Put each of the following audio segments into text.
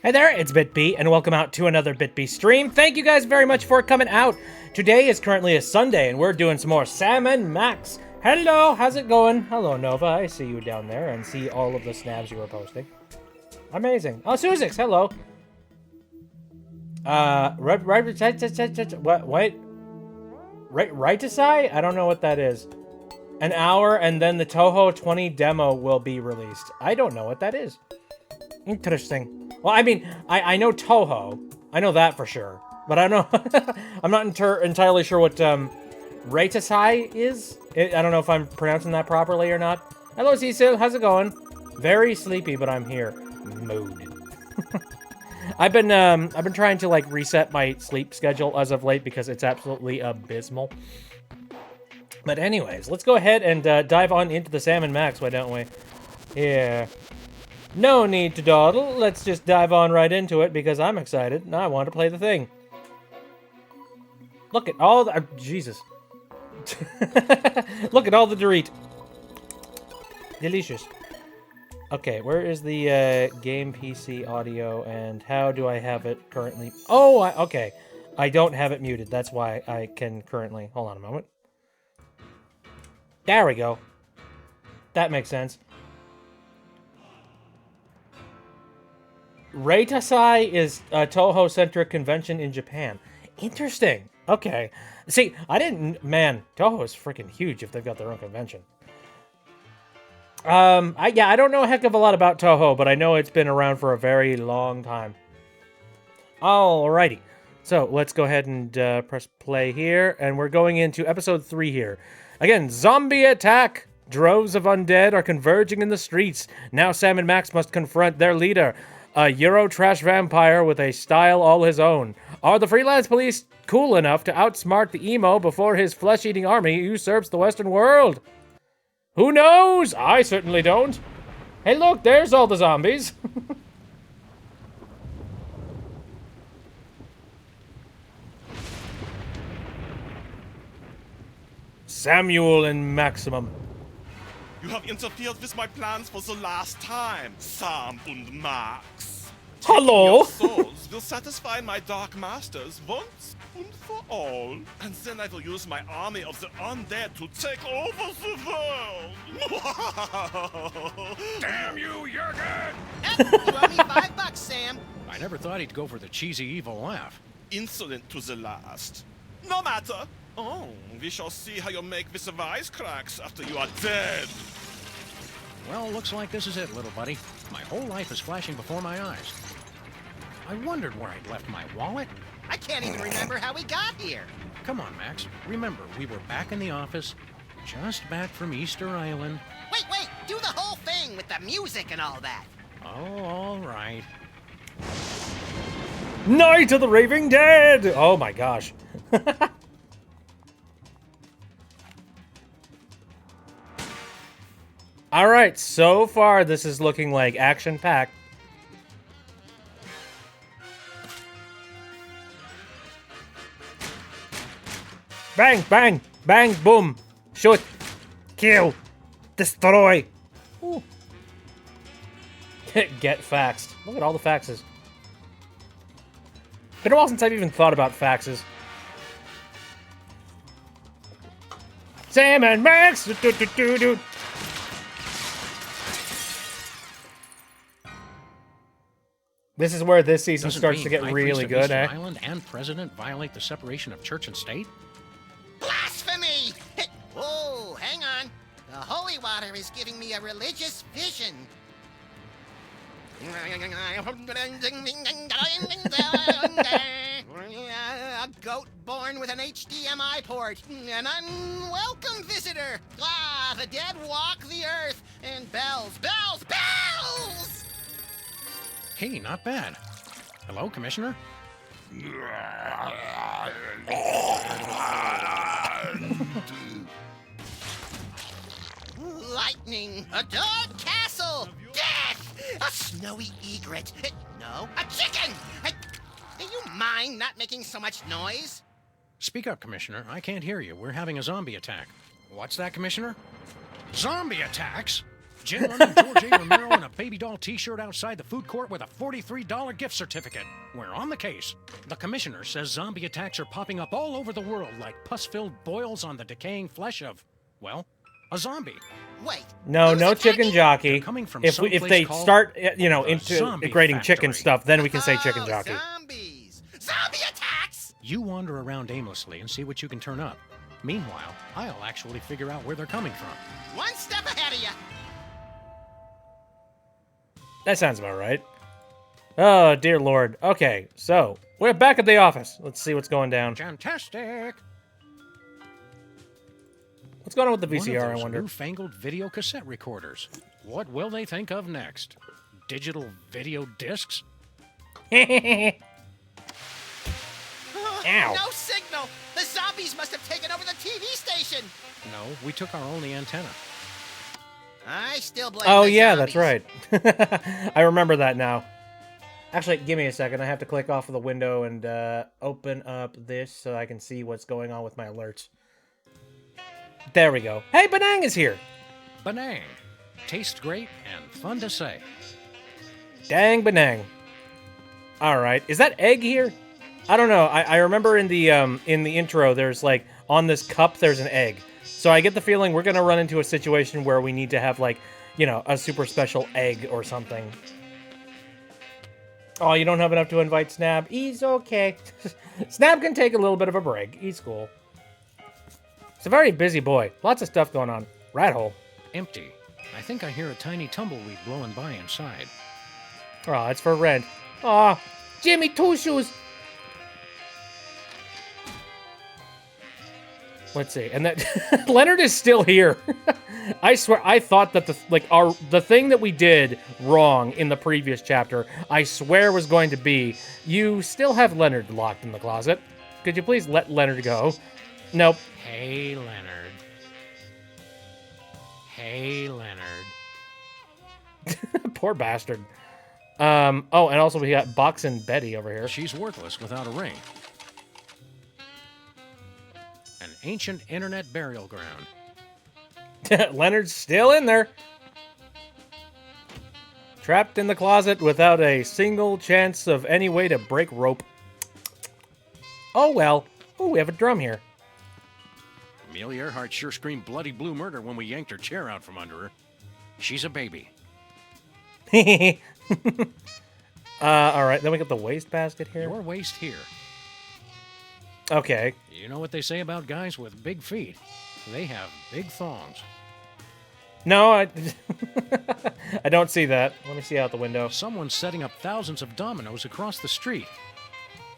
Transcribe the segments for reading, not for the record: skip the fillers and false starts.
Hey there, it's BitB, and welcome out to another BitB stream. Thank you guys very much for coming out. Today is currently a Sunday, and we're doing some more Sam and Max. Hello, how's it going? Hello, Nova. I see you down there and see all of the snaps you were posting. Amazing. Oh, Susix, hello. Right to say? I don't know what that is. An hour, and then the Touhou 20 demo will be released. I don't know what that is. Interesting. Well, I mean, I know Touhou. I know that for sure. But I don't know. I'm not entirely sure what Reitasai is. I don't know if I'm pronouncing that properly or not. Hello, Cecil. How's it going? Very sleepy, but I'm here. Mood. I've been trying to like reset my sleep schedule as of late because it's absolutely abysmal. But anyways, let's go ahead and dive on into the Sam and Max, why don't we? Yeah. No need to dawdle. Let's just dive on right into it because I'm excited and I want to play the thing. Look at all the... Jesus. Look at all the Dorit. Delicious. Okay, where is the game PC audio and how do I have it currently? Oh, okay. I don't have it muted. That's why I can currently... Hold on a moment. There we go. That makes sense. Reitasai is a Touhou-centric convention in Japan. Interesting. Okay. See, I didn't... Man, Touhou is freaking huge if they've got their own convention. I don't know a heck of a lot about Touhou, but I know it's been around for a very long time. Alrighty. So, let's go ahead and press play here, and we're going into episode 3 here. Again, zombie attack! Droves of undead are converging in the streets. Now Sam and Max must confront their leader, a Eurotrash vampire with a style all his own. Are the freelance police cool enough to outsmart the emo before his flesh-eating army usurps the Western world? Who knows? I certainly don't. Hey, look, there's all the zombies. Samuel and Maximum. You have interfered with my plans for the last time, Sam und Max. Hello. Your souls will satisfy my dark masters once and for all. And then I will use my army of the undead to take over the world. Damn you, Jurgen! You owe me $5, Sam. I never thought he'd go for the cheesy evil laugh. Insolent to the last. No matter. Oh, we shall see how you make with the wisecracks after you are dead. Well, looks like this is it, little buddy. My whole life is flashing before my eyes. I wondered where I'd left my wallet. I can't even remember how we got here. Come on, Max. Remember, we were back in the office, just back from Easter Island. Wait, do the whole thing with the music and all that. Oh, all right. Night of the Raving Dead! Oh my gosh. Alright, so far this is looking like action-packed. Bang, bang, bang, boom. Shoot, kill, destroy. Ooh. Get faxed. Look at all the faxes. Been a while since I've even thought about faxes. Sam and Max! Do-do-do-do-do. This is where this season Doesn't starts to get High really Priest of good, Easter eh? Island and President violate the separation of church and state? Blasphemy! Oh, hang on. The holy water is giving me a religious vision. A goat born with an HDMI port. An unwelcome visitor. Ah, the dead walk the earth. And bells, bells, bells! Hey, not bad. Hello, Commissioner? Lightning, a dark castle, death, a snowy egret. No, a chicken! Do you mind not making so much noise? Speak up, Commissioner. I can't hear you. We're having a zombie attack. What's that, Commissioner? Zombie attacks? Jim Lemon, George A. Romero, and a baby doll t-shirt outside the food court with a $43 gift certificate. We're on the case. The commissioner says zombie attacks are popping up all over the world like pus-filled boils on the decaying flesh of, well, a zombie. Wait. No, who's no attacking? chicken jockey. They're coming from If someplace they called start, the integrating chicken Factory. stuff, then we can say chicken Oh, jockey. Zombies! Zombie attacks! You wander around aimlessly and see what you can turn up. Meanwhile, I'll actually figure out where they're coming from. One step ahead of you. That sounds about right. Oh, dear Lord. Okay, so we're back at the office. Let's see what's going down. Fantastic! What's going on with the One of VCR, I those wonder? newfangled video cassette recorders. What will they think of next? Digital video discs? Ow. No signal! The zombies must have taken over the TV station! No, we took our only antenna. I still blame Oh, the yeah, zombies. that's right. I remember that now. Actually, give me a second. I have to click off of the window and open up this so I can see what's going on with my alerts. There we go. Hey, Benang is here. Benang. Tastes great and fun to say. Dang Benang. All right. Is that egg here? I don't know. I remember in the intro, there's like, on this cup, there's an egg. So I get the feeling we're going to run into a situation where we need to have, like, you know, a super special egg or something. Oh, you don't have enough to invite Snab? He's okay. Snab can take a little bit of a break. He's cool. It's a very busy boy. Lots of stuff going on. Rat hole. Empty. I think I hear a tiny tumbleweed blowing by inside. Oh, it's for rent. Aw, Jimmy Two Shoes. Let's see. And that Leonard is still here. I swear, I thought that the thing that we did wrong in the previous chapter, I swear was going to be, you still have Leonard locked in the closet. Could you please let Leonard go? Nope. Hey, Leonard. Hey, Leonard. Poor bastard. Oh, and also we got Box and Betty over here. She's worthless without a ring. An ancient internet burial ground. Leonard's still in there. Trapped in the closet without a single chance of any way to break rope. Oh well. Oh, we have a drum here. Amelia Earhart sure screamed bloody blue murder when we yanked her chair out from under her. She's a baby. All right. Then we got the wastebasket here. Your waist here. Okay. You know what they say about guys with big feet? They have big thongs. No, I don't see that. Let me see out the window. Someone's setting up thousands of dominoes across the street.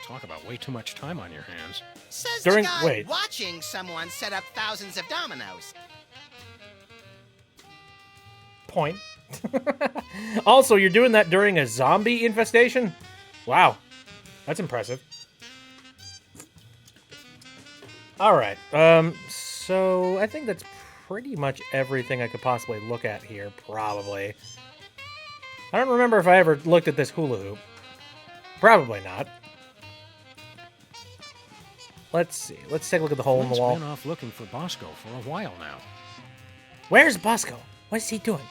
Talk about way too much time on your hands. Says During- the guy wait. watching someone set up thousands of dominoes. Point. Also, you're doing that during a zombie infestation? Wow. That's impressive. All right. So I think that's pretty much everything I could possibly look at here, probably. I don't remember if I ever looked at this hula hoop. Probably not. Let's see. Let's take a look at the hole in the Flynn's wall. been off looking for Bosco for a while now. Where's Bosco? What's he doing?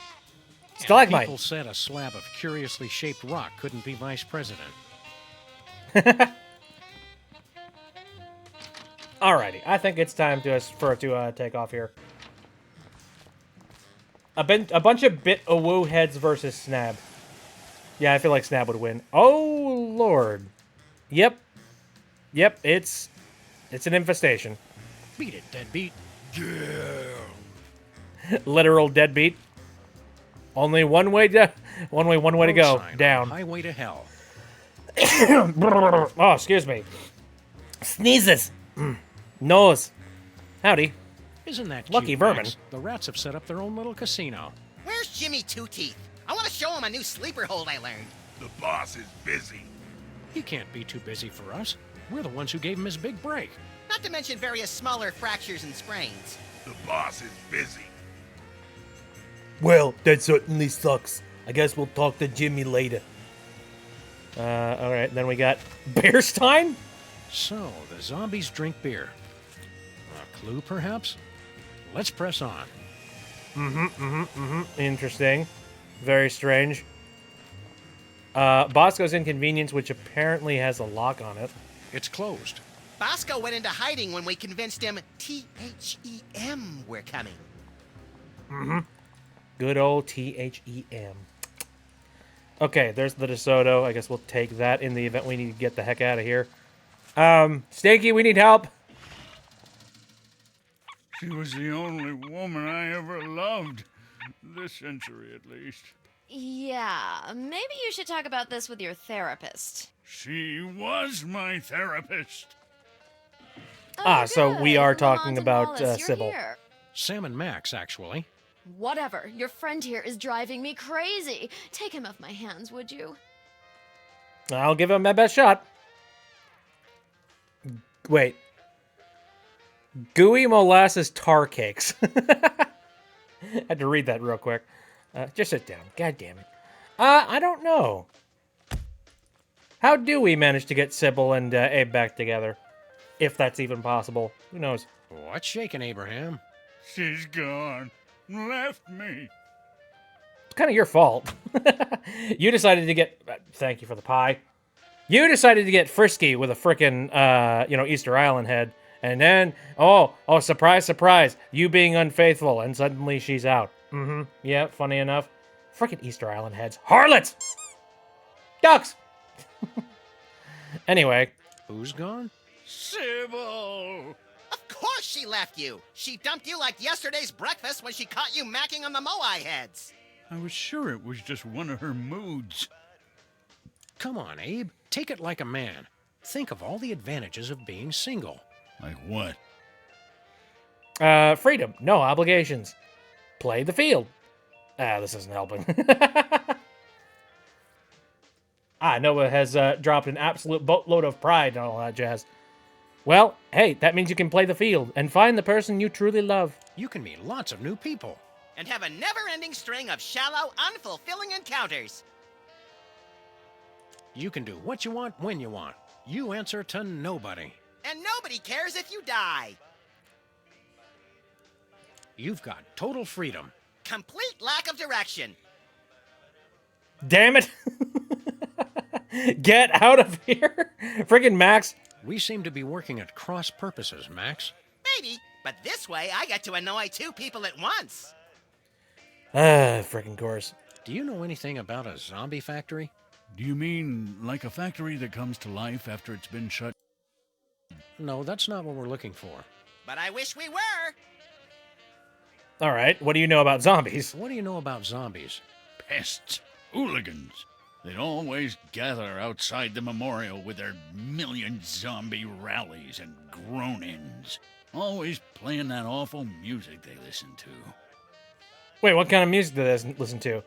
And Stalagmite. people said a slab of curiously shaped rock couldn't be vice president. Alrighty, I think it's time for it to take off here. A bunch of bit-a-woo heads versus Snab. Yeah, I feel like Snab would win. Oh, Lord. Yep. Yep, it's an infestation. Beat it, deadbeat. Literal deadbeat. Only one way to go. Road sign on Down. Highway to hell. Oh, excuse me. Sneezes. Nose. Howdy. Isn't that Lucky cute, vermin. Max? The rats have set up their own little casino. Where's Jimmy Two Teeth? I want to show him a new sleeper hold I learned. The boss is busy. He can't be too busy for us. We're the ones who gave him his big break. Not to mention various smaller fractures and sprains. The boss is busy. Well, that certainly sucks. I guess we'll talk to Jimmy later. Alright, then we got Bearstein? So, the zombies drink beer. A clue, perhaps? Let's press on. Interesting. Very strange. Bosco's Inconvenience, which apparently has a lock on it. It's closed. Bosco went into hiding when we convinced him THEM we're coming. Good old THEM. Okay, there's the DeSoto. I guess we'll take that in the event we need to get the heck out of here. Stanky, we need help. She was the only woman I ever loved. This century, at least. Yeah, maybe you should talk about this with your therapist. She was my therapist. Oh, so we good. are talking Lamont and about Wallace, you're Sybil. here. Sam and Max, actually. Whatever. Your friend here is driving me crazy. Take him off my hands, would you? I'll give him my best shot. Wait. Gooey molasses tar cakes. Had to read that real quick. Just sit down. God damn it. I don't know. How do we manage to get Sybil and Abe back together? If that's even possible. Who knows? What's shaking, Abraham? She's gone. Left me. It's kind of your fault. You decided to get... thank you for the pie. You decided to get frisky with a frickin', Easter Island head. And then, oh, surprise, surprise. You being unfaithful, and suddenly she's out. Yeah, funny enough. Frickin' Easter Island heads. Harlots! Ducks! Anyway. Who's gone? Sybil! Of course she left you. She dumped you like yesterday's breakfast when she caught you macking on the Moai heads. I was sure it was just one of her moods. Come on, Abe. Take it like a man. Think of all the advantages of being single. Like what? Freedom. No obligations. Play the field. This isn't helping. Noah has dropped an absolute boatload of pride and all that jazz. Well, hey, that means you can play the field and find the person you truly love. You can meet lots of new people. And have a never-ending string of shallow, unfulfilling encounters. You can do what you want when you want. You answer to nobody. And nobody cares if you die. You've got total freedom. Complete lack of direction. Damn it. Get out of here. Friggin' Max. We seem to be working at cross purposes, Max. Maybe, but this way I get to annoy two people at once. Friggin' course. Do you know anything about a zombie factory? Do you mean like a factory that comes to life after it's been shut? No, that's not what we're looking for. But I wish we were. All right, what do you know about zombies? What do you know about zombies? Pests. Hooligans. They'd always gather outside the memorial with their million zombie rallies and groan-ins. Always playing that awful music they listen to. Wait, what kind of music do they listen to?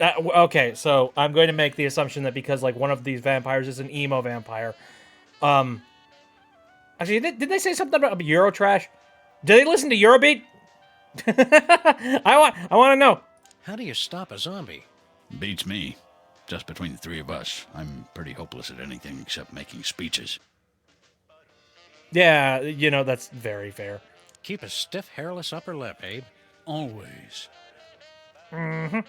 Okay, so I'm going to make the assumption that because like one of these vampires is an emo vampire. Actually, did they say something about Eurotrash? Do they listen to Eurobeat? I want to know. How do you stop a zombie? Beats me. Just between the three of us, I'm pretty hopeless at anything except making speeches. Yeah, that's very fair. Keep a stiff, hairless upper lip, Abe. Always. I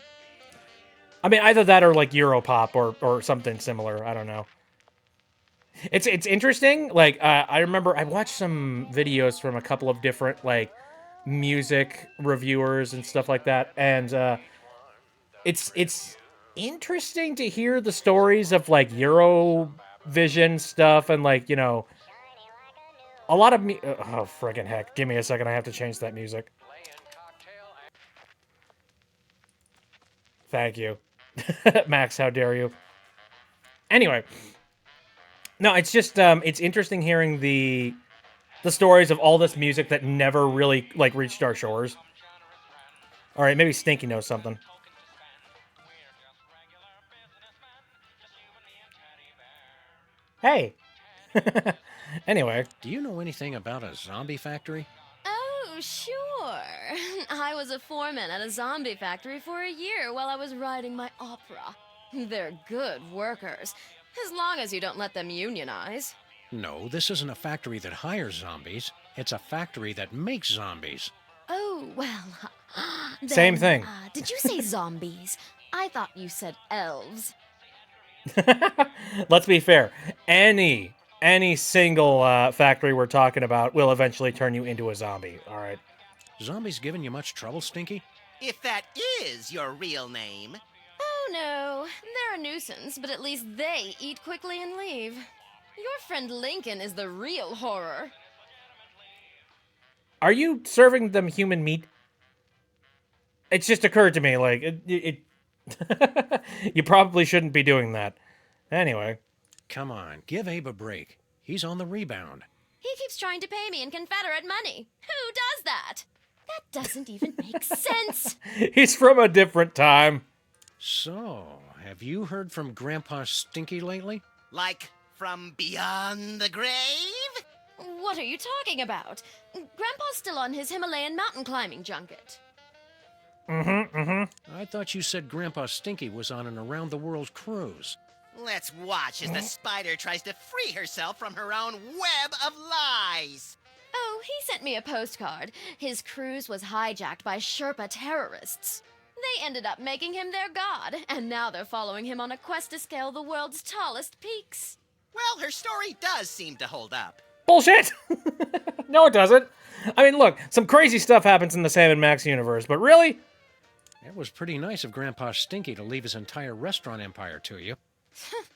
mean, either that or like Europop or something similar. I don't know. It's interesting. Like, I remember I watched some videos from a couple of different like music reviewers and stuff like that, and it's interesting to hear the stories of like Eurovision stuff and like a lot of oh friggin' heck! Give me a second. I have to change that music. Thank you. Max, how dare you? Anyway, no, it's just it's interesting hearing the stories of all this music that never really like reached our shores. All right, maybe Stinky knows something. Hey. Anyway, Do you know anything about a zombie factory? Oh, sure. I was a foreman at a zombie factory for a year while I was writing my opera. They're good workers, as long as you don't let them unionize. No, this isn't a factory that hires zombies. It's a factory that makes zombies. Oh, well, Same thing. Did you say zombies? I thought you said elves. Let's be fair. Any single factory we're talking about will eventually turn you into a zombie. All right. Zombies giving you much trouble, Stinky? If that is your real name. Oh no, they're a nuisance, but at least they eat quickly and leave. Your friend Lincoln is the real horror. Are you serving them human meat? It's just occurred to me, like, it you probably shouldn't be doing that. Anyway. Come on, give Abe a break. He's on the rebound. He keeps trying to pay me in Confederate money. Who does that? That doesn't even make sense. He's from a different time. So, have you heard from Grandpa Stinky lately? Like from beyond the grave? What are you talking about? Grandpa's still on his Himalayan mountain climbing junket. I thought you said Grandpa Stinky was on an around-the-world cruise. Let's watch as the spider tries to free herself from her own web of lies. Oh, he sent me a postcard. His cruise was hijacked by Sherpa terrorists. They ended up making him their god, and now they're following him on a quest to scale the world's tallest peaks. Well, her story does seem to hold up. Bullshit! No, it doesn't. I mean, look, some crazy stuff happens in the Sam and Max universe, but really? It was pretty nice of Grandpa Stinky to leave his entire restaurant empire to you.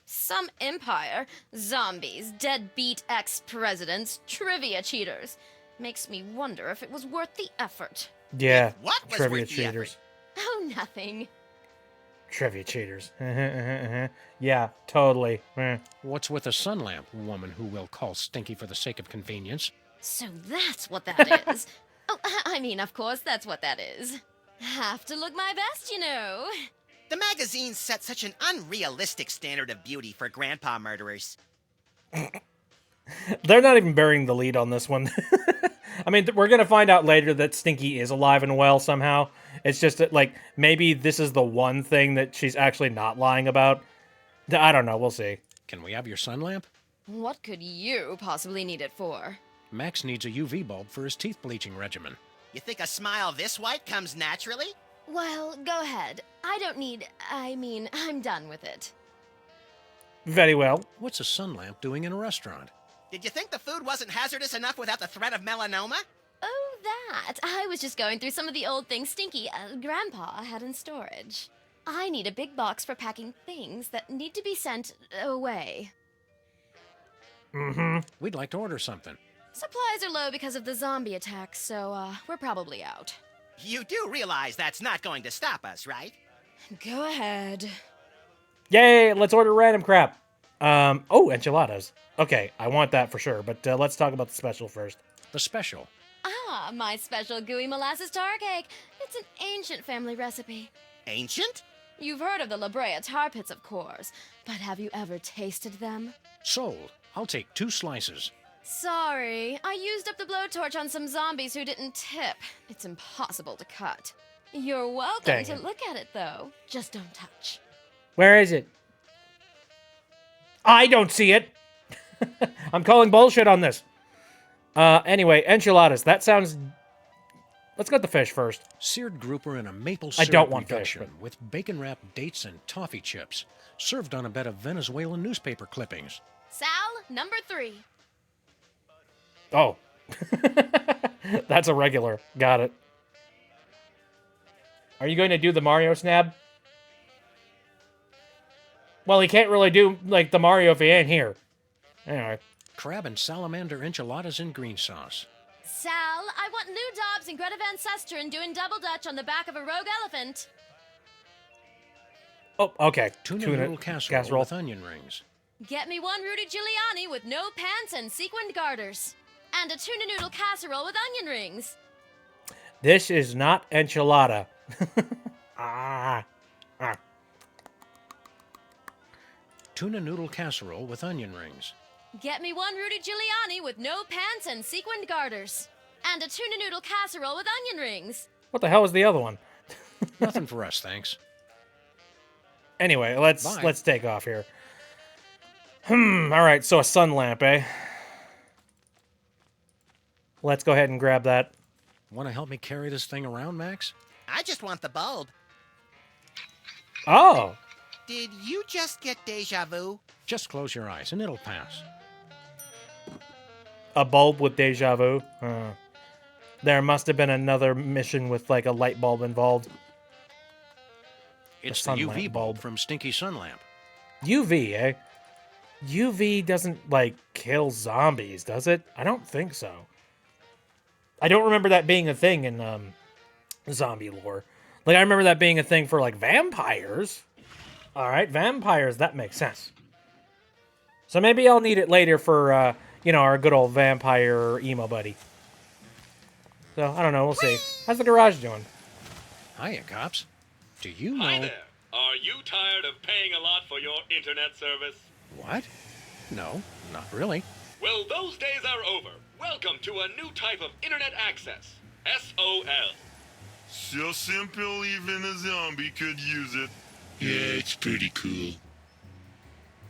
Some empire, zombies, deadbeat ex-presidents, trivia cheaters. Makes me wonder if it was worth the effort. Yeah, What was trivia worth the cheaters. Oh, nothing. Trivia cheaters. Yeah, totally. What's with a sun lamp, woman who will call Stinky for the sake of convenience? So that's what that is. Oh, I mean, of course, that's what that is. Have to look my best, you know. The magazine set such an unrealistic standard of beauty for grandpa murderers. They're not even burying the lead on this one. I mean, we're going to find out later that Stinky is alive and well somehow. It's just that, like, maybe this is the one thing that she's actually not lying about. I don't know. We'll see. Can we have your sun lamp? What could you possibly need it for? Max needs a UV bulb for his teeth bleaching regimen. You think a smile this white comes naturally? Well, go ahead. I'm done with it. Very well. What's a sun lamp doing in a restaurant? Did you think the food wasn't hazardous enough without the threat of melanoma? Oh, that. I was just going through some of the old things Stinky, Grandpa, had in storage. I need a big box for packing things that need to be sent away. We'd like to order something. Supplies are low because of the zombie attack, so, we're probably out. You do realize that's not going to stop us, right? Go ahead. Yay, let's order random crap. Oh, enchiladas. Okay, I want that for sure, but let's talk about the special first. The special. Ah, my special gooey molasses tar cake. It's an ancient family recipe. Ancient? You've heard of the La Brea tar pits, of course, but have you ever tasted them? Sold. I'll take 2 slices. Sorry, I used up the blowtorch on some zombies who didn't tip. It's impossible to cut. You're welcome Dang to it. look at it, though. Just don't touch. Where is it? I don't see it. I'm calling bullshit on this. Anyway, enchiladas. That sounds... Let's get the fish first. Seared grouper in a maple I syrup don't want fish, reduction with bacon-wrapped dates and toffee chips. Served on a bed of Venezuelan newspaper clippings. Sal, number 3. Oh. That's a regular. Got it. Are you going to do the Mario snap? Well, he can't really do, like, the Mario if he ain't here. Anyway. Crab and salamander enchiladas in green sauce. Sal, I want Lou Dobbs and Greta Van Susteren doing double dutch on the back of a rogue elephant. Oh, okay. Tuna noodle casserole with onion rings. Get me one Rudy Giuliani with no pants and sequined garters. And a tuna noodle casserole with onion rings. This is not enchilada. Ah. Tuna noodle casserole with onion rings. Get me one Rudy Giuliani with no pants and sequined garters. And a tuna noodle casserole with onion rings. What the hell is the other one? Nothing for us, thanks. Anyway, Bye. let's take off here. All right, so a sun lamp, eh? Let's go ahead and grab that. Want to help me carry this thing around, Max? I just want the bulb. Oh. Did you just get deja vu? Just close your eyes and it'll pass. A bulb with deja vu? There must have been another mission with, like, a light bulb involved. It's the sun UV lamp bulb bulb. from Stinky Sun Lamp. UV, eh? UV doesn't, like, kill zombies, does it? I don't think so. I don't remember that being a thing in, zombie lore. Like, I remember that being a thing for, like, vampires. Alright, vampires, that makes sense. So maybe I'll need it later for, you know, our good old vampire emo buddy. So, I don't know, we'll see. How's the garage doing? Hiya, cops. Do you know... Hi there. Are you tired of paying a lot for your internet service? What? No, not really. Well, those days are over. Welcome to a new type of internet access. SOL. So simple, even a zombie could use it. Yeah, it's pretty cool.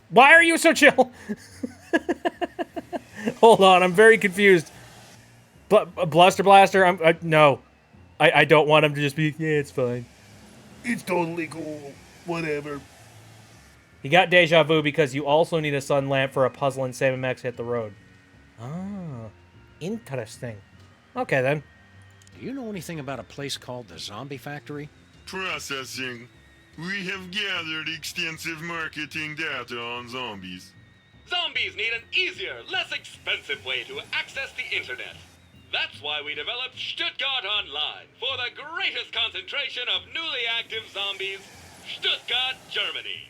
Why are you so chill? Hold on, I'm very confused. Bluster Blaster, no. I don't want him to just be, yeah, it's fine. It's totally cool. Whatever. You got deja vu because you also need a sun lamp for a puzzle in Sam Max Hit the Road. Ah, interesting. Okay, then. Do you know anything about a place called the Zombie Factory? Processing. We have gathered extensive marketing data on zombies. Zombies need an easier, less expensive way to access the internet. That's why we developed Stuttgart Online for the greatest concentration of newly active zombies, Stuttgart, Germany.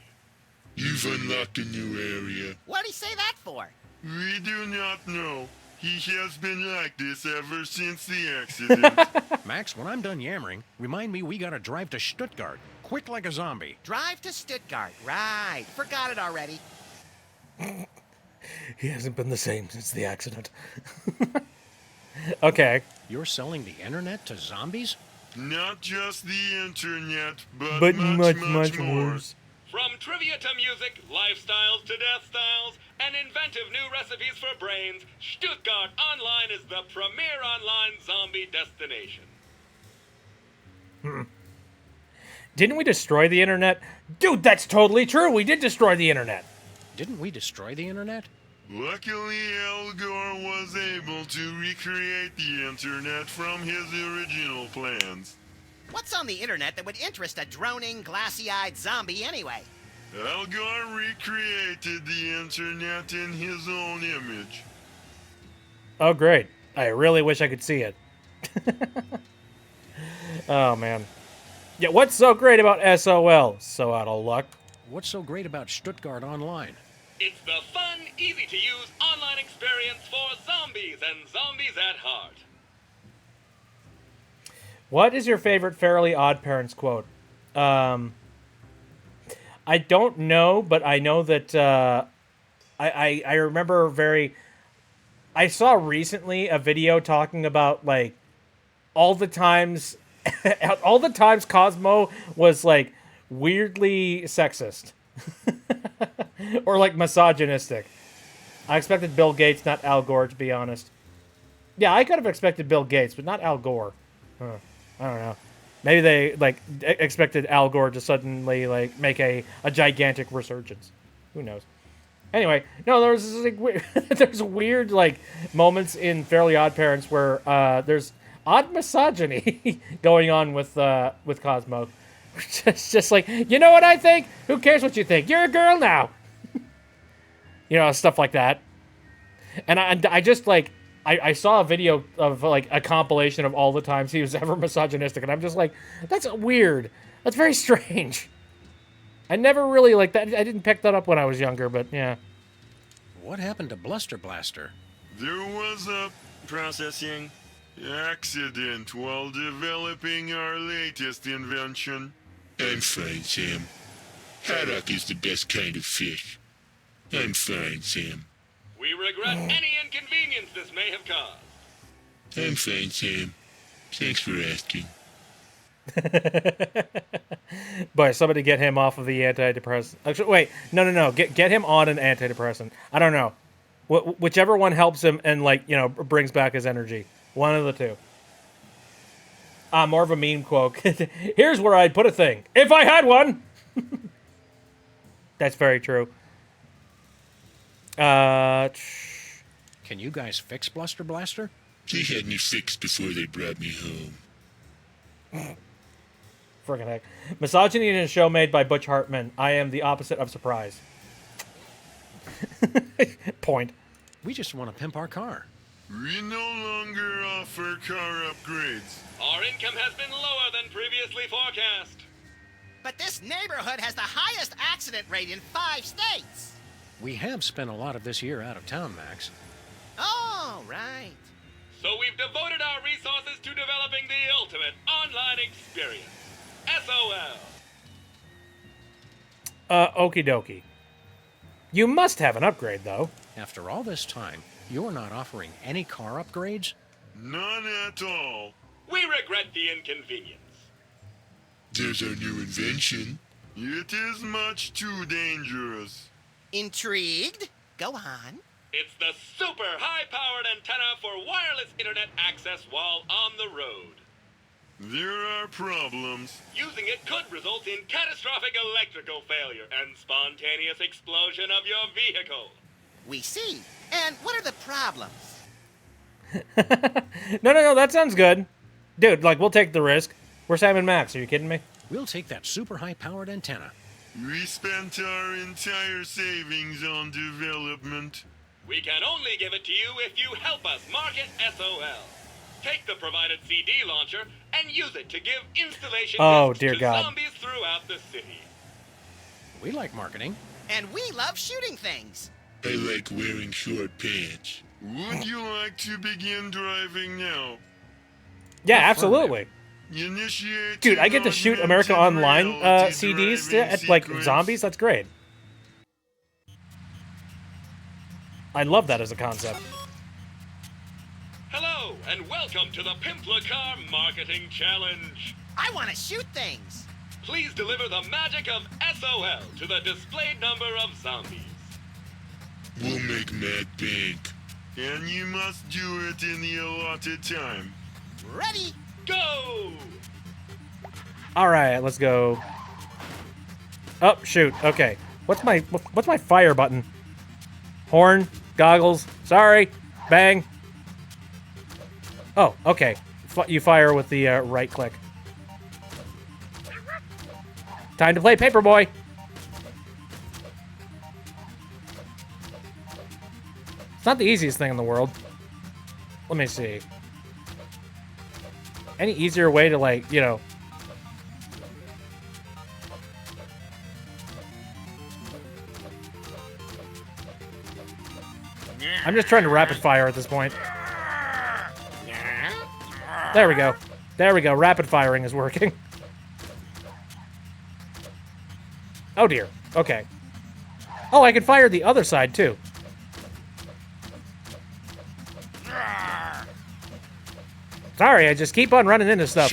You've unlocked a new area. What'd he say that for? We do not know. He has been like this ever since the accident. Max, when I'm done yammering, remind me we gotta drive to Stuttgart. Quick like a zombie. Drive to Stuttgart. Right. Forgot it already. He hasn't been the same since the accident. Okay. You're selling the internet to zombies? Not just the internet, but, But much more. From trivia to music, lifestyles to death styles, and inventive new recipes for brains, Stuttgart Online is the premier online zombie destination. Didn't we destroy the internet? Dude, that's totally true. We did destroy the internet. Didn't we destroy the internet? Luckily, Al Gore was able to recreate the internet from his original plans. What's on the internet that would interest a droning, glassy-eyed zombie anyway? Al Gore recreated the internet in his own image. Oh, great. I really wish I could see it. Oh, man. Yeah, what's so great about SOL? So out of luck. What's so great about Stuttgart Online? It's the fun, easy-to-use online experience for zombies and zombies at heart. What is your favorite Fairly Odd Parents quote? I don't know, but I know that I remember I saw recently a video talking about like all the times Cosmo was like weirdly sexist or like misogynistic. I expected Bill Gates, not Al Gore, to be honest. Yeah, I could have expected Bill Gates, but not Al Gore. Huh. I don't know. Maybe they like expected Al Gore to suddenly like make a gigantic resurgence. Who knows? Anyway, no, there's like there's weird like moments in Fairly Odd Parents where there's odd misogyny going on with Cosmo. It's just like, you know what I think? Who cares what you think? You're a girl now. You know, stuff like that. And I just like I saw a video of like a compilation of all the times he was ever misogynistic, and I'm just like, that's weird. That's very strange. I never really like that. I didn't pick that up when I was younger, but yeah. What happened to Bluster Blaster? There was a processing accident while developing our latest invention. I'm fine, Sam. Haddock is the best kind of fish. I'm fine, Sam. We regret any inconvenience this may have caused. I'm fine, Sam. Thanks for asking. But somebody get him off of the antidepressant. Actually, wait, no. Get him on an antidepressant. I don't know. Whichever one helps him and like brings back his energy. One of the two. More of a meme quote. Here's where I'd put a thing. If I had one! That's very true. Can you guys fix Bluster Blaster? They had me fixed before they brought me home. Friggin' heck. Misogyny in a show made by Butch Hartman. I am the opposite of surprise. Point. We just want to pimp our car. We no longer offer car upgrades. Our income has been lower than previously forecast. But this neighborhood has the highest accident rate in 5 states. We have spent a lot of this year out of town, Max. Oh, right. So we've devoted our resources to developing the ultimate online experience. SOL. Okie dokie. You must have an upgrade, though. After all this time, you're not offering any car upgrades? None at all. We regret the inconvenience. There's our new invention. It is much too dangerous. Intrigued? Go on. It's the super high-powered antenna for wireless internet access while on the road. There are problems. Using it could result in catastrophic electrical failure and spontaneous explosion of your vehicle. We see. And what are the problems? No, that sounds good. Dude, like, we'll take the risk. We're Sam and Max, are you kidding me? We'll take that super high-powered antenna. We spent our entire savings on development. We can only give it to you if you help us market SOL. Take the provided CD launcher and use it to give installation Oh, discs dear to God. zombies throughout the city. We like marketing. And we love shooting things. I like wearing short pants. Would you like to begin driving now? Yeah, absolutely. Initiate. Dude, I get to shoot America Online CDs at, like, zombies? That's great. I love that as a concept. Hello, and welcome to the Pimpla Car Marketing Challenge. I want to shoot things. Please deliver the magic of SOL to the displayed number of zombies. We'll make mad bank. And you must do it in the allotted time. Ready? Go! Alright, let's go. Oh, shoot. Okay. What's my fire button? Horn, goggles, sorry, bang. Oh, okay. You fire with the right click. Time to play Paperboy. It's not the easiest thing in the world. Let me see. Any easier way to, like, you know... I'm just trying to rapid fire at this point. There we go. There we go. Rapid firing is working. Oh dear. Okay. Oh, I can fire the other side too. Sorry, I just keep on running into stuff.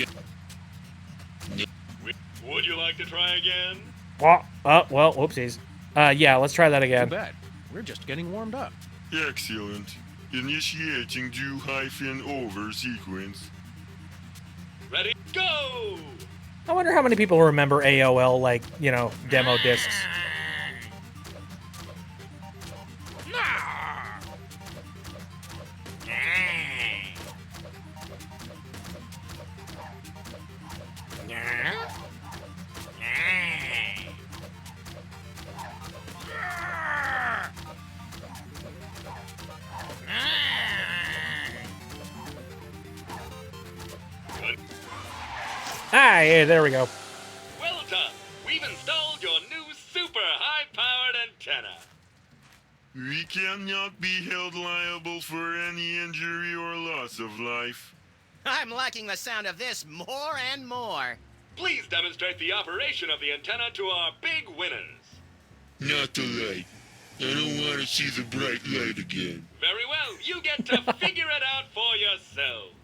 Would you like to try again? Well, whoopsies. Yeah, let's try that Too again. bad. We're just getting warmed up. Excellent. Initiating do-over sequence. Ready? Go! I wonder how many people remember AOL, like, you know, demo discs. Ah, yeah, there we go. Well done. We've installed your new super high-powered antenna. We cannot be held liable for any injury or loss of life. I'm liking the sound of this more and more. Please demonstrate the operation of the antenna to our big winners. Not the light. I don't want to see the bright light again. Very well. You get to figure it out for yourselves.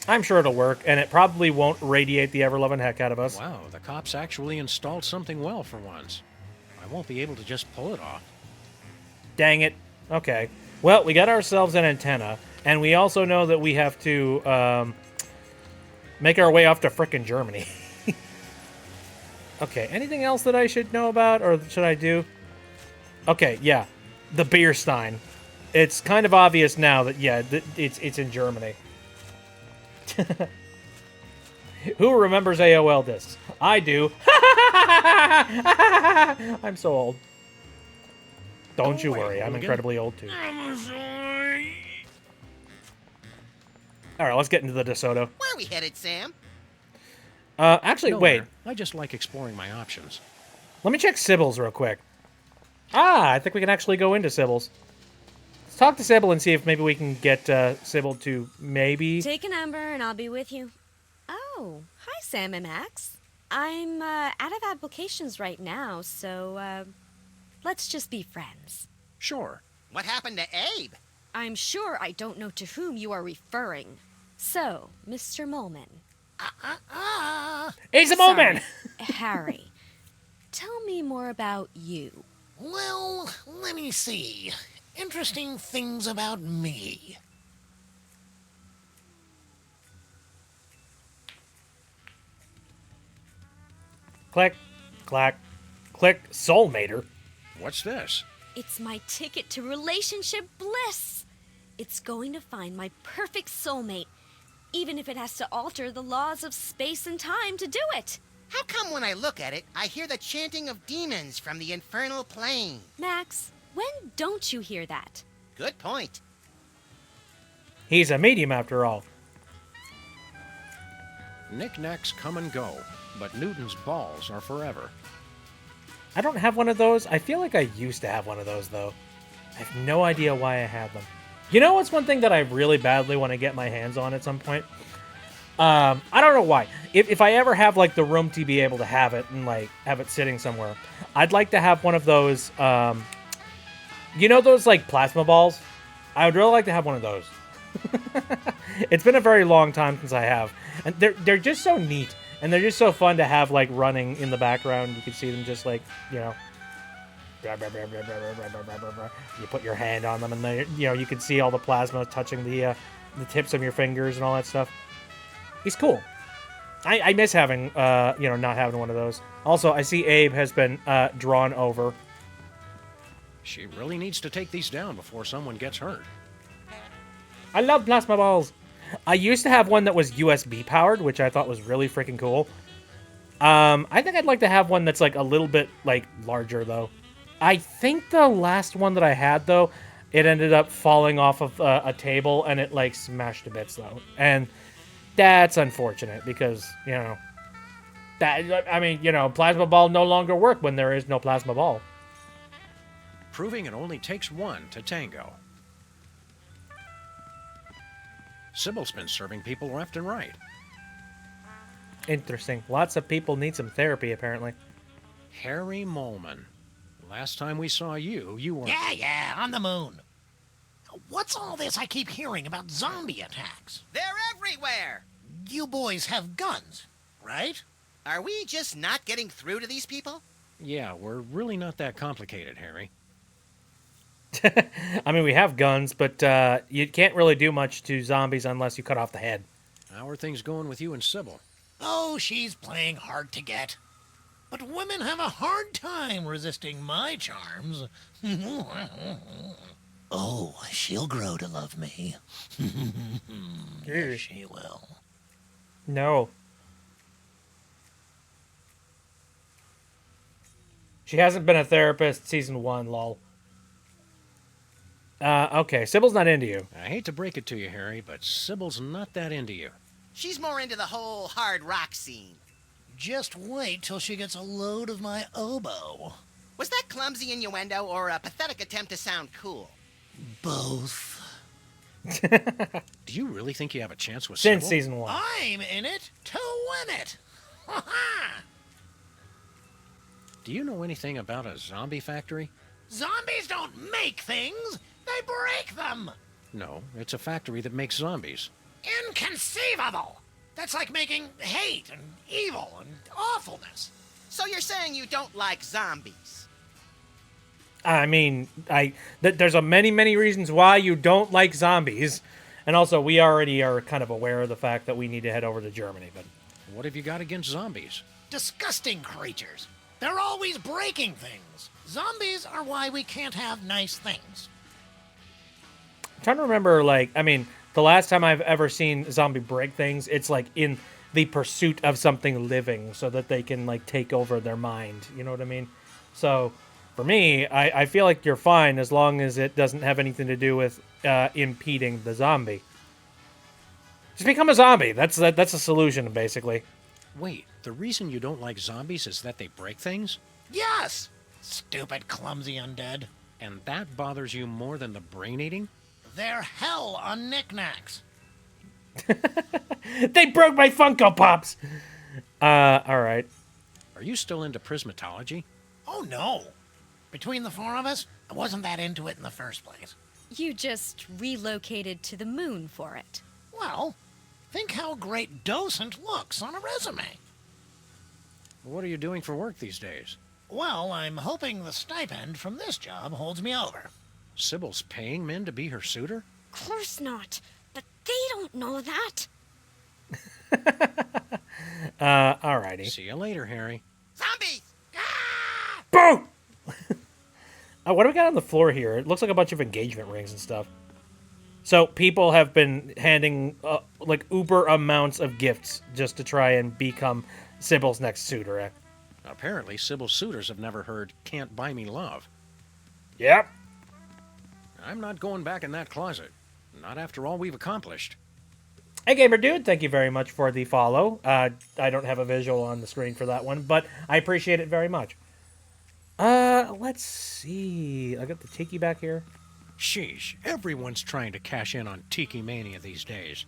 I'm sure it'll work, and it probably won't radiate the ever-loving heck out of us. Wow, the cops actually installed something well for once. I won't be able to just pull it off. Dang it. Okay. Well, we got ourselves an antenna, and we also know that we have to Make our way off to frickin' Germany. Okay, anything else that I should know about, or should I do? Okay, yeah. The beer stein. It's kind of obvious now that, yeah, it's in Germany. Who remembers AOL discs? I do. I'm so old. Don't you worry, I'm incredibly old too. Alright, let's get into the DeSoto. Where are we headed, Sam? Actually, wait. Nowhere. I just like exploring my options. Let me check Sybil's real quick. I think we can actually go into Sybil's. Let's talk to Sybil and see if maybe we can get Sybil to maybe... Take a number and I'll be with you. Oh, hi, Sam and Max. I'm out of applications right now, so let's just be friends. Sure. What happened to Abe? I'm sure I don't know to whom you are referring. So, Mr. Molman. He's a Molman! Harry, tell me more about you. Well, let me see. Interesting things about me. Click, clack, click, soulmater. What's this? It's my ticket to relationship bliss. It's going to find my perfect soulmate, even if it has to alter the laws of space and time to do it. How come when I look at it, I hear the chanting of demons from the infernal plane? Max, when don't you hear that? Good point. He's a medium after all. Knickknacks come and go, but Newton's balls are forever. I don't have one of those. I feel like I used to have one of those, though. I have no idea why I had them. You know what's one thing that I really badly want to get my hands on at some point? I don't know why. If I ever have, like, the room to be able to have it and, like, have it sitting somewhere, I'd like to have one of those, you know those, like, plasma balls? I would really like to have one of those. It's been a very long time since I have. And they're just so neat. And they're just so fun to have, like, running in the background. You can see them just, like, you know. You put your hand on them, and then, you know, you can see all the plasma touching the tips of your fingers and all that stuff. He's cool. I miss having, you know, not having one of those. Also, I see Abe has been drawn over. She really needs to take these down before someone gets hurt. I love plasma balls. I used to have one that was USB powered, which I thought was really freaking cool. I think I'd like to have one that's like a little bit like larger though. I think the last one that I had though, it ended up falling off of a table and it like smashed to bits though. And that's unfortunate because, you know, that, I mean, you know, plasma ball no longer work when there is no plasma ball. Proving it only takes one to tango. Sybil's been serving people left and right. Interesting. Lots of people need some therapy, apparently. Harry Molman. Last time we saw you, you were... Yeah, on the moon. What's all this I keep hearing about zombie attacks? They're everywhere! You boys have guns, right? Are we just not getting through to these people? Yeah, we're really not that complicated, Harry. I mean, we have guns, but you can't really do much to zombies unless you cut off the head. How are things going with you and Sybil? Oh, she's playing hard to get. But women have a hard time resisting my charms. Oh, she'll grow to love me. Yes, she will. No. She hasn't been a therapist season 1, lol. Okay, Sybil's not into you. I hate to break it to you, Harry, but Sybil's not that into you. She's more into the whole hard rock scene. Just wait till she gets a load of my oboe. Was that clumsy innuendo or a pathetic attempt to sound cool? Both. Do you really think you have a chance with Since Sybil? season 1. I'm in it to win it. Ha ha! Do you know anything about a zombie factory? Zombies don't make things, they break them. No, it's a factory that makes zombies. Inconceivable! That's like making hate and evil and awfulness. So you're saying you don't like zombies? I mean, there's a many reasons why you don't like zombies, and And also, we already are kind of aware of the fact that we need to head over to Germany, but... What have you got against zombies? Disgusting creatures. They're always breaking things. Zombies are why we can't have nice things. I'm trying to remember, like, I mean, the last time I've ever seen a zombie break things, it's like in the pursuit of something living so that they can, like, take over their mind. You know what I mean? So, for me, I feel like you're fine as long as it doesn't have anything to do with impeding the zombie. Just become a zombie. That's a solution, basically. Wait, the reason you don't like zombies is that they break things? Yes! Stupid, clumsy undead. And that bothers you more than the brain eating? They're hell on knickknacks. They broke my Funko Pops! Alright. Are you still into prismatology? Oh, no. Between the four of us, I wasn't that into it in the first place. You just relocated to the moon for it. Well, think how great Docent looks on a resume. What are you doing for work these days? Well, I'm hoping the stipend from this job holds me over. Sybil's paying men to be her suitor? Of course not, but they don't know that. Alrighty. See you later, Harry. Zombies! Ah! Boom! What do we got on the floor here? It looks like a bunch of engagement rings and stuff. So people have been handing like uber amounts of gifts just to try and become Sybil's next suitor. Eh? Apparently, Sybil's suitors have never heard "Can't Buy Me Love." Yep. I'm not going back in that closet. Not after all we've accomplished. Hey, Gamer Dude, thank you very much for the follow. I don't have a visual on the screen for that one, but I appreciate it very much. Let's see. I got the Tiki back here. Sheesh, everyone's trying to cash in on Tiki Mania these days.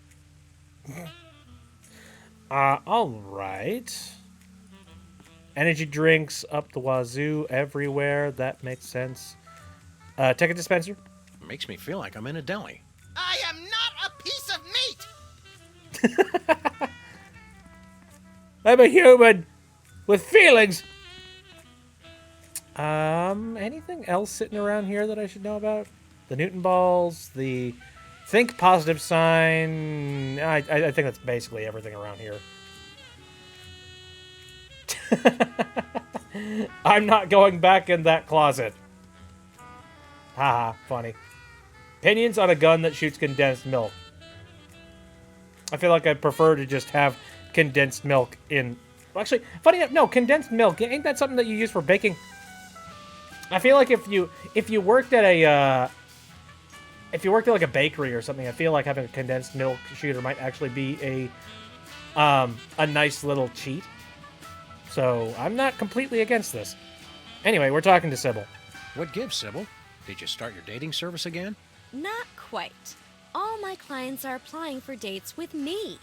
Alright. Energy drinks up the wazoo everywhere. That makes sense. Ticket dispenser. Makes me feel like I'm in a deli. I am not a piece of meat! I'm a human with feelings. Anything else sitting around here that I should know about? The Newton balls, the think positive sign. I think that's basically everything around here. I'm not going back in that closet. Haha, funny. Pinions on a gun that shoots condensed milk. I feel like I'd prefer to just have condensed milk in... Well, actually, funny enough, no, condensed milk. Ain't that something that you use for baking? I feel like if you worked at a... if you worked at like a bakery or something, I feel like having a condensed milk shooter might actually be a nice little cheat. So I'm not completely against this. Anyway, we're talking to Sybil. What gives, Sybil? Did you start your dating service again? Not quite. All my clients are applying for dates with me.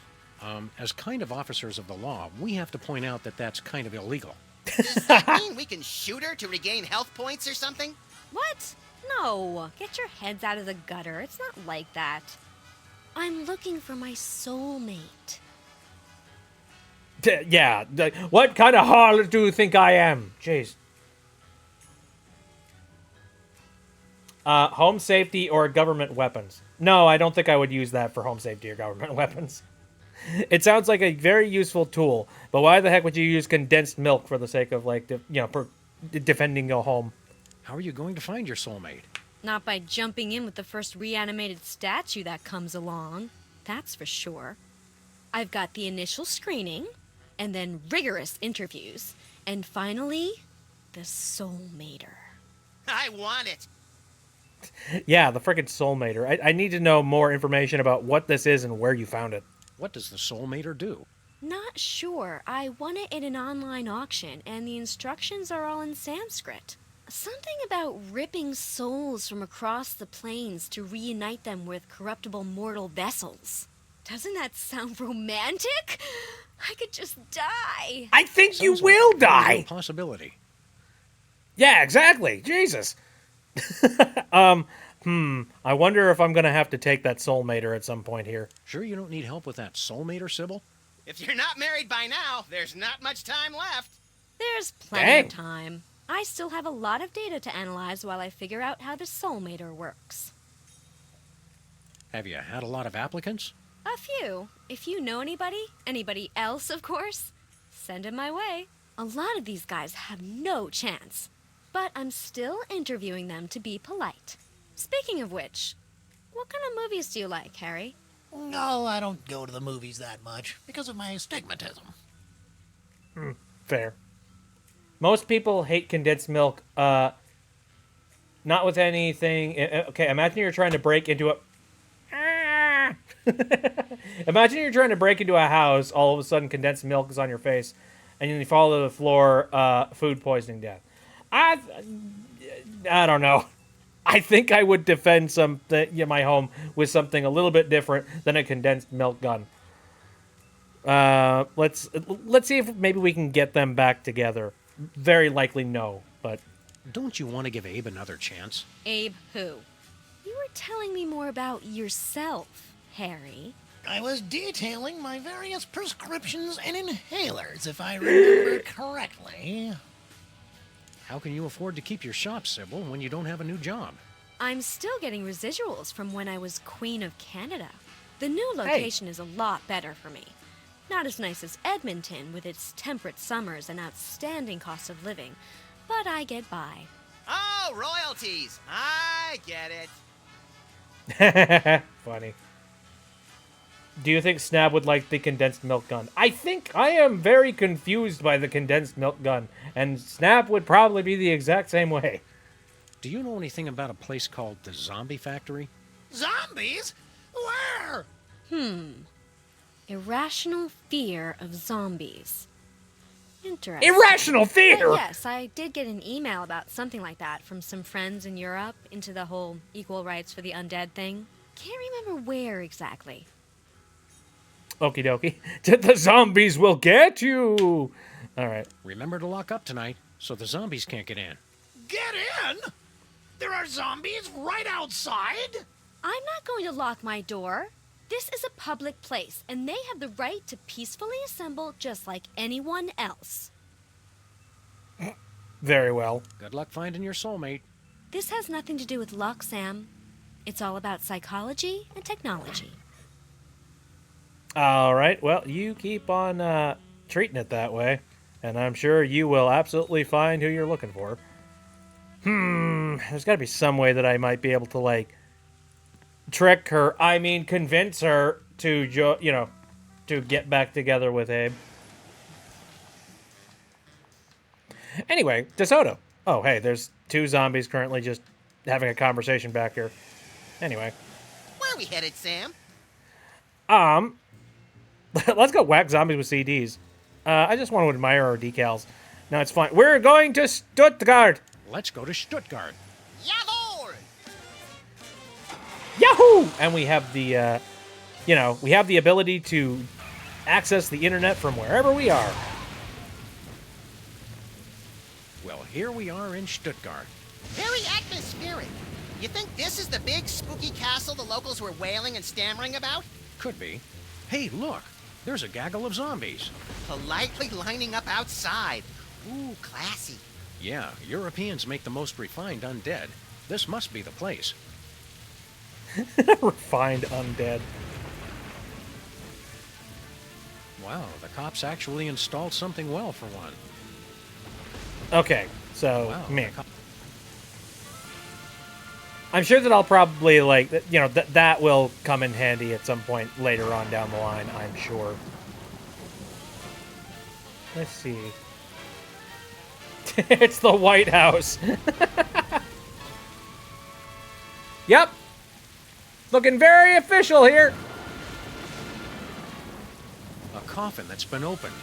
As kind of officers of the law, we have to point out that that's kind of illegal. Does that mean we can shoot her to regain health points or something? What? No. Get your heads out of the gutter. It's not like that. I'm looking for my soulmate. Yeah, what kind of harlot do you think I am? Jeez. Home safety or government weapons? No, I don't think I would use that for home safety or government weapons. It sounds like a very useful tool, but why the heck would you use condensed milk for the sake of, like, defending your home? How are you going to find your soulmate? Not by jumping in with the first reanimated statue that comes along. That's for sure. I've got the initial screening, and then rigorous interviews, and finally, the soulmater. I want it. Yeah, the frickin' soulmater. I need to know more information about what this is and where you found it. What does the soulmater do? Not sure. I won it in an online auction, and the instructions are all in Sanskrit. Something about ripping souls from across the plains to reunite them with corruptible mortal vessels. Doesn't that sound romantic? I could just die. I think Sounds you like will a die. real possibility. Yeah, exactly. Jesus. I wonder if I'm going to have to take that soulmater at some point here. Sure you don't need help with that soulmater, Sybil? If you're not married by now, there's not much time left. There's plenty of time. I still have a lot of data to analyze while I figure out how the soulmater works. Have you had a lot of applicants? A few. If you know anybody else, of course, send 'em my way. A lot of these guys have no chance, but I'm still interviewing them to be polite. Speaking of which, what kind of movies do you like, Harry? No, I don't go to the movies that much because of my astigmatism. Fair. Most people hate condensed milk. Not with anything. Okay, imagine you're trying to break into a. Imagine you're trying to break into a house. All of a sudden, condensed milk is on your face, and then you fall to the floor. Food poisoning death. I don't know. I think I would defend my home with something a little bit different than a condensed milk gun. Let's see if maybe we can get them back together. Very likely no, but Don't you want to give Abe another chance? Abe who? You were telling me more about yourself, Harry. I was detailing my various prescriptions and inhalers, if I remember correctly. How can you afford to keep your shop, Sybil, when you don't have a new job? I'm still getting residuals from when I was Queen of Canada. The new location is a lot better for me. Not as nice as Edmonton with its temperate summers and outstanding cost of living, but I get by. Oh, royalties. I get it. funny. Do you think Snap would like the condensed milk gun? I think I am very confused by the condensed milk gun, and Snap would probably be the exact same way. Do you know anything about a place called the Zombie Factory? Zombies? Where? Irrational fear of zombies. Interesting. Irrational fear! But yes, I did get an email about something like that from some friends in Europe into the whole equal rights for the undead thing. Can't remember where exactly. Okie dokie. The zombies will get you! Alright. Remember to lock up tonight so the zombies can't get in. Get in? There are zombies right outside? I'm not going to lock my door. This is a public place, and they have the right to peacefully assemble just like anyone else. Very well. Good luck finding your soulmate. This has nothing to do with luck, Sam. It's all about psychology and technology. Alright, well, you keep on treating it that way, and I'm sure you will absolutely find who you're looking for. There's got to be some way that I might be able to, like, convince her to, to get back together with Abe. Anyway, DeSoto. Oh, hey, there's two zombies currently just having a conversation back here. Anyway. Where are we headed, Sam? Let's go whack zombies with CDs. I just want to admire our decals. No, it's fine. We're going to Stuttgart. Let's go to Stuttgart. Yahoo! Yahoo! And we have the, we have the ability to access the internet from wherever we are. Well, here we are in Stuttgart. Very atmospheric. You think this is the big spooky castle the locals were wailing and stammering about? Could be. Hey, look. There's a gaggle of zombies. Politely lining up outside. Ooh, classy. Yeah, Europeans make the most refined undead. This must be the place. Refined undead. Wow, the cops actually installed something well for one. Okay, so, Wow, I'm sure that I'll probably, that will come in handy at some point later on down the line, I'm sure. Let's see. It's the White House. Yep. Looking very official here. A coffin that's been opened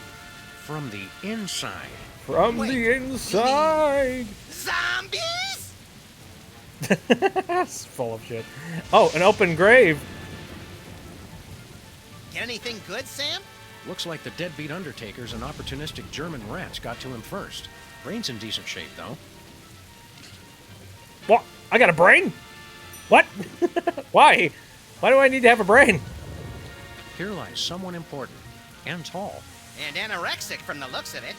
from the inside. From the inside. Zombies? It's full of shit. Oh, an open grave. Get anything good, Sam? Looks like the deadbeat undertakers and opportunistic German rats got to him first. Brain's in decent shape, though. What? I got a brain? What? Why? Why do I need to have a brain? Here lies someone important and tall. And anorexic from the looks of it.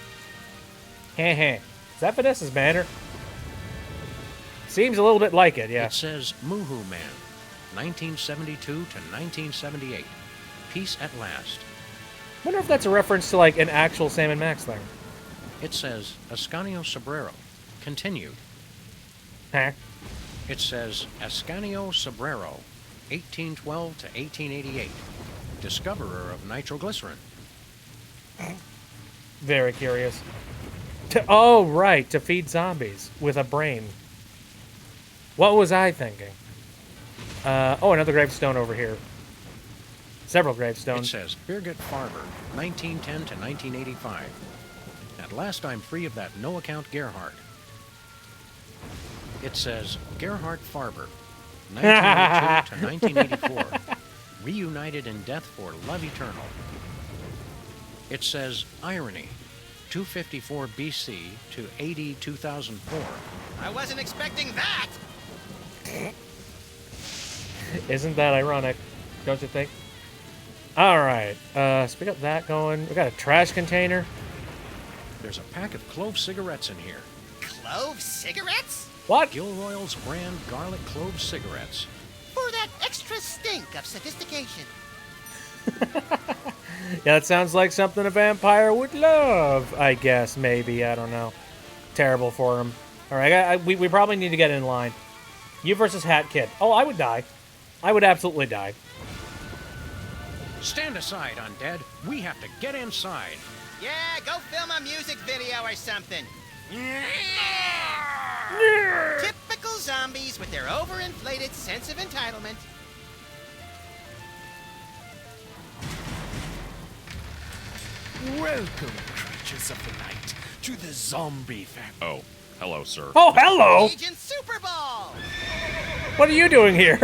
Heh. Is that Vanessa's banner? Seems a little bit like it, yeah. It says Moohoo Man. 1972 to 1978. Peace at last. Wonder if that's a reference to like an actual Sam and Max thing. It says Ascanio Sobrero. Continued. Huh? It says Ascanio Sobrero, 1812 to 1888. Discoverer of nitroglycerin. Very curious. Oh, right, to feed zombies with a brain. What was I thinking? Oh, another gravestone over here. Several It gravestones. says Birgit Farber, 1910 to 1985. At last I'm free of that no-account Gerhardt. It says Gerhardt Farber, 1902 to 1984. Reunited in death for love eternal. It says Irony, 254 BC to AD 2004. I wasn't expecting that. Isn't that ironic? Don't you think? All right. So we got that going. We got a trash container. There's a pack of clove cigarettes in here. Clove cigarettes? What? Gilroy's brand garlic clove cigarettes. For that extra stink of sophistication. Yeah, that sounds like something a vampire would love, I guess, maybe. I don't know. Terrible for him. All right, we probably need to get in line. You versus Hat Kid. Oh, I would die. I would absolutely die. Stand aside, undead. We have to get inside. Yeah, go film a music video or something. Typical zombies with their overinflated sense of entitlement. Welcome, creatures of the night, to the zombie family. Oh, hello, sir. Oh, hello! Agent Super Ball! What are you doing here?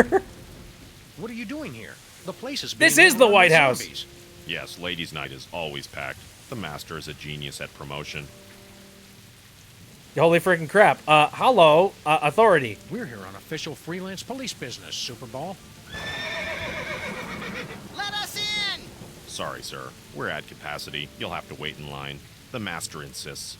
What are you doing here? The place is This being is the overrun White with House. zombies. Yes, ladies' night is always packed. The master is a genius at promotion. Holy freaking crap. Hello, authority. We're here on official freelance police business, Super Ball. Let us in! Sorry, sir. We're at capacity. You'll have to wait in line. The master insists.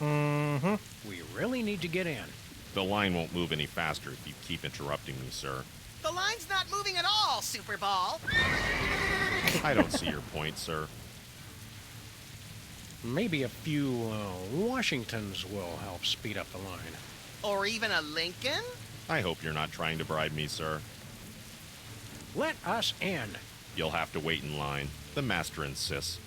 Mm-hmm. We really need to get in. The line won't move any faster if you keep interrupting me, sir. The line's not moving at all, Super Ball. I don't see your point, sir. Maybe a few Washingtons will help speed up the line. Or even a Lincoln? I hope you're not trying to bribe me, sir. Let us in. You'll have to wait in line. The master insists.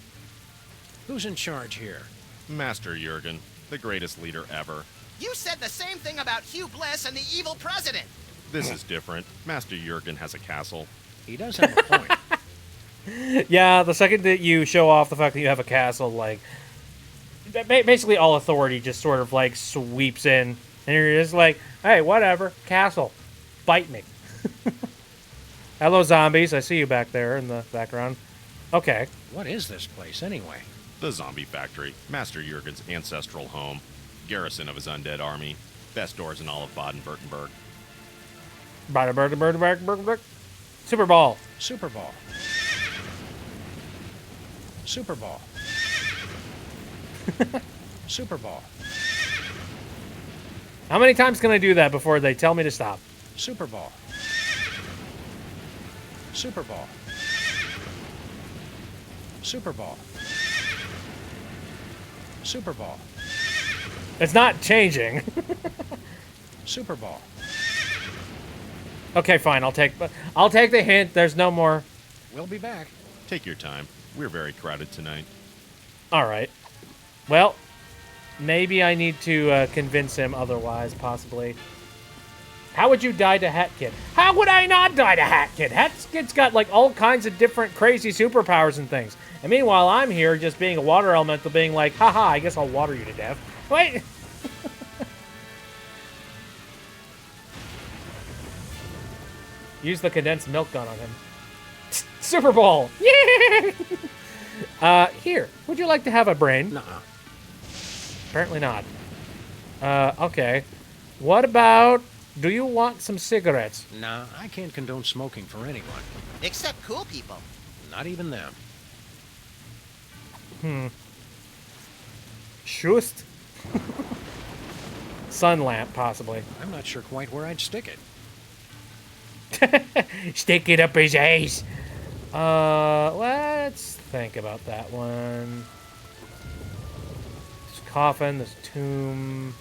Who's in charge here? Master Jurgen, the greatest leader ever. You said the same thing about Hugh Bliss and the evil president. This is different. Master Jurgen has a castle. He does have a point. Yeah, the second that you show off the fact that you have a castle, like, basically all authority just sort of, like, sweeps in. And you're just like, hey, whatever, castle, bite me. Hello, zombies. I see you back there in the background. Okay. What is this place, anyway? The Zombie Factory, Master Jurgen's ancestral home, garrison of his undead army, best doors in all of Baden-Württemberg. Super Ball. Super Ball. Super Ball. Super Ball. How many times can I do that before they tell me to stop? Super Ball. Super Ball. Super Ball. Super Ball. It's not changing. Super Ball. Okay, fine. I'll take the hint. There's no more. We'll be back. Take your time. We're very crowded tonight. All right. Well, maybe I need to convince him otherwise, possibly. How would you die to Hat Kid? How would I not die to Hat Kid? Hat Kid's got, like, all kinds of different crazy superpowers and things. And meanwhile, I'm here just being a water elemental, being like, haha, I guess I'll water you to death. Wait! Use the condensed milk gun on him. Super Bowl! Yeah! Here, would you like to have a brain? Nuh-uh. Apparently not. Okay. What about, do you want some cigarettes? Nah, I can't condone smoking for anyone. Except cool people. Not even them. Schust? Sun lamp, possibly. I'm not sure quite where I'd stick it. Stick it up his ass. Let's think about that one. This coffin, this tomb.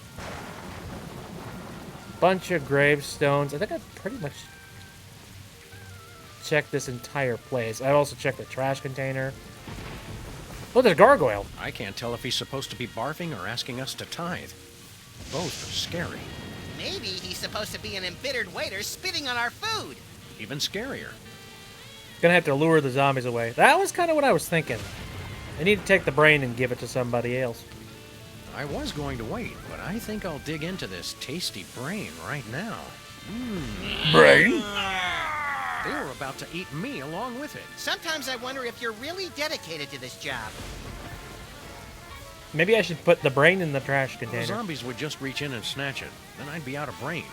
Bunch of gravestones. I think I pretty much checked this entire place. I also checked the trash container. Oh, there's a gargoyle. I can't tell if he's supposed to be barfing or asking us to tithe. Both are scary. Maybe he's supposed to be an embittered waiter spitting on our food. Even scarier. Gonna have to lure the zombies away. That was kind of what I was thinking. I need to take the brain and give it to somebody else. I was going to wait, but I think I'll dig into this tasty brain right now. Brain? They were about to eat me along with it. Sometimes I wonder if you're really dedicated to this job. Maybe I should put the brain in the trash The container. zombies would just reach in and snatch it. Then I'd be out of brain.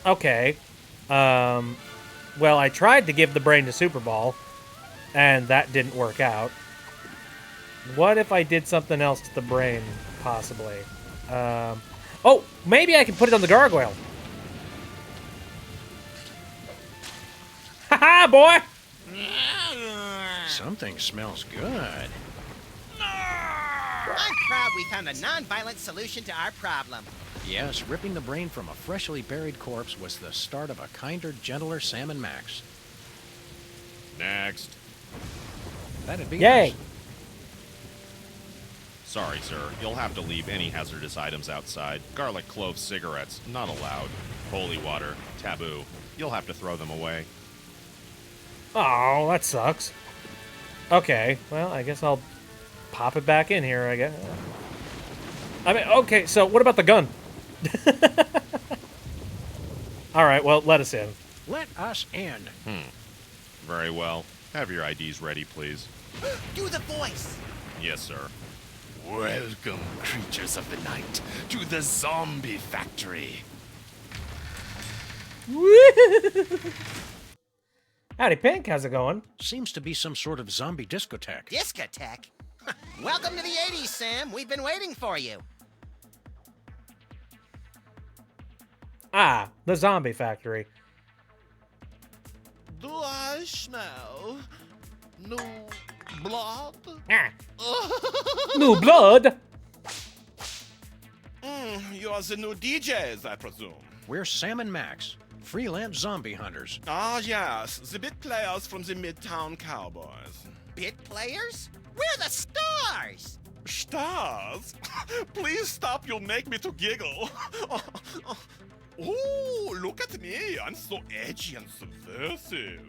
Okay. Well, I tried to give the brain to Super Ball, and that didn't work out. What if I did something else to the brain, possibly? Oh, maybe I can put it on the gargoyle. Ha-ha, boy! Something smells good. I'm proud we found a non-violent solution to our problem. Yes, ripping the brain from a freshly buried corpse was the start of a kinder, gentler Sam and Max. Next. That'd be Yay! us. Sorry, sir. You'll have to leave any hazardous items outside. Garlic clove cigarettes, not allowed. Holy water, taboo. You'll have to throw them away. Oh, that sucks. Okay, well, I guess I'll pop it back in here, I guess. I mean, okay, so what about the gun? Alright, well, let us in. Let us in. Very well. Have your IDs ready, please. Do the voice. Yes, sir. Welcome, creatures of the night, to the zombie factory. Howdy, Pink, how's it going? Seems to be some sort of zombie discotheque. Discotheque? Welcome to the 80s, Sam. We've been waiting for you. Ah, the zombie factory. Do I smell new blood? Ah. New blood? You're the new DJs, I presume. We're Sam and Max, freelance zombie hunters. Ah, yes, the bit players from the Midtown Cowboys. Bit players? We're the stars! Stars? Please stop, you'll make me to giggle. Oh, look at me, I'm so edgy and subversive.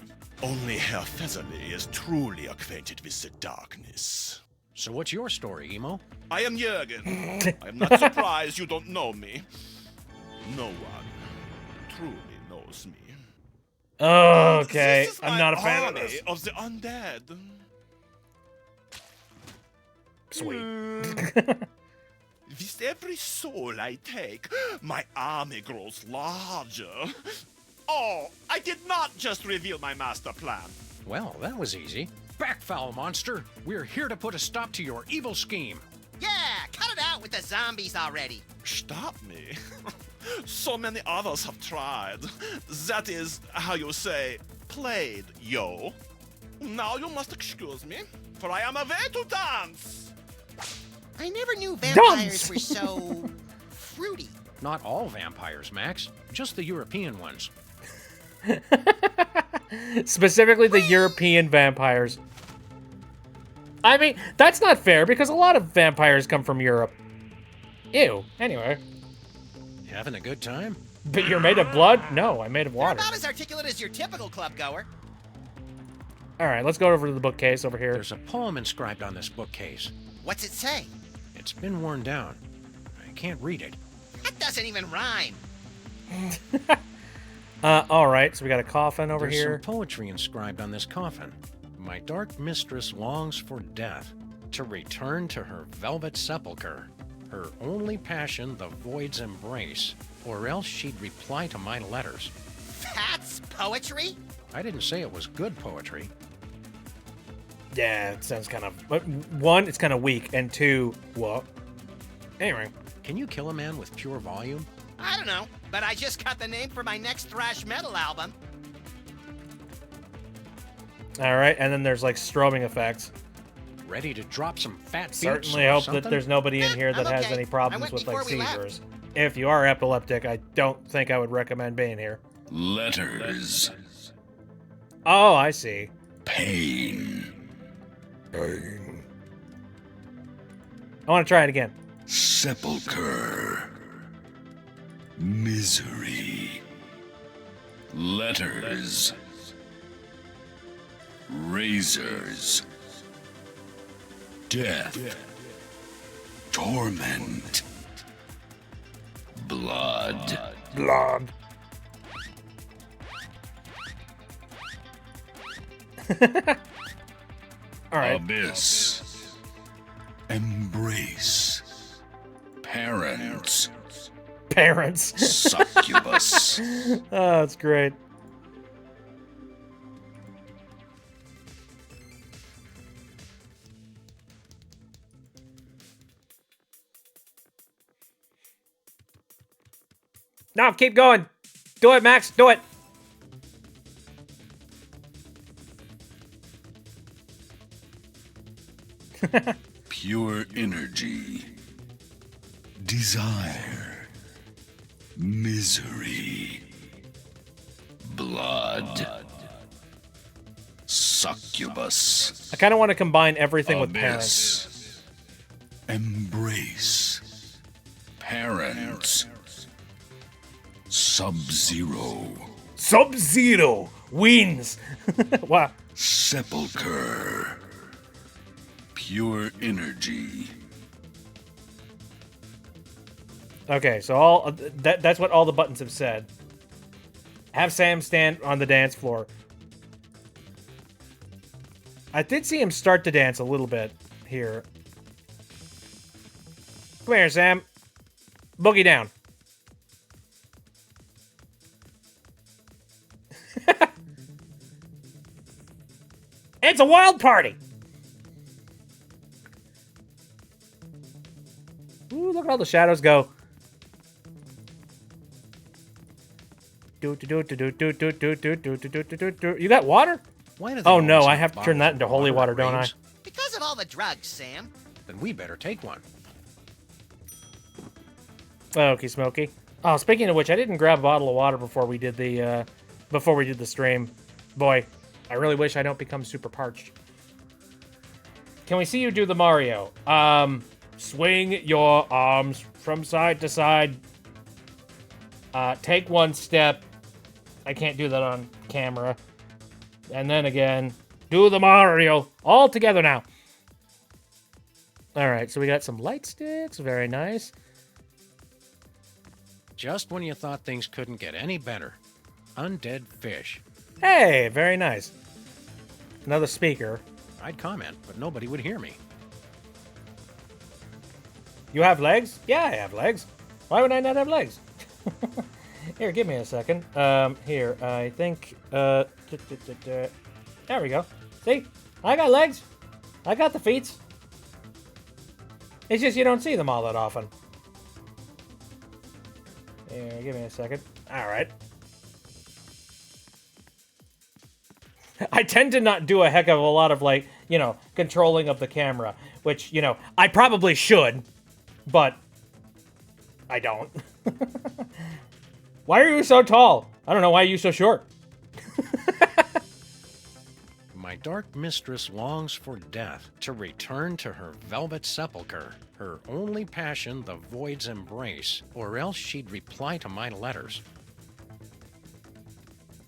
Only Herr Featherly is truly acquainted with the darkness. So what's your story, Emo? I am Jürgen. I am not surprised you don't know me. No one truly knows me. Okay, This is I'm my not a fan of army this. of the undead. Sweet. With every soul I take, my army grows larger. Oh, I did not just reveal my master plan. Well, that was easy. Backfoul, monster! We're here to put a stop to your evil scheme. Yeah, cut it out with the zombies already. Stop me. So many others have tried. That is how you say, played, yo. Now you must excuse me, for I am away to dance. I never knew vampires Dance. were so fruity. Not all vampires, Max. Just the European ones. Specifically the European vampires. I mean, that's not fair because a lot of vampires come from Europe. Ew. Anyway. Having a good time? But you're made of blood? No, I'm made of They're water. about as articulate as your typical club goer. Alright, let's go over to the bookcase over here. There's a poem inscribed on this bookcase. What's it say? It's been worn down. I can't read it. That doesn't even rhyme. Alright, so we got a coffin over There's here. some poetry inscribed on this coffin. My dark mistress longs for death, to return to her velvet sepulchre. Her only passion the void's embrace, or else she'd reply to my letters. That's poetry? I didn't say it was good poetry. Yeah, it sounds kind of... But one, it's kind of weak, and two, what? Anyway. Can you kill a man with pure volume? I don't know, but I just got the name for my next thrash metal album. All right, and then there's like strobing effects. Ready to drop some fat beats Certainly or hope something? that there's nobody in here that I'm has okay. any I problems went with like before we left. seizures. If you are epileptic, I don't think I would recommend being here. Letters. Oh, I see. Pain. I want to try it again. Sepulcher. Misery. Letters. Razors. Death. Torment. Blood. Blood. All right. Abyss. Embrace. Parents. Parents. Succubus. Oh, that's great. No, keep going. Do it, Max. Do it. Pure energy. Desire. Misery. Blood. Succubus. I kind of want to combine everything with parents. Abyss. Embrace. Parents. Sub-Zero. Sub-Zero wins. Wow. Sepulcher. Pure energy. Okay, so all that's what all the buttons have said. Have Sam stand on the dance floor. I did see him start to dance a little bit here. Come here, Sam. Boogie down. It's a wild party. Ooh, look at all the shadows go. You got water? Why do they Oh no, always I have to turn bottles that into of holy water, at don't I? raves? Because of all the drugs, Sam. Then we better take one. Okay, Smokey. Oh, speaking of which, I didn't grab a bottle of water before we did the stream. Boy, I really wish I don't become super parched. Can we see you do the Mario? Swing your arms from side to side. Take one step. I can't do that on camera. And then again, do the Mario. All together now. All right, so we got some light sticks. Very nice. Just when you thought things couldn't get any better. Undead fish. Hey, very nice. Another speaker. I'd comment, but nobody would hear me. You have legs? Yeah, I have legs. Why would I not have legs? Here, give me a second. Here, I think, there we go. See? I got legs. I got the feet. It's just you don't see them all that often. Here, give me a second. All right. I tend to not do a heck of a lot of, like, you know, controlling of the camera, which, you know, I probably should, but I don't. Why are you so tall? I don't know. Why are you so short? My dark mistress longs for death, to return to her velvet sepulcher, her only passion the void's embrace, or else she'd reply to my letters.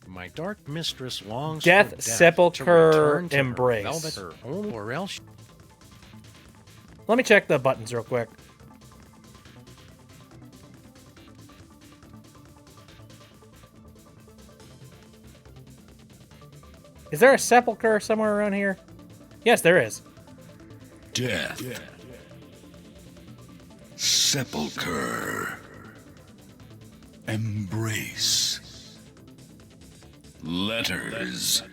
My dark mistress longs Death, for death, sepulcher, to return to her embrace. velvet, her only, or else. Let me check the buttons real quick. Is there a sepulcher somewhere around here? Yes, there is. Death. Sepulcher. Embrace. Letters.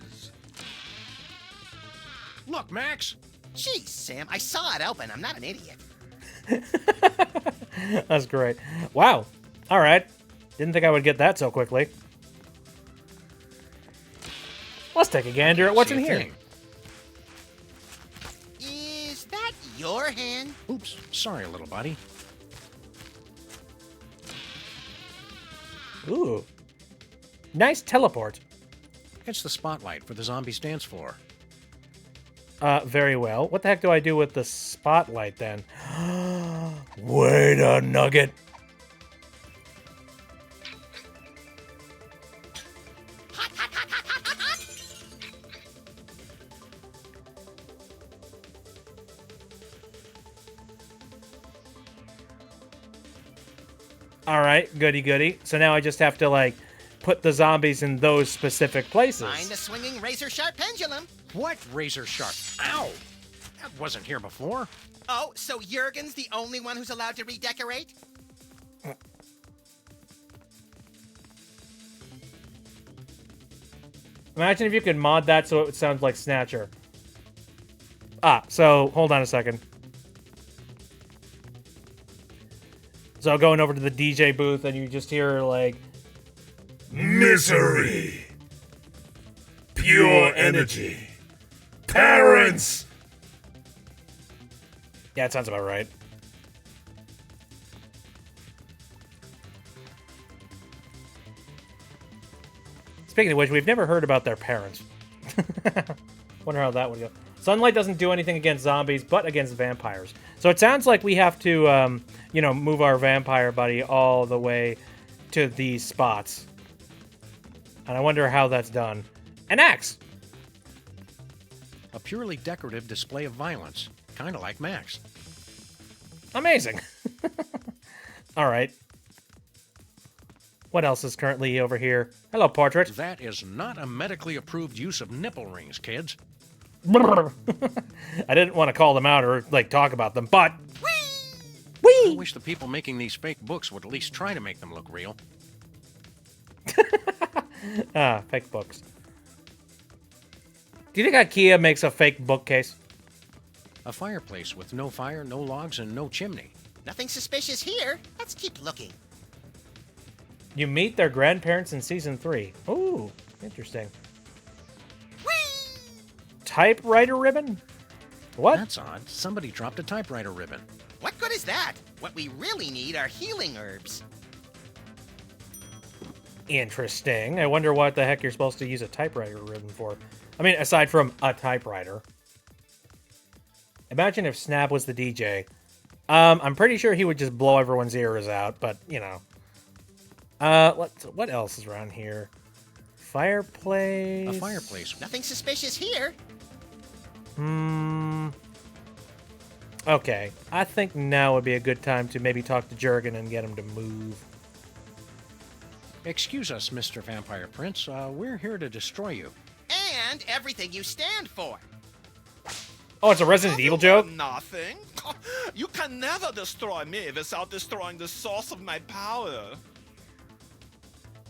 Look, Max! Jeez, Sam, I saw it open. I'm not an idiot. That's great. Wow. All right. Didn't think I would get that so quickly. Let's take a gander at what's in here. Is that your hand? Oops, sorry, little buddy. Ooh. Nice teleport. It's the spotlight for the zombies dance floor. Very well. What the heck do I do with the spotlight then? Wait a nugget. All right, goody goody. So now I just have to like put the zombies in those specific places. Find the swinging razor-sharp pendulum. What razor sharp? Ow! That wasn't here before. Oh, so Jurgen's the only one who's allowed to redecorate? Imagine if you could mod that so it sounds like Snatcher. So hold on a second. So going over to the DJ booth and you just hear like Misery. Pure energy. Parents. Yeah, it sounds about right. Speaking of which, we've never heard about their parents. Wonder how that would go. Sunlight doesn't do anything against zombies, but against vampires. So it sounds like we have to, move our vampire buddy all the way to these spots. And I wonder how that's done. An axe! A purely decorative display of violence. Kind of like Max. Amazing. All right. What else is currently over here? Hello, portrait. That is not a medically approved use of nipple rings, kids. I didn't want to call them out or, talk about them, but... I wish the people making these fake books would at least try to make them look real. Fake books. Do you think IKEA makes a fake bookcase? A fireplace with no fire, no logs, and no chimney. Nothing suspicious here. Let's keep looking. You meet their grandparents in Season 3. Ooh, interesting. Typewriter ribbon? What? That's odd. Somebody dropped a typewriter ribbon. What good is that? What we really need are healing herbs. Interesting. I wonder what the heck you're supposed to use a typewriter ribbon for. I mean, aside from a typewriter. Imagine if Snap was the DJ. I'm pretty sure he would just blow everyone's ears out, but, what else is around here? Fireplace? A fireplace. Nothing suspicious here. Okay. I think now would be a good time to maybe talk to Jurgen and get him to move. Excuse us, Mr. Vampire Prince. We're here to destroy you. And everything you stand for. Oh, it's a Resident Evil joke? Nothing. You can never destroy me without destroying the source of my power.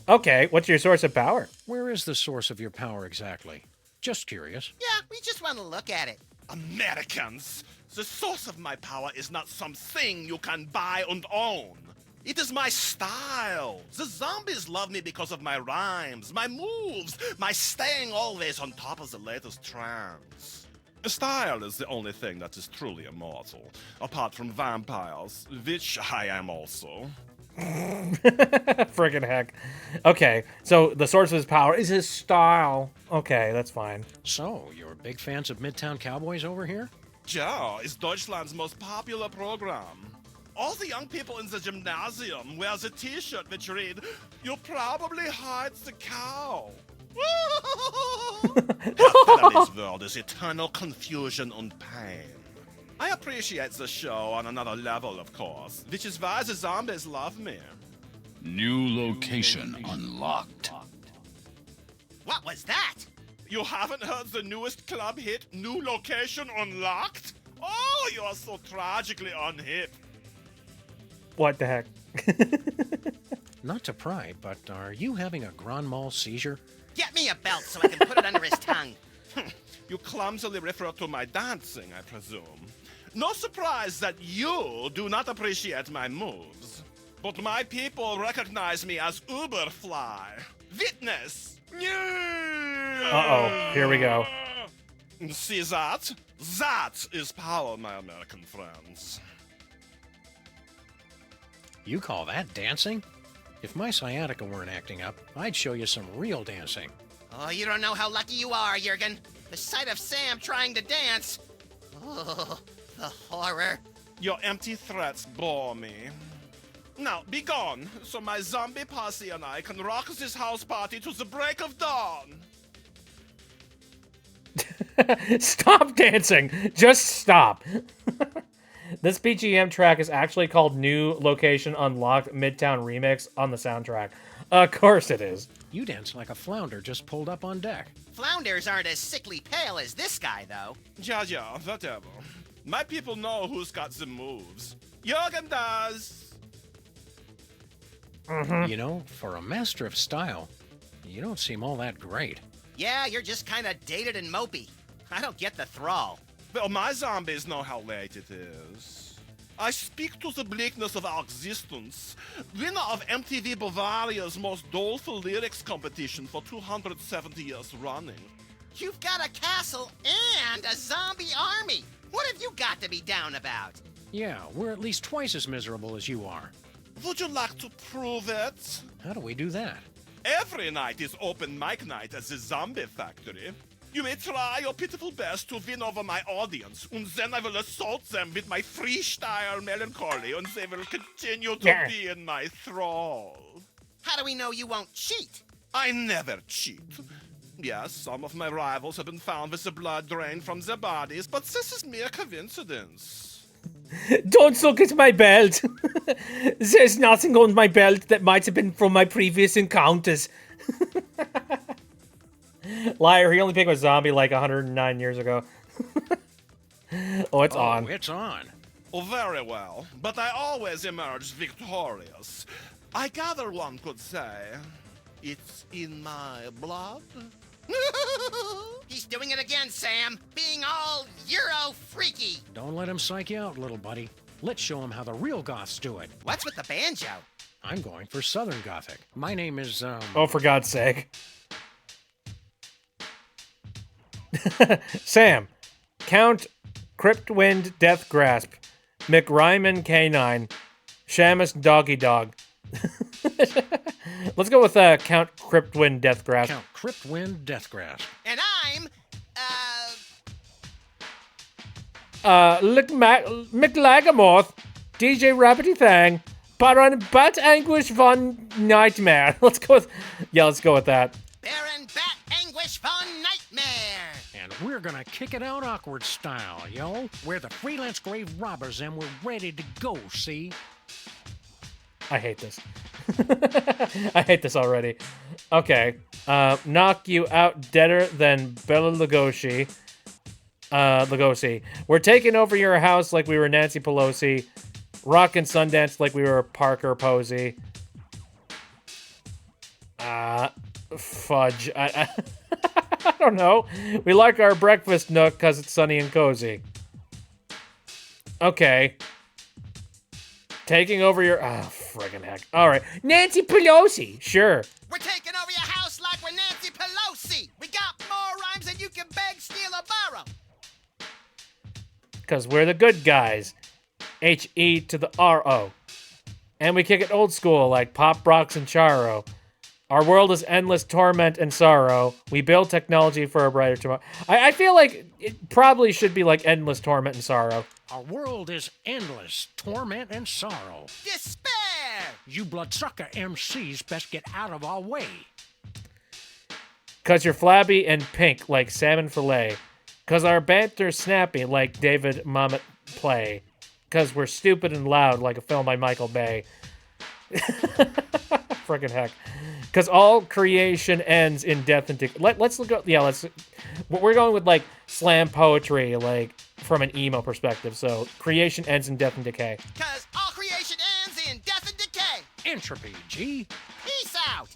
Okay, what's your source of power? Where is the source of your power exactly? Just curious. Yeah, we just want to look at it. Americans, the source of my power is not something you can buy and own. It is my style. The zombies love me because of my rhymes, my moves, my staying always on top of the latest trends. Style is the only thing that is truly immortal, apart from vampires, which I am also. Friggin' heck. Okay, so the source of his power is his style. Okay, that's fine. So, you're big fans of Midtown Cowboys over here? Ja, is Deutschland's most popular program. All the young people in the gymnasium wear the t-shirt which read, "You probably hide the cow." Her family's world is eternal confusion and pain. I appreciate the show on another level, of course, which is why the zombies love me. New location unlocked. What was that? You haven't heard the newest club hit, New Location Unlocked? Oh, you're so tragically unhip. What the heck? Not to pry, but are you having a Grand Mal seizure? Get me a belt so I can put it under his tongue. You clumsily refer to my dancing, I presume. No surprise that you do not appreciate my moves. But my people recognize me as Uberfly. Witness! Uh-oh, here we go. See that? That is power, my American friends. You call that dancing? If my sciatica weren't acting up, I'd show you some real dancing. Oh, you don't know how lucky you are, Jurgen. The sight of Sam trying to dance. Oh, the horror. Your empty threats bore me. Now, be gone, so my zombie posse and I can rock this house party to the break of dawn. Stop dancing! Just stop! This BGM track is actually called New Location Unlocked Midtown Remix on the soundtrack. Of course it is. You dance like a flounder just pulled up on deck. Flounders aren't as sickly pale as this guy, though. Yeah, whatever. My people know who's got the moves. Jurgen does. You know, for a master of style, you don't seem all that great. Yeah, you're just kind of dated and mopey. I don't get the thrall. Well, my zombies know how late it is. I speak to the bleakness of our existence. Winner of MTV Bavaria's most doleful lyrics competition for 270 years running. You've got a castle and a zombie army. What have you got to be down about? Yeah, we're at least twice as miserable as you are. Would you like to prove it? How do we do that? Every night is open mic night at the Zombie Factory. You may try your pitiful best to win over my audience, and then I will assault them with my freestyle melancholy, and they will continue to be in my thrall. How do we know you won't cheat? I never cheat. Yes, some of my rivals have been found with the blood drained from their bodies, but this is mere coincidence. Don't look at my belt. There's nothing on my belt that might have been from my previous encounters. Liar, he only picked a zombie like 109 years ago. Oh, it's on. It's on. Oh, very well, but I always emerge victorious. I gather one could say, it's in my blood. He's doing it again, Sam. Being all Euro freaky. Don't let him psych you out, little buddy. Let's show him how the real goths do it. What's with the banjo? I'm going for Southern Gothic. My name is, Oh, for God's sake. Sam, Count Cryptwind Death Grasp, McRyman K9, Shamus Doggy Dog. Let's go with Count Cryptwind Death Grasp. Count Cryptwind Death Grasp. And I'm, McLagamoth, DJ Rabbity Thang, Bat Anguish Von Nightmare. Let's go with that. Baron Bat Anguish Von Nightmare. And we're gonna kick it out awkward style, yo. We're the freelance grave robbers and we're ready to go, see? I hate this. I hate this already. Okay. Knock you out deader than Bela Lugosi. Lugosi. We're taking over your house like we were Nancy Pelosi. Rockin' Sundance like we were Parker Posey. Fudge. I don't know. We like our breakfast nook because it's sunny and cozy. Okay. Taking over your... Oh, friggin' heck. All right. Nancy Pelosi. Sure. We're taking over your house like we're Nancy Pelosi. We got more rhymes than you can beg, steal, or borrow. Because we're the good guys. H-E to the R-O. And we kick it old school like Pop Rocks and Charo. Our world is endless torment and sorrow. We build technology for a brighter tomorrow. I feel like it probably should be like endless torment and sorrow. Our world is endless torment and sorrow. Despair! You bloodsucker MCs best get out of our way. Cause you're flabby and pink like salmon fillet. Cause our banter's snappy like David Mamet play. Cause we're stupid and loud like a film by Michael Bay. Frickin' heck. Cause all creation ends in death and decay. Let's look up. Yeah, we're going with like slam poetry, like from an emo perspective. So creation ends in death and decay. Cause all creation ends in death and decay. Entropy, G. Peace out.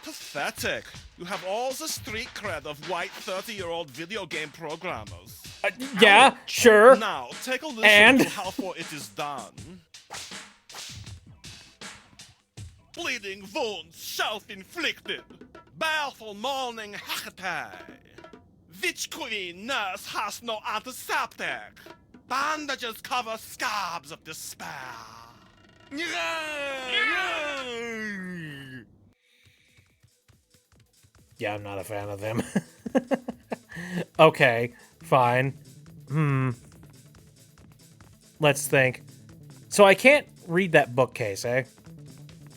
Pathetic. You have all the street cred of white 30-year-old video game programmers. Yeah, sure. Now, take a listen And to how far it is done. bleeding wounds self-inflicted. Baleful moaning hackatai. Witch queen nurse has no antiseptic. Bandages cover scabs of despair. Yeah, I'm not a fan of them. Okay, fine. Let's think. So I can't read that bookcase, eh?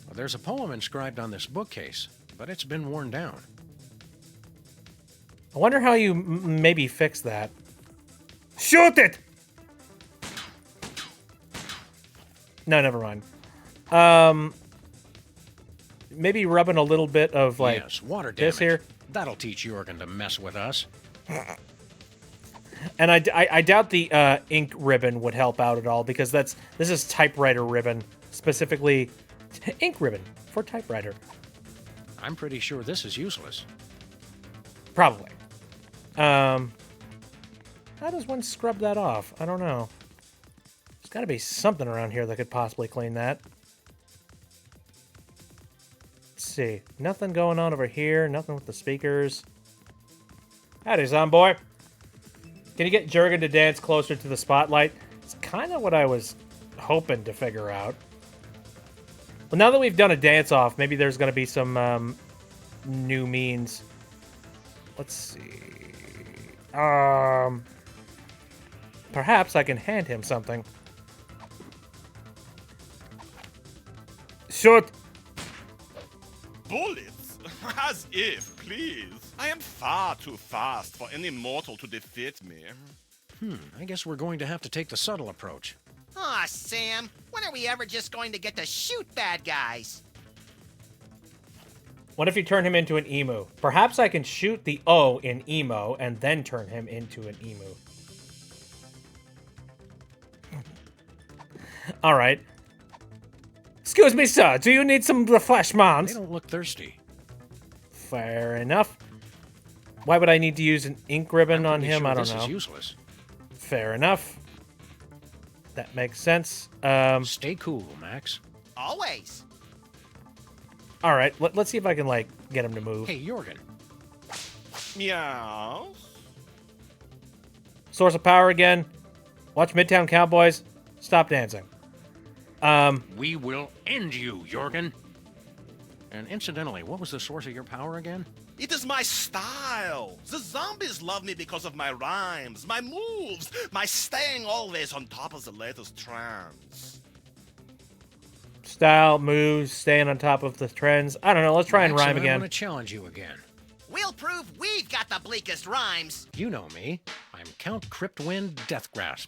Well, there's a poem inscribed on this bookcase, but it's been worn down. I wonder how you maybe fix that. Shoot it! No, never mind. Maybe rubbing a little bit of, like, yes, water this damage. here. That'll teach Jorgen to mess with us. And I doubt the ink ribbon would help out at all, because this is typewriter ribbon, specifically ink ribbon for typewriter. I'm pretty sure this is useless. Probably. How does one scrub that off? I don't know. There's got to be something around here that could possibly clean that. Let's see. Nothing going on over here. Nothing with the speakers. Howdy, Zomboy. Can you get Jorgen to dance closer to the spotlight? It's kind of what I was hoping to figure out. Well, now that we've done a dance-off, maybe there's going to be some new means. Let's see. Perhaps I can hand him something. Shoot! Bullets? As if, please. I am far too fast for any mortal to defeat me. I guess we're going to have to take the subtle approach. Aw, Sam, when are we ever just going to get to shoot bad guys? What if you turn him into an emu? Perhaps I can shoot the O in emo and then turn him into an emu. All right. Excuse me, sir. Do you need some refreshments? They don't look thirsty. Fair enough. Why would I need to use an ink ribbon on him? I don't know. This is useless. Fair enough. That makes sense. Stay cool, Max. Always. All right. Let's see if I can, like, get him to move. Hey, Jorgen. Meow. Source of power again. Watch Midtown Cowboys. Stop dancing. We will end you, Jorgen. And incidentally, what was the source of your power again? It is my style. The zombies love me because of my rhymes, my moves, my staying always on top of the latest trends. Style, moves, staying on top of the trends. I don't know. Let's try and Max, rhyme I again. want to challenge you again. We'll prove we've got the bleakest rhymes. You know me. I'm Count Cryptwind Deathgrasp.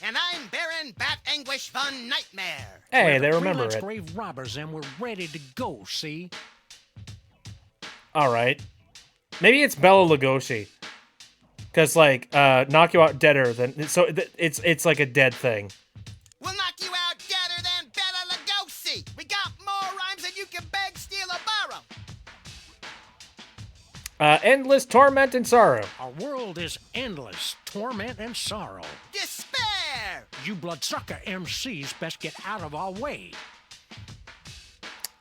And I'm Baron Bat Anguish Von Nightmare. Hey, We're they the remember freelance it. grave robbers, and we're ready to go, see? All right. Maybe it's Bela Lugosi. Because, like, knock you out deader than... So, it's like a dead thing. We'll knock you out deader than Bela Lugosi. We got more rhymes than you can beg, steal, or borrow. Endless torment and sorrow. Our world is endless torment and sorrow. Despair! You bloodsucker MCs best get out of our way.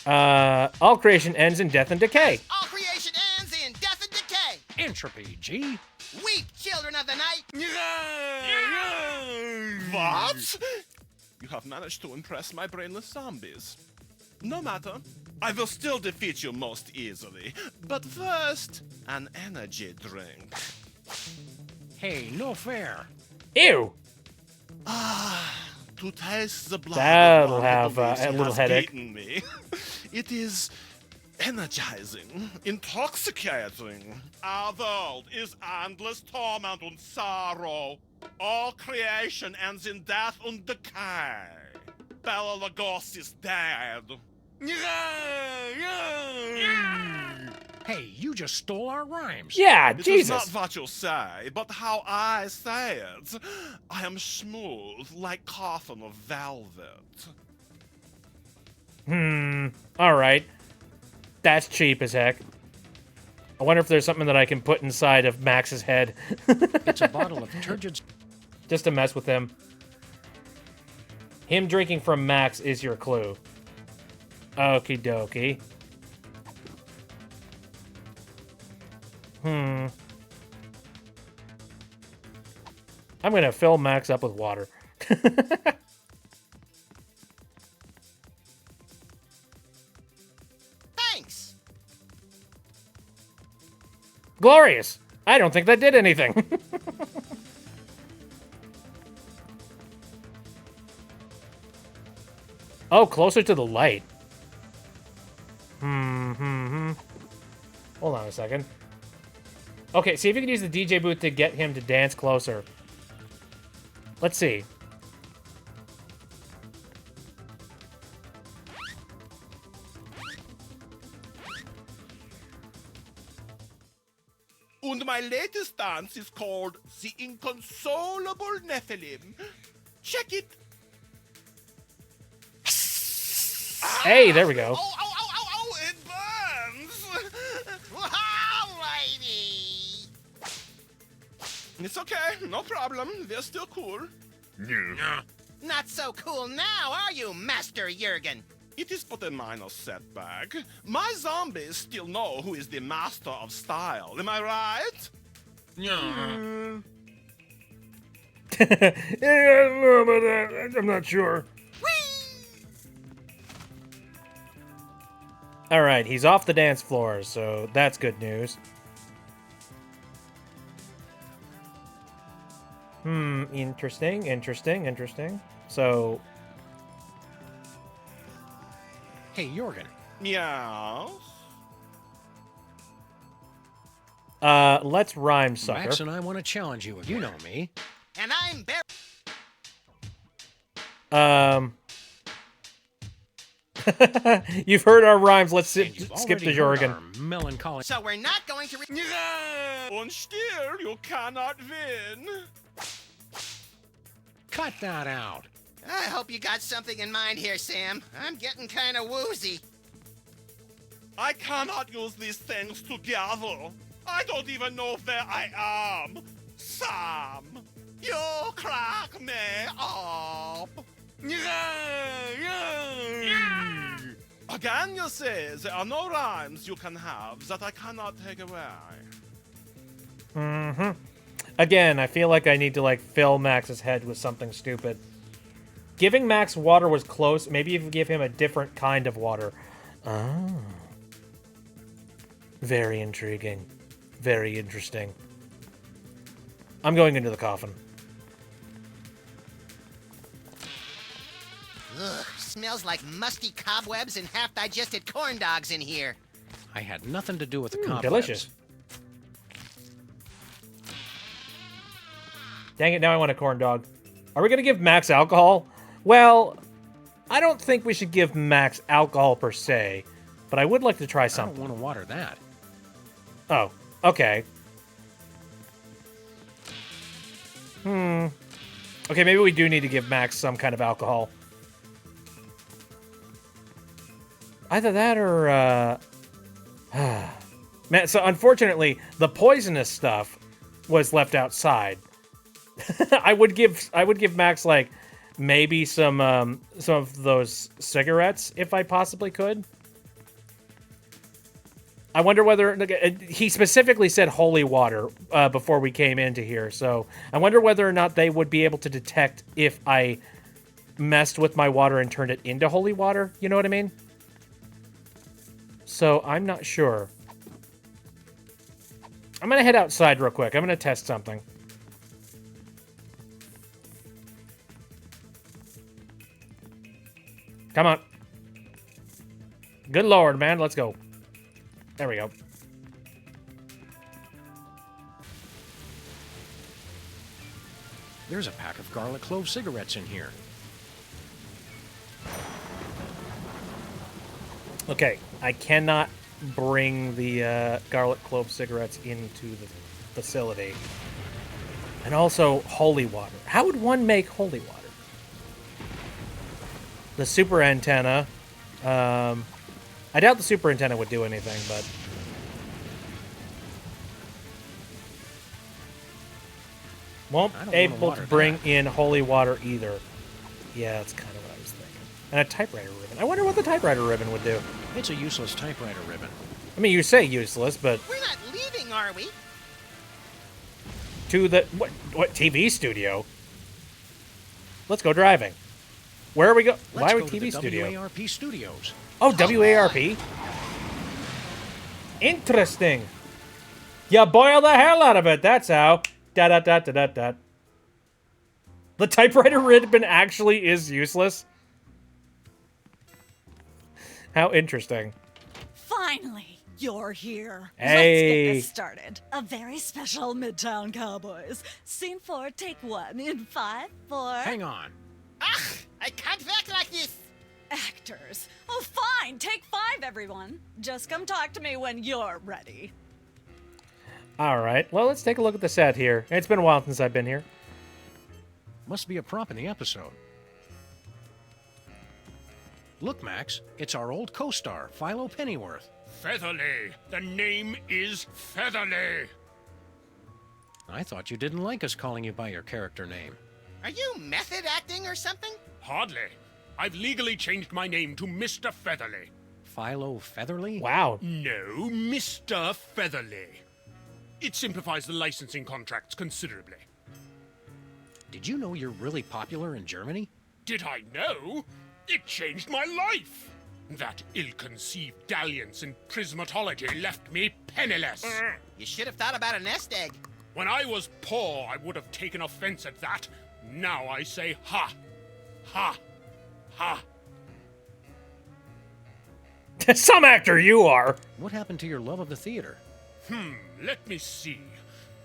All creation ends in death and decay. All creation ends in death and decay. Entropy, G. Weep, children of the night. What? You have managed to impress my brainless zombies. No matter. I will still defeat you most easily. But first, an energy drink. Hey, no fair. Ew. To taste the blood That'll of have one a who little has headache. beaten me. It is energizing, intoxicating. Our world is endless torment and sorrow. All creation ends in death and decay. Bela Lugosi is dead. Hey, you just stole our rhymes. Yeah, It is Jesus. not what you say, but how I say it. I am smooth like cotton of velvet. All right. That's cheap as heck. I wonder if there's something that I can put inside of Max's head. It's a bottle of turgid... Just to mess with him. Him drinking from Max is your clue. Okie dokie. I'm gonna fill Max up with water. Thanks. Glorious! I don't think that did anything. Oh, closer to the light. Hold on a second. Okay, see if you can use the DJ booth to get him to dance closer. Let's see. And my latest dance is called The Inconsolable Nephilim. Check it. Hey, there we go. Oh, it burns. Alrighty. It's okay, no problem. They're still cool. Not so cool now, are you, Master Jurgen? It is but a minor setback. My zombies still know who is the master of style. Am I right? Yeah, I don't know about that. I'm not sure. All right, he's off the dance floor, so that's good news. Interesting. So, Hey, Jorgen. Meow. let's rhyme, sucker. Max and I want to challenge you. You know me. And I'm You've heard our rhymes. Let's skip Already to heard Jorgen. our melancholy. So we're not going to. Und still, you cannot win. Cut that out. I hope you got something in mind here, Sam. I'm getting kind of woozy. I cannot use these things together. I don't even know where I am. Sam, you crack me up. Again, you say there are no rhymes you can have that I cannot take away. Again, I feel like I need to like fill Max's head with something stupid. Giving Max water was close. Maybe if you give him a different kind of water. Oh. Very intriguing. Very interesting. I'm going into the coffin. Ugh, smells like musty cobwebs and half-digested corn dogs in here. I had nothing to do with the cobwebs. Delicious. Dang it, now I want a corn dog. Are we going to give Max alcohol? Well, I don't think we should give Max alcohol per se, but I would like to try something. I don't want to water that. Oh, okay. Okay, maybe we do need to give Max some kind of alcohol. Either that or, man, so unfortunately, the poisonous stuff was left outside. I would give Max, like, maybe some of those cigarettes, if I possibly could. I wonder whether... He specifically said holy water before we came into here, so I wonder whether or not they would be able to detect if I messed with my water and turned it into holy water. You know what I mean? So I'm not sure. I'm going to head outside real quick. I'm going to test something. Come on. Good lord, man. Let's go. There we go. There's a pack of garlic clove cigarettes in here. Okay, I cannot bring the garlic clove cigarettes into the facility. And also, holy water. How would one make holy water? The super antenna. I doubt the super antenna would do anything, but... Won't able to bring in holy water either. Yeah, that's kind of what I was thinking. And a typewriter ribbon. I wonder what the typewriter ribbon would do. It's a useless typewriter ribbon. I mean, you say useless, but We're not leaving, are we? to the what TV studio? Let's go driving. Where are we go? Why Let's are we go to TV the studio? WARP studios. Oh, WARP. Interesting. You boil the hell out of it. That's how. Da da da da da da. The typewriter ribbon actually is useless. How interesting. Finally, you're here. Hey. Let's get this started. A very special Midtown Cowboys. Scene 4, take 1 in 5, 4. Hang on. Ugh, I can't act like this. Actors. Oh, fine. Take 5, everyone. Just come talk to me when you're ready. All right. Well, let's take a look at the set here. It's been a while since I've been here. Must be a prop in the episode. Look, Max, it's our old co-star, Philo Pennyworth. Featherly. The name is Featherly. I thought you didn't like us calling you by your character name. Are you method acting or something? Hardly. I've legally changed my name to Mr. Featherly. Philo Featherly? Wow. No, Mr. Featherly. It simplifies the licensing contracts considerably. Did you know you're really popular in Germany? Did I know? It changed my life. That ill-conceived dalliance in prismatology left me penniless. You should have thought about a nest egg. When I was poor, I would have taken offense at that. Now I say ha, ha, ha. Some actor you are. What happened to your love of the theater? Let me see.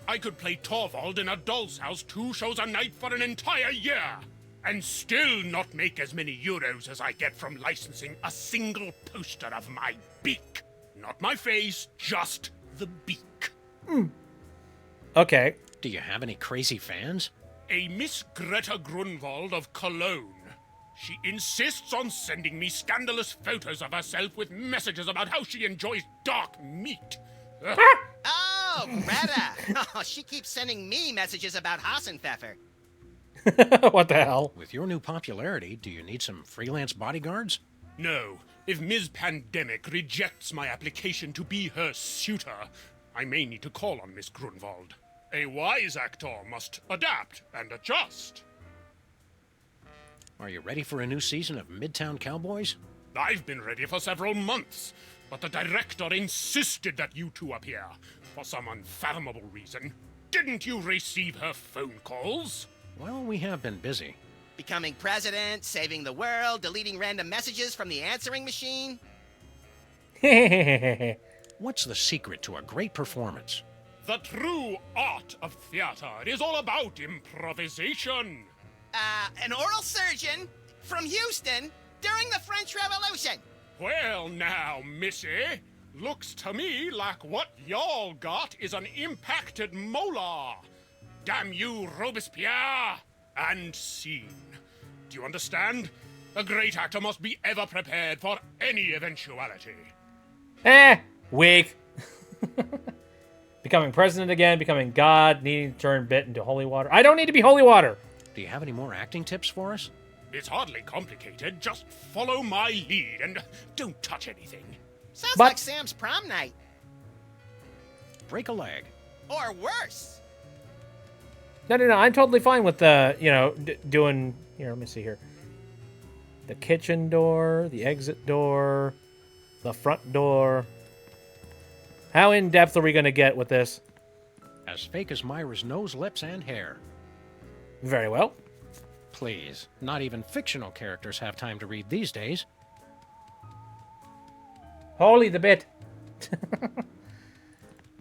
I could play Torvald in a doll's house 2 shows a night for an entire year, and still not make as many euros as I get from licensing a single poster of my beak. Not my face, just the beak. Okay. Do you have any crazy fans? A Miss Greta Grunwald of Cologne. She insists on sending me scandalous photos of herself with messages about how she enjoys dark meat. Ugh. Oh, Greta. Oh, she keeps sending me messages about Hassenpfeffer. What the hell? With your new popularity, do you need some freelance bodyguards? No, if Ms. Pandemic rejects my application to be her suitor, I may need to call on Miss Grunwald. A wise actor must adapt and adjust. Are you ready for a new season of Midtown Cowboys? I've been ready for several months, but the director insisted that you two appear, for some unfathomable reason. Didn't you receive her phone calls? Well, we have been busy. Becoming president, saving the world, deleting random messages from the answering machine. What's the secret to a great performance? The true art of theater is all about improvisation. An oral surgeon from Houston during the French Revolution. Well now, missy, looks to me like what y'all got is an impacted molar. Damn you, Robespierre! And scene. Do you understand? A great actor must be ever prepared for any eventuality. Weak. Becoming president again, becoming God, needing to turn bit into holy water. I don't need to be holy water. Do you have any more acting tips for us? It's hardly complicated. Just follow my lead and don't touch anything. Sounds like Sam's prom night. Break a leg. Or worse. No. I'm totally fine with doing. Here, let me see here. The kitchen door, the exit door, the front door. How in depth are we going to get with this? As fake as Myra's nose, lips, and hair. Very well. Please, not even fictional characters have time to read these days. Holy the bit.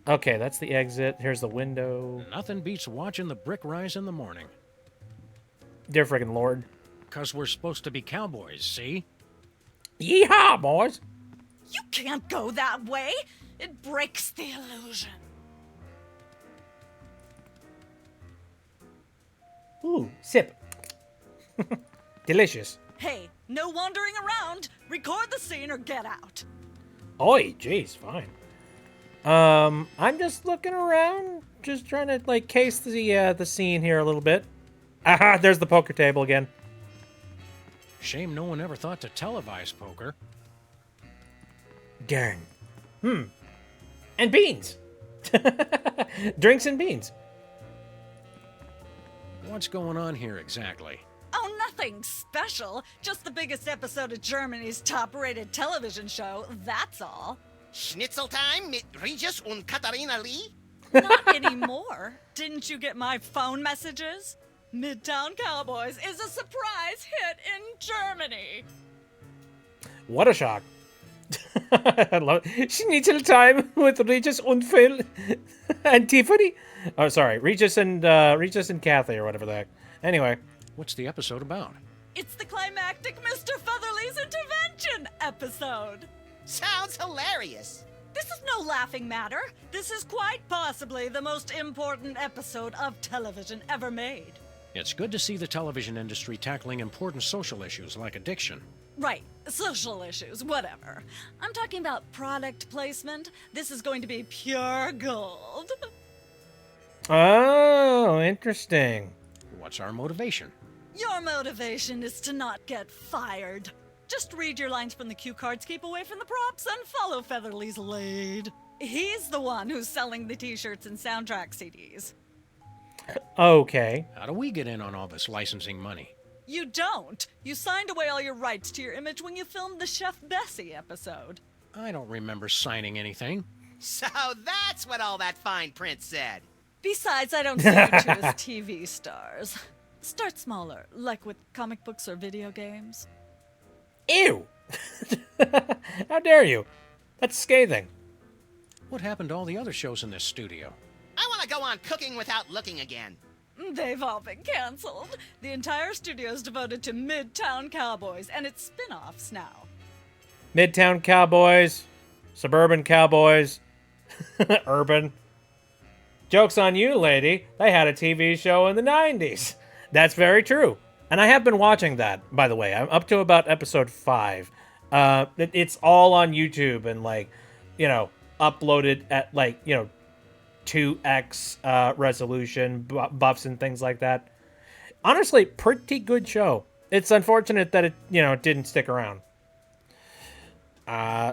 Okay, that's the exit. Here's the window. Nothing beats watching the brick rise in the morning. Dear friggin' Lord. 'Cause we're supposed to be cowboys, see? Yeehaw, boys! You can't go that way. It breaks the illusion. Ooh, sip. Delicious. Hey, no wandering around. Record the scene or get out. Oi, jeez, fine. I'm just looking around, just trying to case the scene here a little bit. Aha, there's the poker table again. Shame no one ever thought to televise poker. Darn. And beans. Drinks and beans. What's going on here exactly? Oh, nothing special. Just the biggest episode of Germany's top-rated television show, that's all. Schnitzel time mit Regis und Katharina Lee? Not anymore. Didn't you get my phone messages? Midtown Cowboys is a surprise hit in Germany. What a shock. I love it. Schnitzel time with Regis und Phil and Tiffany. Oh, sorry. Regis and Kathy or whatever the heck. Anyway. What's the episode about? It's the climactic Mr. Featherly's intervention episode. Sounds hilarious. This is no laughing matter. This is quite possibly the most important episode of television ever made. It's good to see the television industry tackling important social issues like addiction. Right, social issues, whatever. I'm talking about product placement. This is going to be pure gold. Oh, interesting. What's our motivation? Your motivation is to not get fired. Just read your lines from the cue cards, keep away from the props, and follow Featherly's lead. He's the one who's selling the t-shirts and soundtrack CDs. Okay. How do we get in on all this licensing money? You don't. You signed away all your rights to your image when you filmed the Chef Bessie episode. I don't remember signing anything. So that's what all that fine print said. Besides, I don't see you two as TV stars. Start smaller, like with comic books or video games. Ew! How dare you? That's scathing. What happened to all the other shows in this studio? I want to go on Cooking Without Looking again. They've all been canceled. The entire studio's devoted to Midtown Cowboys and its spin-offs now. Midtown Cowboys, Suburban Cowboys, Urban. Joke's on you, lady. They had a TV show in the 90s. That's very true. And I have been watching that, by the way. I'm up to about episode 5. It's all on YouTube and, uploaded at, 2x resolution, buffs and things like that. Honestly, pretty good show. It's unfortunate that it, didn't stick around.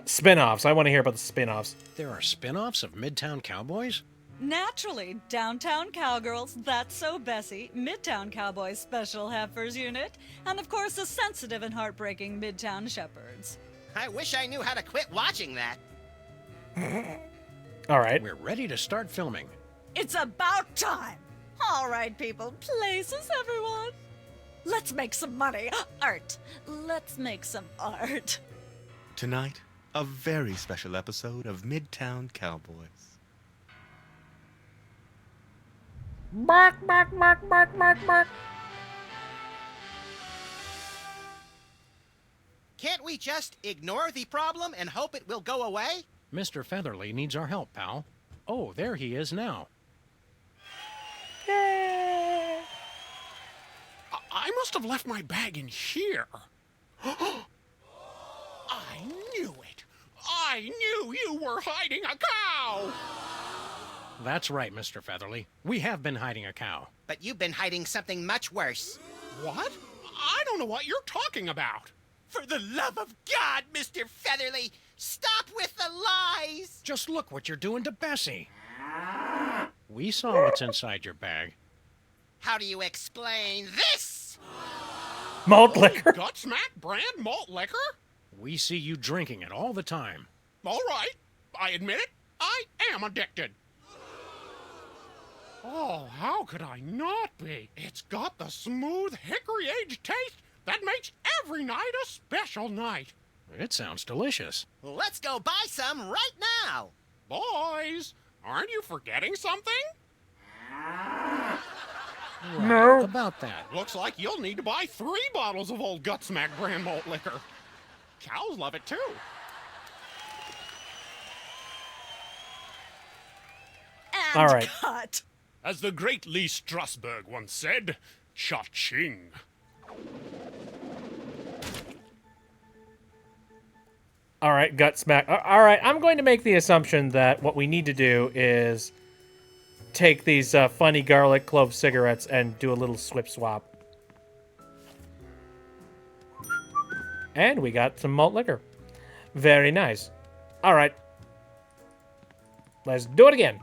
Spin-offs. I want to hear about the spin-offs. There are spin-offs of Midtown Cowboys? Naturally, Downtown Cowgirls, That's So Bessie, Midtown Cowboys Special Heifers Unit, and of course the sensitive and heartbreaking Midtown Shepherds. I wish I knew how to quit watching that. All right. We're ready to start filming. It's about time! All right, people, places, everyone. Let's make some money. Art. Let's make some art. Tonight, a very special episode of Midtown Cowboys. Bark, bark, bark, bark, bark, bark. Can't we just ignore the problem and hope it will go away? Mr. Featherly needs our help, pal. Oh, there he is now. I must have left my bag in here. I knew it. I knew you were hiding a cow. That's right, Mr. Featherly. We have been hiding a cow. But you've been hiding something much worse. What? I don't know what you're talking about. For the love of God, Mr. Featherly, stop with the lies! Just look what you're doing to Bessie. We saw what's inside your bag. How do you explain this? Malt liquor? Gutsmack brand malt liquor? We see you drinking it all the time. All right, I admit it. I am addicted. Oh, how could I not be? It's got the smooth hickory-aged taste that makes every night a special night. It sounds delicious. Let's go buy some right now. Boys, aren't you forgetting something? Right, No. About that. Looks like you'll need to buy 3 bottles of old Gutsmack brand malt liquor. Cows love it too. And All right. cut. As the great Lee Strasberg once said, cha-ching. All right, gut smack. All right, I'm going to make the assumption that what we need to do is take these funny garlic clove cigarettes and do a little swip swap. And we got some malt liquor. Very nice. All right. Let's do it again.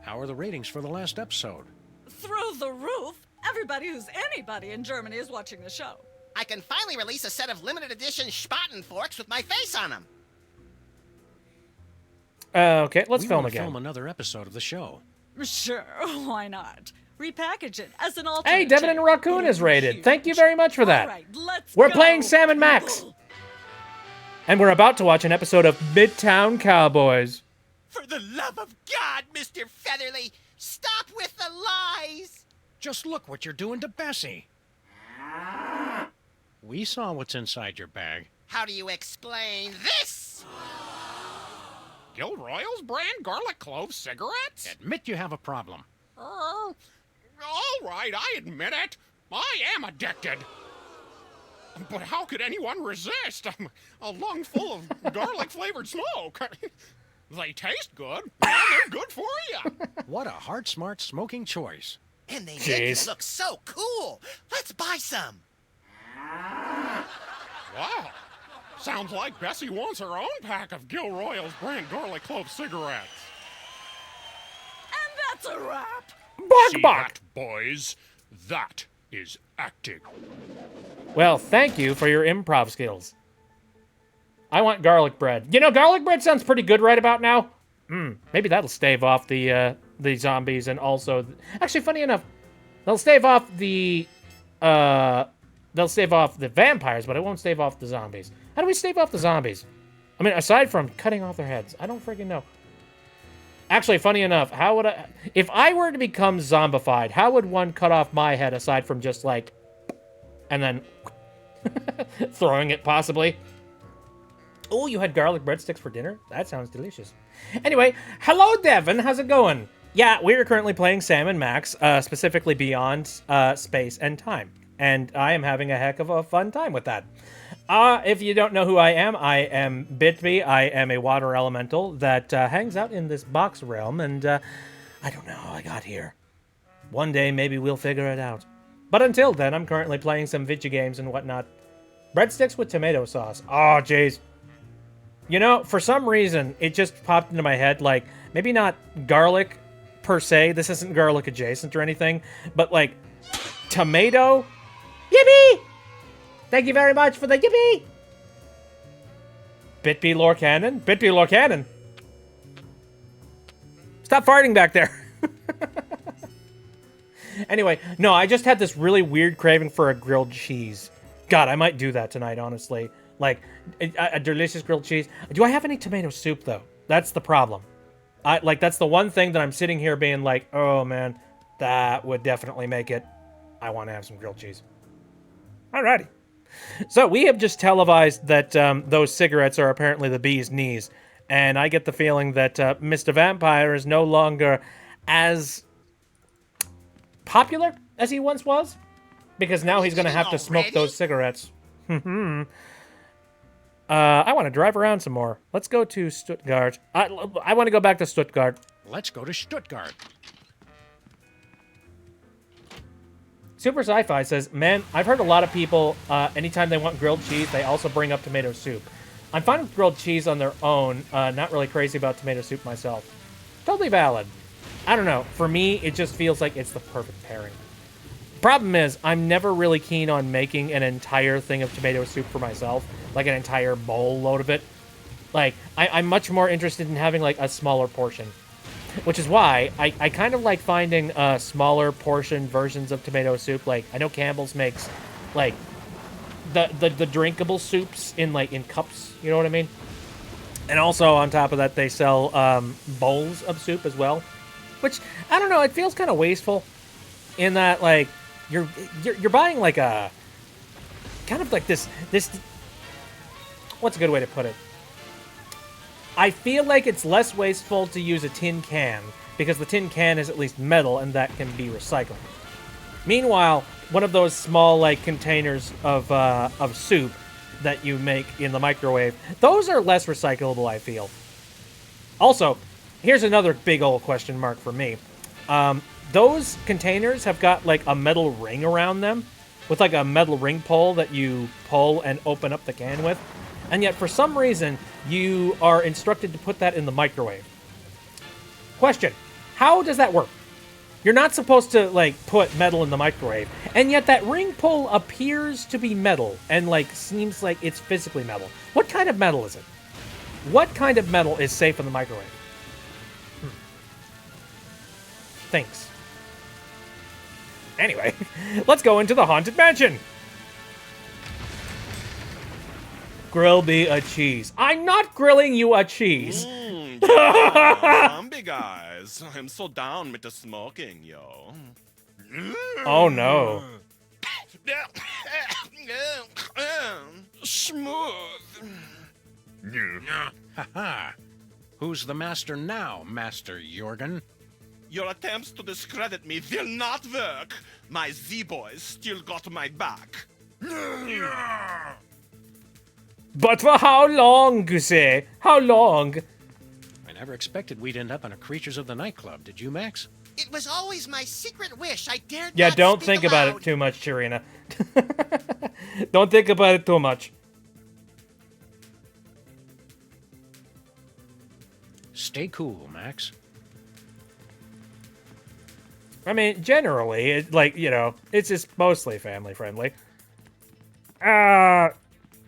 How are the ratings for the last episode? Through the roof. Everybody who's anybody in Germany is watching the show. I can finally release a set of limited edition Spaten forks with my face on them. Okay, let's We film wanna again. Film another episode of the show. Sure, why not? Repackage it as an alternate. Hey, Devin and Raccoon is rated. Thank you very much for that. All right, let's We're go, playing Sam and Max. people. And we're about to watch an episode of Midtown Cowboys. For the love of God, Mr. Featherly, stop with the lies! Just look what you're doing to Bessie. We saw what's inside your bag. How do you explain this? Gilroy's brand garlic clove cigarettes? Admit you have a problem. All right, I admit it. I am addicted. But how could anyone resist a lung full of garlic-flavored smoke? They taste good, and they're good for you. What a heart-smart smoking choice. And they make Jeez. you look so cool. Let's buy some. Wow. Sounds like Bessie wants her own pack of Gilroy's brand garlic clove cigarettes. And that's a wrap. See Bark! that, boys? That is acting. Well, thank you for your improv skills. I want garlic bread. You know, garlic bread sounds pretty good right about now. Maybe that'll stave off the zombies and also... Actually, funny enough, they'll stave off the vampires, but it won't stave off the zombies. How do we stave off the zombies? I mean, aside from cutting off their heads, I don't freaking know. Actually, funny enough, how would I... If I were to become zombified, how would one cut off my head aside from just, like... And then... throwing it, possibly? Oh, you had garlic breadsticks for dinner? That sounds delicious. Anyway, hello, Devin. How's it going? Yeah, we are currently playing Sam and Max, specifically Beyond Space and Time. And I am having a heck of a fun time with that. If you don't know who I am Bitby. I am a water elemental that hangs out in this box realm, and I don't know how I got here. One day, maybe we'll figure it out. But until then, I'm currently playing some video games and whatnot. Breadsticks with tomato sauce. Oh, jeez. You know, for some reason, it just popped into my head, like, maybe not garlic per se. This isn't garlic adjacent or anything, but, like, tomato. Yippee! Thank you very much for the yippee! Bitby Lore Cannon? Bitby Lore Cannon! Stop farting back there! Anyway, no, I just had this really weird craving for a grilled cheese. God, I might do that tonight, honestly. Like, a delicious grilled cheese. Do I have any tomato soup, though? That's the problem. That's the one thing that I'm sitting here being like, oh, man, that would definitely make it. I want to have some grilled cheese. Alrighty. So, we have just televised that those cigarettes are apparently the bee's knees. And I get the feeling that Mr. Vampire is no longer as popular as he once was. Because now he's going to have to smoke those cigarettes. I want to drive around some more. Let's go to Stuttgart. I want to go back to Stuttgart. Let's go to Stuttgart. Super Sci-Fi says, man, I've heard a lot of people, anytime they want grilled cheese, they also bring up tomato soup. I'm fine with grilled cheese on their own. Not really crazy about tomato soup myself. Totally valid. I don't know. For me, it just feels like it's the perfect pairing. Problem is, I'm never really keen on making an entire thing of tomato soup for myself. Like an entire bowl load of it. Like, I'm much more interested in having, like, a smaller portion. Which is why I kind of like finding smaller portion versions of tomato soup. Like, I know Campbell's makes, like, the drinkable soups in cups. You know what I mean? And also, on top of that, they sell bowls of soup as well. Which, I don't know, it feels kind of wasteful. In that, like, you're buying, like, a... Kind of like this... What's a good way to put it? I feel like it's less wasteful to use a tin can, because the tin can is at least metal, and that can be recycled. Meanwhile, one of those small, like, containers of soup that you make in the microwave, those are less recyclable, I feel. Also, here's another big old question mark for me. Those containers have got, like, a metal ring around them. with like a metal ring pull that you pull and open up the can with. And yet, for some reason, you are instructed to put that in the microwave. Question, how does that work? You're not supposed to, like, put metal in the microwave, and yet that ring pull appears to be metal, and, like, seems like it's physically metal. What kind of metal is it? What kind of metal is safe in the microwave? Thanks. Anyway, let's go into the Haunted Mansion. Grill me a cheese. I'm not grilling you a cheese. Yeah, zombie guys. I'm so down with the smoking, yo. Oh no. Smooth. Ha-ha. Who's the master now, Master Jorgen? Your attempts to discredit me will not work. My Z-boys still got my back. But for how long, you say? How long? I never expected we'd end up in a Creatures of the Night Club, did you, Max? It was always my secret wish. I dared Yeah, not don't speak think about aloud. it too much, Chirina. Don't think about it too much. Stay cool, Max. I mean, generally, it, like, you know, it's just mostly family friendly.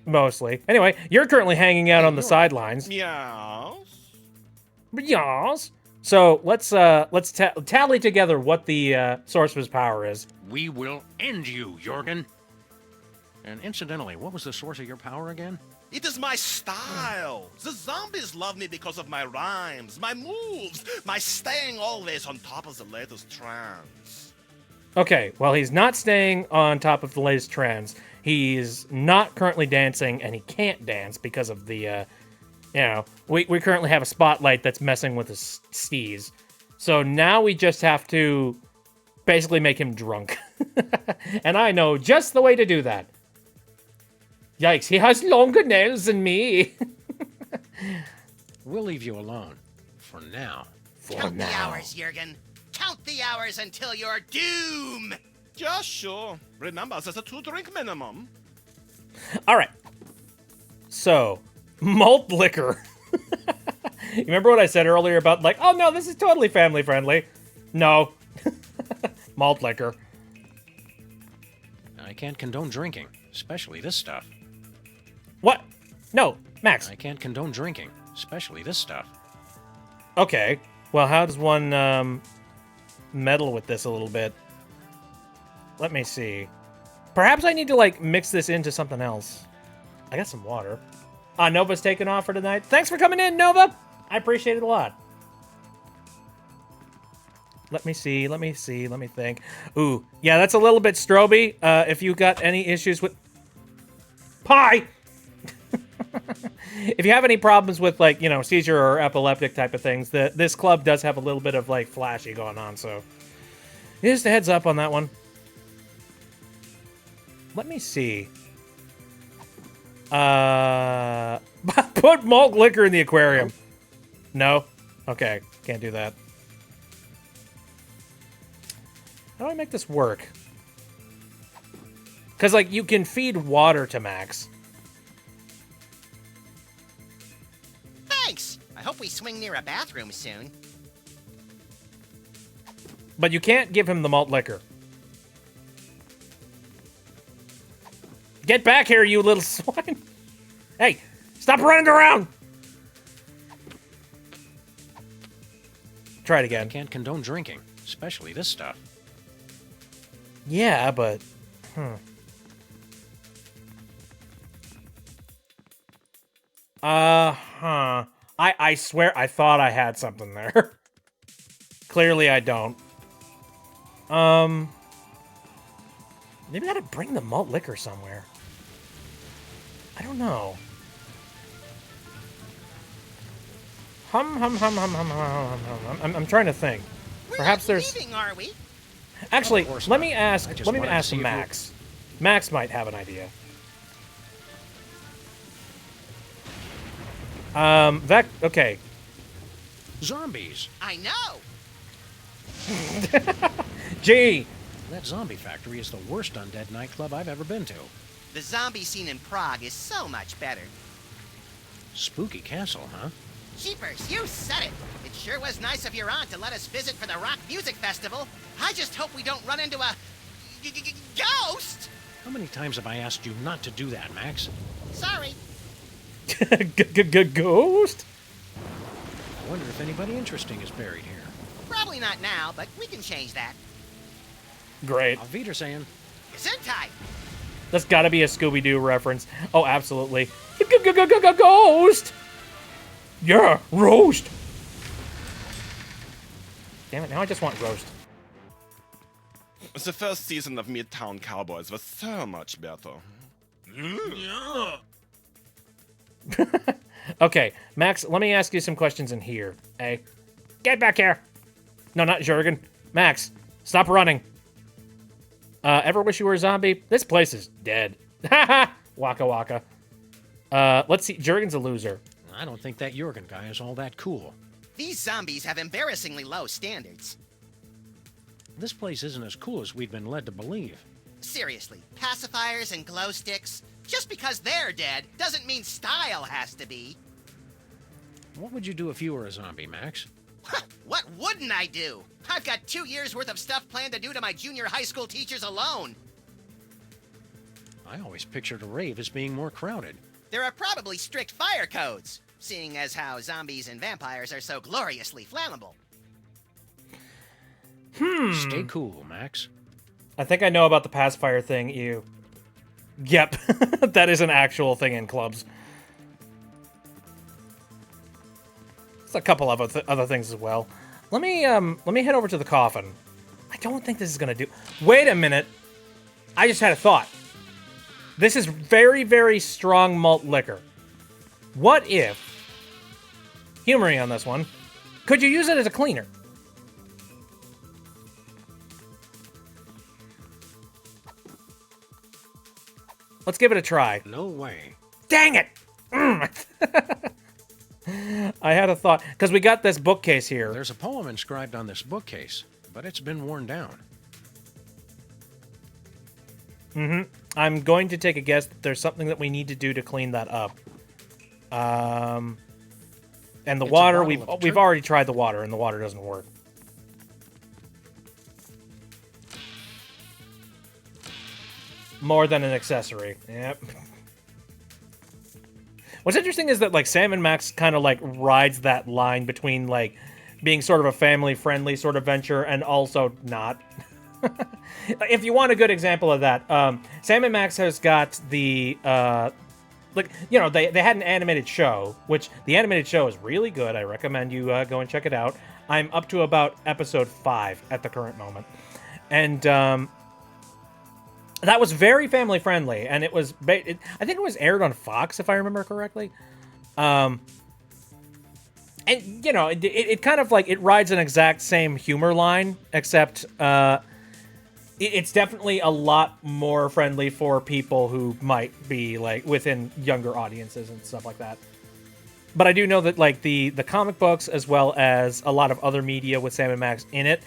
Mostly. Anyway, you're currently hanging out on the sidelines. Meows. Yes. So let's tally together what the source of his power is. We will end you, Jorgen. And incidentally, what was the source of your power again? It is my style. The zombies love me because of my rhymes, my moves, my staying always on top of the latest trends. Okay, well, he's not staying on top of the latest trends. He's not currently dancing, and he can't dance because of the, you know, we currently have a spotlight that's messing with his steez. So now we just have to basically make him drunk. And I know just the way to do that. Yikes, he has longer nails than me. We'll leave you alone. For now. Count the hours, Jurgen. Count the hours until your doom. Yeah, sure. Remember, there's a 2-drink minimum. All right. So, malt liquor. You remember what I said earlier about, like, oh no, this is totally family friendly? No. Malt liquor. I can't condone drinking, especially this stuff. What? No, Max. I can't condone drinking, especially this stuff. Okay. Well, how does one meddle with this a little bit? Let me see. Perhaps I need to, like, mix this into something else. I got some water. Nova's taking off for tonight. Thanks for coming in, Nova! I appreciate it a lot. Let me see, let me think. Ooh, yeah, that's a little bit stroby. If you got any issues with... Pie! If you have any problems with, like, you know, seizure or epileptic type of things, this club does have a little bit of, like, flashy going on, so... Just a heads up on that one. Let me see. Put malt liquor in the aquarium. No? Okay, can't do that. How do I make this work? Because, like, you can feed water to Max. Thanks. I hope we swing near a bathroom soon. But you can't give him the malt liquor. Get back here, you little swine. Hey, stop running around. Try it I again. can't condone drinking, especially this stuff. Yeah, but... Uh-huh. I swear I thought I had something there. Clearly I don't. Maybe I gotta bring the malt liquor somewhere. I don't know. I'm trying to think. Perhaps there's... Leaving, are we? Actually, Of course let not. me ask. I just Let me wanted to ask see if you- Max. Max might have an idea. Okay. Zombies. I know. Gee, That zombie factory is the worst undead nightclub I've ever been to. The zombie scene in Prague is so much better. Spooky castle, huh? Jeepers, you said it! It sure was nice of your aunt to let us visit for the rock music festival. I just hope we don't run into a... ghost! How many times have I asked you not to do that, Max? Sorry. Ghost? I wonder if anybody interesting is buried here. Probably not now, but we can change that. Great. Auf Wiedersehen. Gesundheit! That's gotta be a Scooby-Doo reference. Oh, absolutely. Ghost! Yeah, roast! Damn it, now I just want roast. The first season of Midtown Cowboys was so much better. Yeah. Okay, Max, let me ask you some questions in here. Hey, get back here! No, not Jurgen. Max, stop running. Ever wish you were a zombie? This place is dead. Haha! Waka waka. Let's see. Jurgen's a loser. I don't think that Jurgen guy is all that cool. These zombies have embarrassingly low standards. This place isn't as cool as we'd been led to believe. Seriously, pacifiers and glow sticks? Just because they're dead doesn't mean style has to be. What would you do if you were a zombie, Max? What wouldn't I do? I've got 2 years worth of stuff planned to do to my junior high school teachers alone. I always pictured a rave as being more crowded. There are probably strict fire codes, seeing as how zombies and vampires are so gloriously flammable. Stay cool, Max. I think I know about the pacifier thing, you. Yep, that is an actual thing in clubs. There's a couple of other things as well. Let me head over to the coffin. I don't think this is gonna do... Wait a minute. I just had a thought. This is very, very strong malt liquor. What if... Humor me on this one. Could you use it as a cleaner? Let's give it a try. No way. Dang it! I had a thought, because we got this bookcase here. There's a poem inscribed on this bookcase, but it's been worn down. I'm going to take a guess that there's something that we need to do to clean that up. And the It's a water, bottle of we've already tried the water, and the water doesn't work. More than an accessory. Yep. What's interesting is that, like, Sam and Max kind of, like, rides that line between, like, being sort of a family-friendly sort of venture and also not. If you want a good example of that, Sam and Max has got the, like, you know, they had an animated show, which the animated show is really good. I recommend you go and check it out. I'm up to about episode 5 at the current moment. And, that was very family friendly, and it was, I think it was aired on Fox, if I remember correctly. And, you know, it kind of like, it rides an exact same humor line, except it's definitely a lot more friendly for people who might be, like, within younger audiences and stuff like that. But I do know that, like, the comic books, as well as a lot of other media with Sam and Max in it,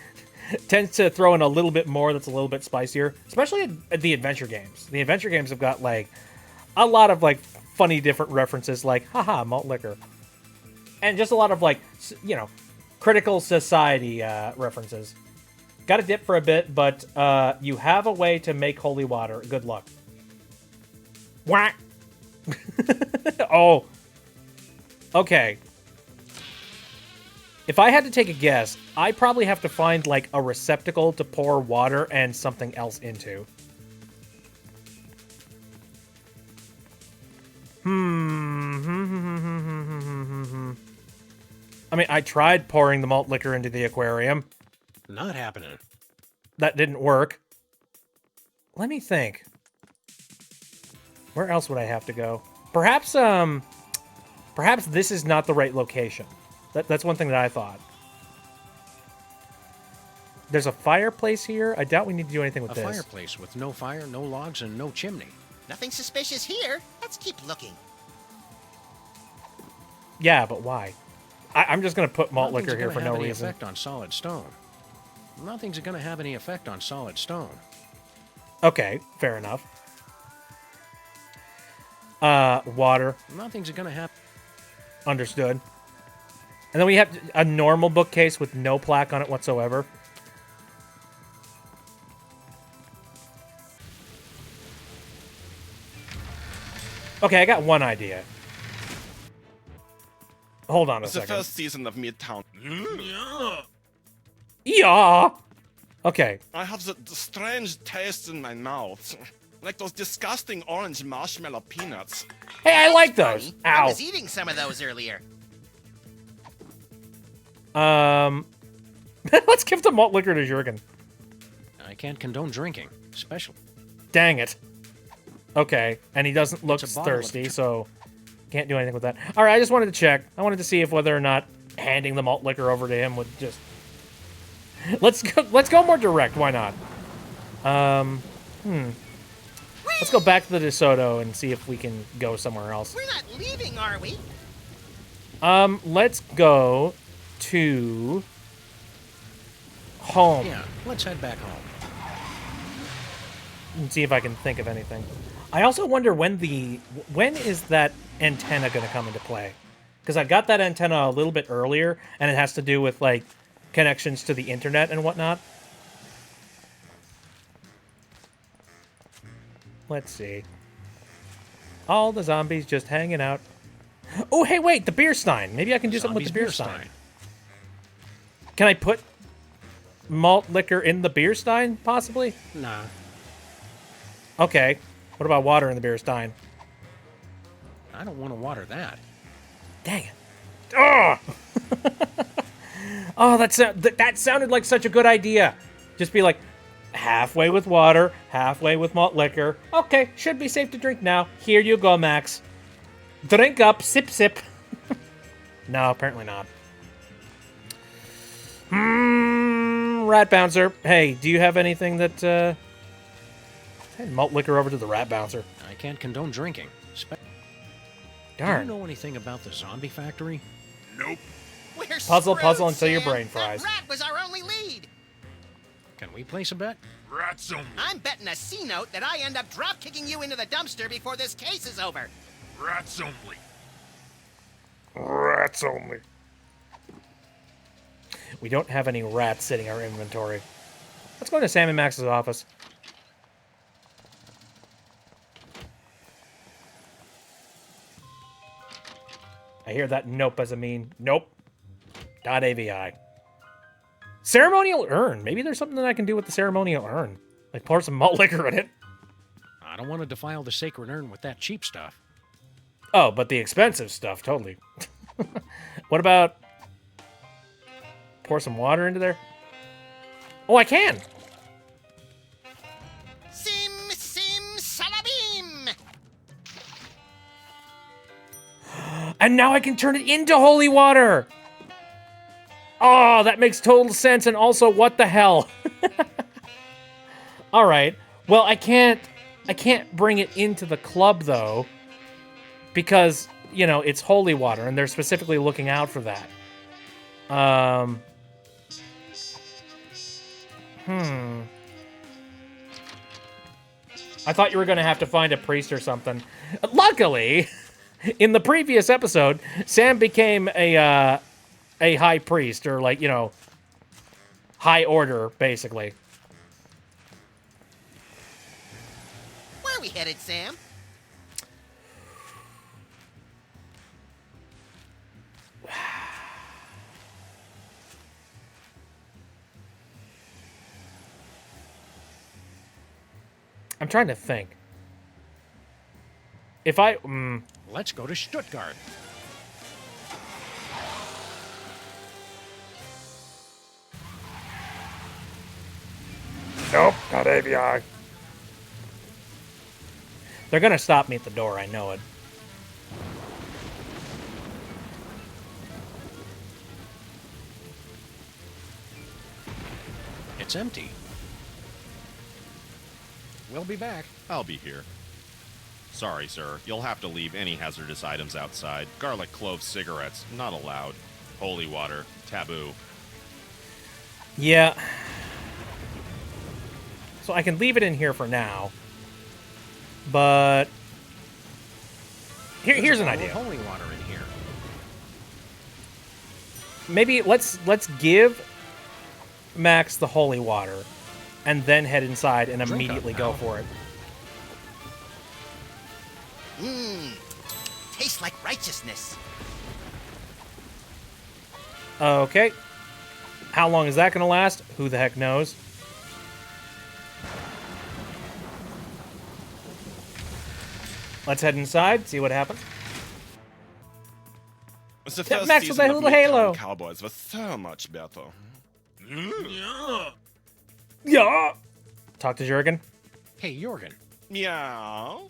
tends to throw in a little bit more that's a little bit spicier, especially at the adventure games. The adventure games have got, like, a lot of, like, funny different references, like, haha, malt liquor. And just a lot of, like, you know, critical society references. Gotta dip for a bit, but you have a way to make holy water. Good luck. Whack! Oh. Okay. If I had to take a guess, I probably have to find, like, a receptacle to pour water and something else into. I mean, I tried pouring the malt liquor into the aquarium. Not happening. That didn't work. Let me think. Where else would I have to go? Perhaps this is not the right location. That's one thing that I thought. There's a fireplace here. I doubt we need to do anything with this. A fireplace with no fire, no logs, and no chimney. Nothing suspicious here. Let's keep looking. Yeah, but why? I'm just going to put malt Nothing's liquor here gonna for no have any reason. effect on solid stone. Nothing's gonna have any effect on solid stone. Okay, fair enough. Water. Nothing's gonna happen. Understood. And then we have a normal bookcase with no plaque on it whatsoever. Okay, I got one idea. Hold on a It's the second. first season of Midtown. Yeah. Okay. I have the strange taste in my mouth. Like those disgusting orange marshmallow peanuts. Hey, I like those. I Ow. was eating some of those earlier. Let's give the malt liquor to Jurgen. I can't condone drinking, especially. Dang it. Okay, and he doesn't look It's a bottle of thirsty, so can't do anything with that. All right, I just wanted to check. I wanted to see if whether or not handing the malt liquor over to him would just. Let's go more direct. Why not? Let's go back to the DeSoto and see if we can go somewhere else. We're not leaving, are we? Let's go to home. Yeah, let's head back home. And see if I can think of anything. I also wonder when is that antenna going to come into play? Because I got that antenna a little bit earlier, and it has to do with like connections to the internet and whatnot. Let's see. All the zombies just hanging out. Oh, hey, wait, the beer stein. Maybe I can do something with the beer stein. Can I put malt liquor in the beer stein, possibly? Nah. Okay. What about water in the beer stein? I don't want to water that. Dang it. Oh! Oh, that sounded like such a good idea. Just be like, halfway with water, halfway with malt liquor. Okay, should be safe to drink now. Here you go, Max. Drink up, sip, sip. No, apparently not. Rat Bouncer. Hey, do you have anything that, Hey, malt liquor over to the Rat Bouncer. I can't condone drinking. Darn. Do you know anything about the zombie factory? Nope. We're Puzzle screwed, until your Sam. brain fries. That rat was our only lead. Can we place a bet? Rats only. I'm betting a C note that I end up drop kicking you into the dumpster before this case is over. Rats only. Rats only. We don't have any rats sitting in our inventory. Let's go into Sam and Max's office. I hear that nope as a mean nope. .avi. Ceremonial urn. Maybe there's something that I can do with the ceremonial urn. Like pour some malt liquor in it. I don't want to defile the sacred urn with that cheap stuff. Oh, but the expensive stuff, totally. What about pour some water into there? Oh, I can. Sim, sim, salabim. And now I can turn it into holy water. Oh, that makes total sense. And also, what the hell? All right. Well, I can't bring it into the club though, because you know it's holy water, and they're specifically looking out for that. I thought you were gonna have to find a priest or something. Luckily, in the previous episode, Sam became a high priest, or like, you know, high order, basically. Where are we headed, Sam? I'm trying to think. If I... Let's go to Stuttgart. Nope, not AVI. They're gonna stop me at the door, I know it. It's empty. We'll be back. I'll be here. Sorry, sir. You'll have to leave any hazardous items outside. Garlic clove cigarettes, not allowed. Holy water, taboo. Yeah. So I can leave it in here for now. But here's an idea. Holy water in here. Maybe let's give Max the holy water, and then head inside and Drink up immediately go now. for it. Mmm. Tastes like righteousness. Okay. How long is that going to last? Who the heck knows? Let's head inside, see what happens. The That first Max with season a of little Midtown halo. Cowboys was so much better. Yeah. Talk to Jurgen. Hey, Jorgen. Meow.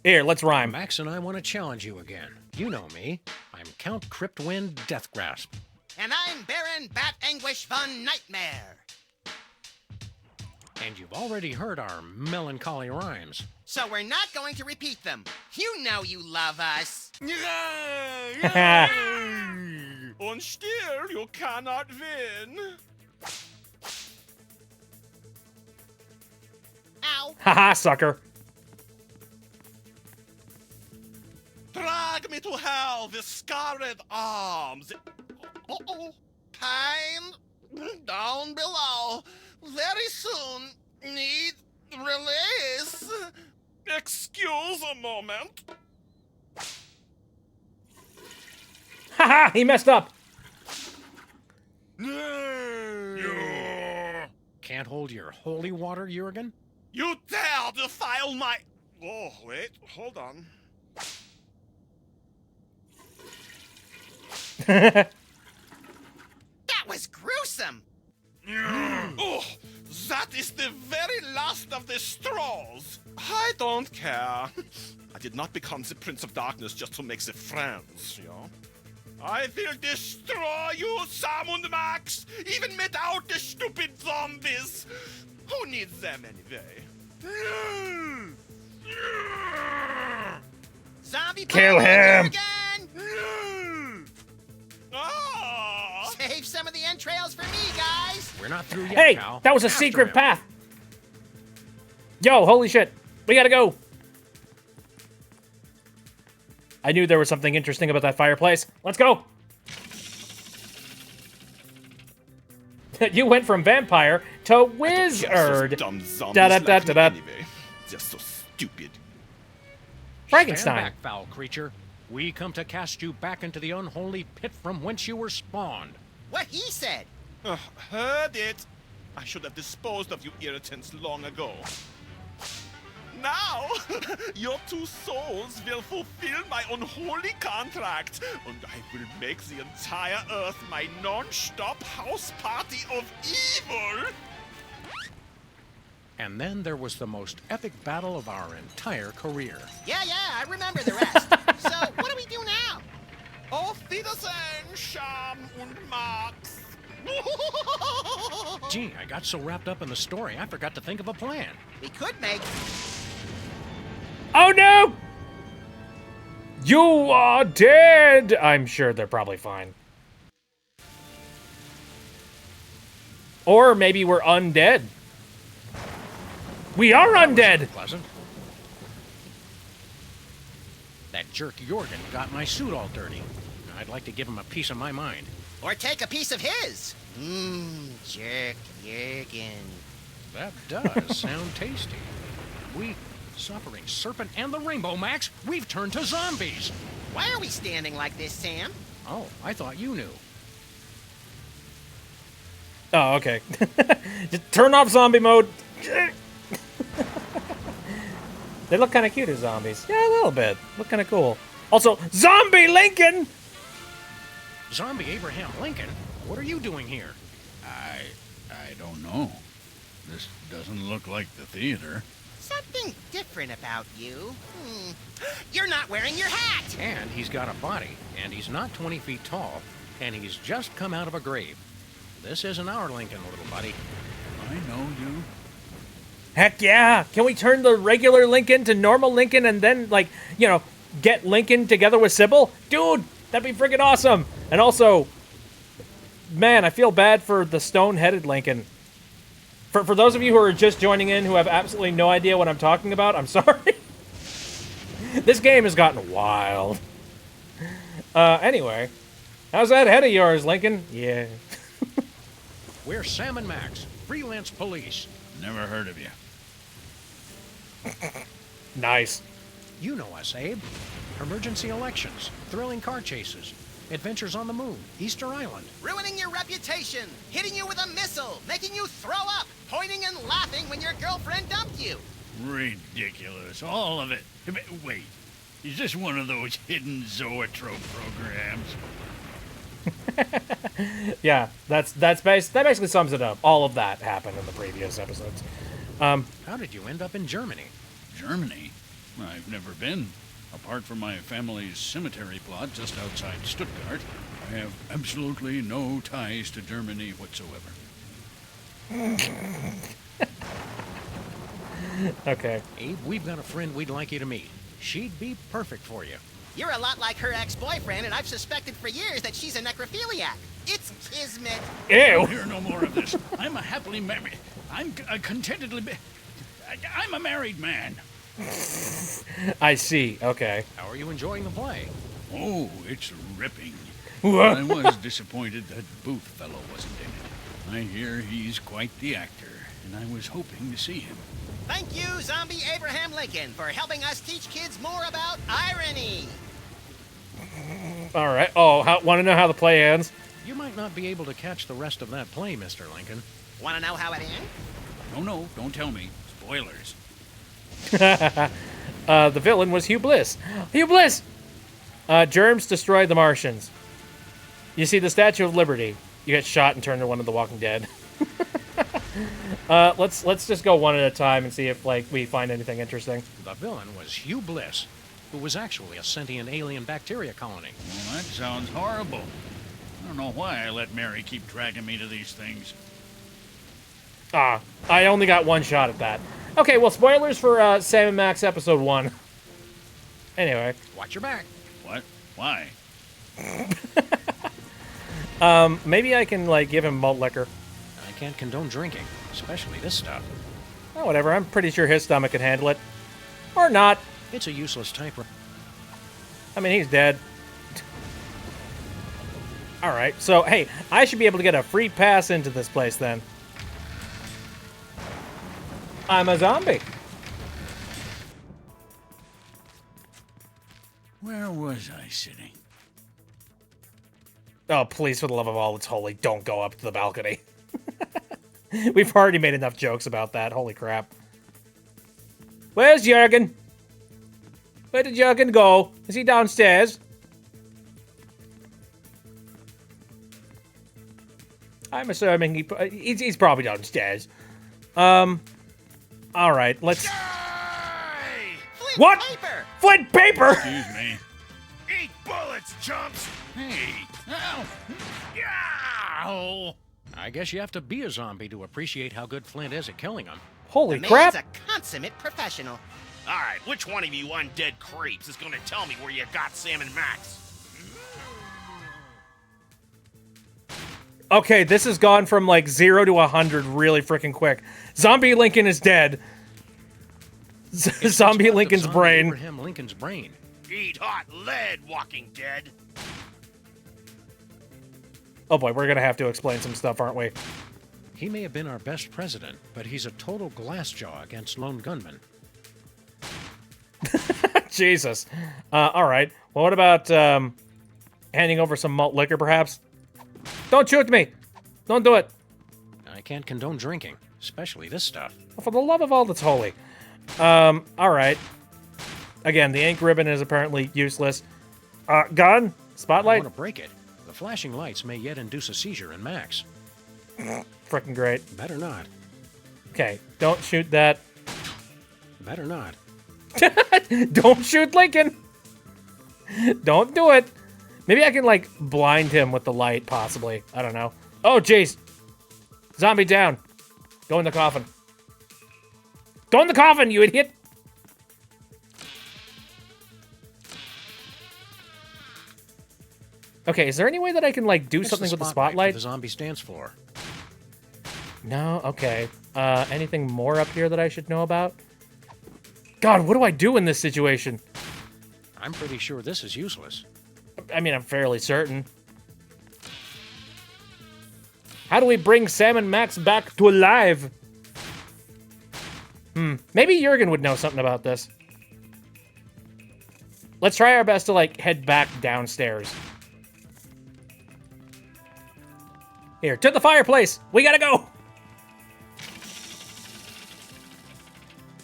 Here, let's rhyme. Max and I want to challenge you again. You know me. I'm Count Cryptwind Deathgrasp. And I'm Baron Bat Anguish von Nightmare. And you've already heard our melancholy rhymes. So we're not going to repeat them. You know you love us. Und still, you cannot win. Ow. Haha, sucker. Drag me to hell with scarred arms. Uh-oh. Pain down below. Very soon. Need release. Excuse a moment. Haha, he messed up. Can't hold your holy water, Jurgen? You dare defile my... Oh, wait, hold on. That was gruesome. Oh, that is the very last of the straws. I don't care. I did not become the Prince of Darkness just to make the friends, you know? I will destroy you, Sam and Max, even without the stupid zombies. Who needs them anyway? Zombie Kill power him. again. Ah! Save some of the entrails for me, guys. We're not through yet, Hey, pal. that was a After secret him. path. Yo, holy shit. We gotta go. I knew there was something interesting about that fireplace. Let's go. You went from vampire to wizard. Dumb zombies Da-da-da-da-da. like me anyway. They're so stupid. Frankenstein. Stand back, foul creature. We come to cast you back into the unholy pit from whence you were spawned. What he said. Heard it. I should have disposed of you irritants long ago. Now, your two souls will fulfill my unholy contract, and I will make the entire Earth my non-stop house party of evil. And then there was the most epic battle of our entire career. Yeah, I remember the rest. So, what do we do now? Auf Wiedersehen, Sham und Max. Gee, I got so wrapped up in the story, I forgot to think of a plan. We could make... Oh no! You are dead! I'm sure they're probably fine. Or maybe we're undead. We are undead! Pleasant. That jerk Jorgen got my suit all dirty. I'd like to give him a piece of my mind. Or take a piece of his. Jerk Jurgen. That does sound tasty. We, suffering serpent and the rainbow, Max, we've turned to zombies. Why are we standing like this, Sam? Oh, I thought you knew. Oh, okay. Just turn off zombie mode. They look kind of cute as zombies. Yeah, a little bit. Look kind of cool. Also, Zombie Lincoln! Zombie Abraham Lincoln? What are you doing here? I don't know. This doesn't look like the theater. Something different about you. You're not wearing your hat! And he's got a body, and he's not 20 feet tall, and he's just come out of a grave. This isn't our Lincoln, little buddy. I know you. Heck yeah! Can we turn the regular Lincoln to normal Lincoln and then, like, you know, get Lincoln together with Sybil? Dude, that'd be freaking awesome! And also, man, I feel bad for the stone-headed Lincoln. For those of you who are just joining in, who have absolutely no idea what I'm talking about, I'm sorry. This game has gotten wild. Anyway, how's that head of yours, Lincoln? Yeah. We're Sam and Max, freelance police. Never heard of you. Nice. You know us, Abe. Emergency elections, thrilling car chases, adventures on the moon, Easter Island. Ruining your reputation, hitting you with a missile, making you throw up, pointing and laughing when your girlfriend dumped you. Ridiculous. All of it. Wait. Is this one of those hidden zoetrope programs? Yeah, that basically sums it up. All of that happened in the previous episodes. How did you end up in Germany? Germany? I've never been. Apart from my family's cemetery plot just outside Stuttgart, I have absolutely no ties to Germany whatsoever. Okay. Abe, we've got a friend we'd like you to meet. She'd be perfect for you. You're a lot like her ex-boyfriend, and I've suspected for years that she's a necrophiliac. It's kismet. Ew. I'll hear no more of this. I'm a happily married... I'm a contentedly... I'm a married man. I see. Okay. How are you enjoying the play? Oh, it's ripping. What? I was disappointed that Booth fellow wasn't in it. I hear he's quite the actor, and I was hoping to see him. Thank you, Zombie Abraham Lincoln, for helping us teach kids more about irony. All right. Oh, want to know how the play ends? You might not be able to catch the rest of that play, Mr. Lincoln. Want to know how it ends? No, don't tell me. Spoilers. The villain was Hugh Bliss. Hugh Bliss! Germs destroyed the Martians. You see the Statue of Liberty. You get shot and turned into one of the Walking Dead. Let's just go one at a time and see if we find anything interesting. The villain was Hugh Bliss, who was actually a sentient alien bacteria colony. Well, that sounds horrible. I don't know why I let Mary keep dragging me to these things. I only got one shot at that. Okay, well, spoilers for Sam and Max episode 1. Anyway. Watch your back. What? Why? Maybe I can, give him malt liquor. I can't condone drinking, especially this stuff. Oh, whatever. I'm pretty sure his stomach can handle it. Or not. It's a useless type. I mean, he's dead. Alright, so, hey, I should be able to get a free pass into this place, then. I'm a zombie. Where was I sitting? Oh, please, for the love of all that's holy, don't go up to the balcony. We've already made enough jokes about that. Holy crap. Where's Jurgen? Where did Jurgen go? Is he downstairs? I'm assuming he's probably downstairs. All right, let's... Flint What? paper! Flint paper! Excuse me. Eat bullets, chumps! Hey! Ow! Ow! I guess you have to be a zombie to appreciate how good Flint is at killing them. Holy The crap! man's a consummate professional. All right, which one of you undead creeps is gonna tell me where you got Sam and Max? Okay, this has gone from 0 to 100 really freaking quick. Zombie Lincoln is dead. Zombie Lincoln's Zombie brain. Abraham Lincoln's brain. Eat hot lead, Walking Dead. Oh boy, we're gonna have to explain some stuff, aren't we? He may have been our best president, but he's a total glassjaw against lone gunmen. Jesus. All right. Well, what about handing over some malt liquor, perhaps? Don't shoot me! Don't do it! I can't condone drinking, especially this stuff. For the love of all that's holy. All right. Again, the ink ribbon is apparently useless. Gun? I Spotlight? want to break it. The flashing lights may yet induce a seizure in Max. Frickin' great. Better not. Okay, don't shoot that. Better not. Don't shoot Lincoln! Don't do it! Maybe I can, blind him with the light, possibly. I don't know. Oh, jeez! Zombie down. Go in the coffin. Go in the coffin, you idiot! Okay, is there any way that I can, do It's something with the for spotlight? the zombie's dance floor. No? Okay. Anything more up here that I should know about? God, what do I do in this situation? I'm pretty sure this is useless. I mean, I'm fairly certain. How do we bring Sam and Max back to life? Maybe Jurgen would know something about this. Let's try our best to, like, head back downstairs. Here, to the fireplace! We gotta go!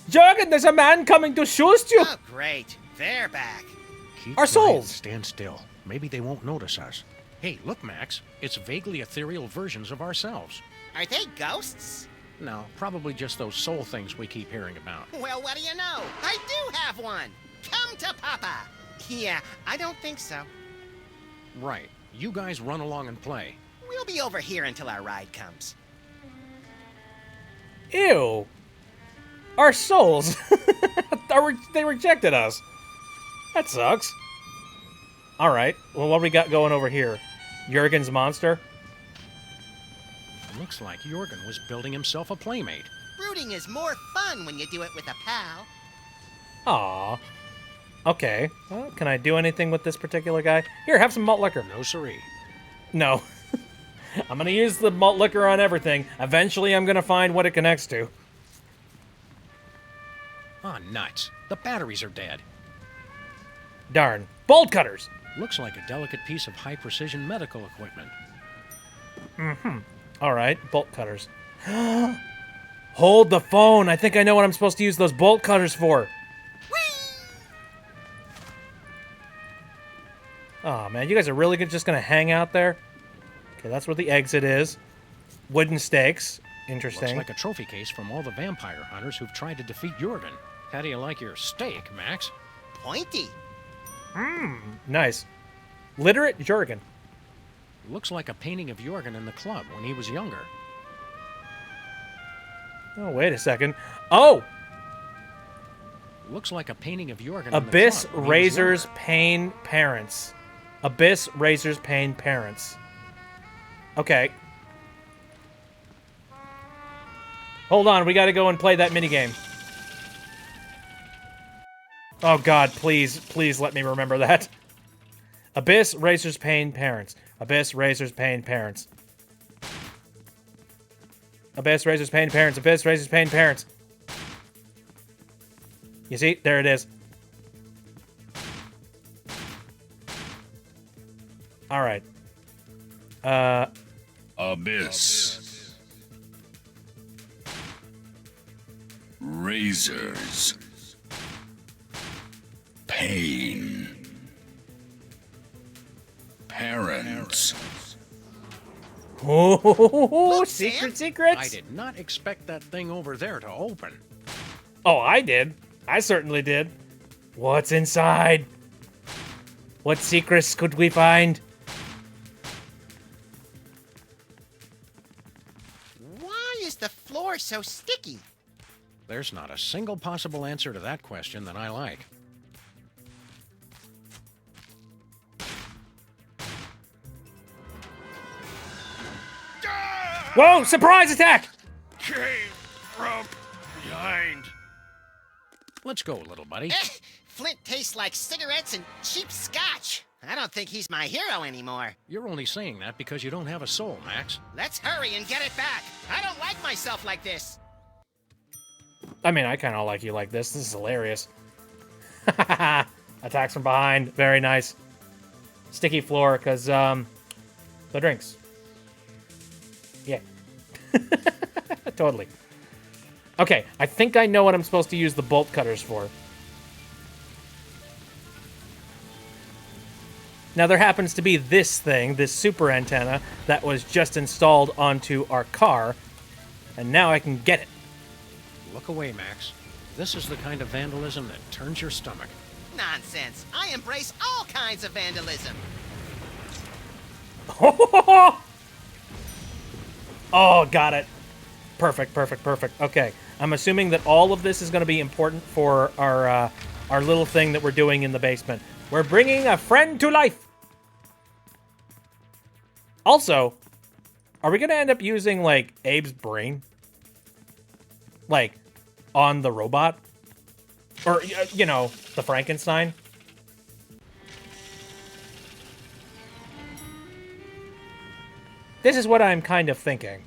Jurgen, there's a man coming to shoot you! Oh, great. They're back. Keep Our quiet souls. and stand still. Maybe they won't notice us. Hey, look, Max. It's vaguely ethereal versions of ourselves. Are they ghosts? No, probably just those soul things we keep hearing about. Well, what do you know? I do have one. Come to Papa. Yeah, I don't think so. Right. You guys run along and play. We'll be over here until our ride comes. Ew. Our souls. They rejected us. That sucks. Alright, well, what do we got going over here? Jurgen's monster? Looks like Jurgen was building himself a playmate. Rooting is more fun when you do it with a pal. Aw. Okay. Well, can I do anything with this particular guy? Here, have some malt liquor. No siree. No. I'm gonna use the malt liquor on everything. Eventually, I'm gonna find what it connects to. Ah, nuts. The batteries are dead. Darn. Bolt cutters! Looks like a delicate piece of high-precision medical equipment. Alright, bolt cutters. Hold the phone! I think I know what I'm supposed to use those bolt cutters for. Oh man, you guys are really just gonna hang out there? Okay, that's where the exit is. Wooden stakes. Interesting. Looks like a trophy case from all the vampire hunters who've tried to defeat Jurgen. How do you like your steak, Max? Pointy. Nice. Literate Jurgen. Looks like a painting of Jurgen in the club when he was younger. Oh, wait a second. Oh! Looks like a painting of Jurgen Abyss in the club when he was Razor's younger. Pain Parents. Abyss Razor's Pain Parents. Okay. Hold on, we gotta go and play that minigame. Oh god, please, please let me remember that. Abyss Razor's Pain Parents. Abyss Razor's Pain Parents. Abyss Razor's Pain Parents. Abyss Razor's Pain Parents. You see? There it is. Alright. Abyss. Razors. Pain. Parents. Oh, Look, secret Sam. secrets? I did not expect that thing over there to open. Oh, I did. I certainly did. What's inside? What secrets could we find? Why is the floor so sticky? There's not a single possible answer to that question that I like. Whoa! Surprise attack! Came from behind. Let's go, little buddy. Flint tastes like cigarettes and cheap scotch. I don't think he's my hero anymore. You're only saying that because you don't have a soul, Max. Let's hurry and get it back. I don't like myself like this. I mean, I kind of like you like this. This is hilarious. Attacks from behind. Very nice. Sticky floor, because, the drinks. Yeah. Totally. Okay, I think I know what I'm supposed to use the bolt cutters for. Now, there happens to be this thing, this super antenna, that was just installed onto our car, and now I can get it. Look away, Max. This is the kind of vandalism that turns your stomach. Nonsense. I embrace all kinds of vandalism. Oh, got it. Perfect, perfect, perfect. Okay, I'm assuming that all of this is going to be important for our little thing that we're doing in the basement. We're bringing a friend to life. Also, Are we gonna end up using, like, Abe's brain? Like, on the robot? Or, you know, the Frankenstein? This is what I'm kind of thinking.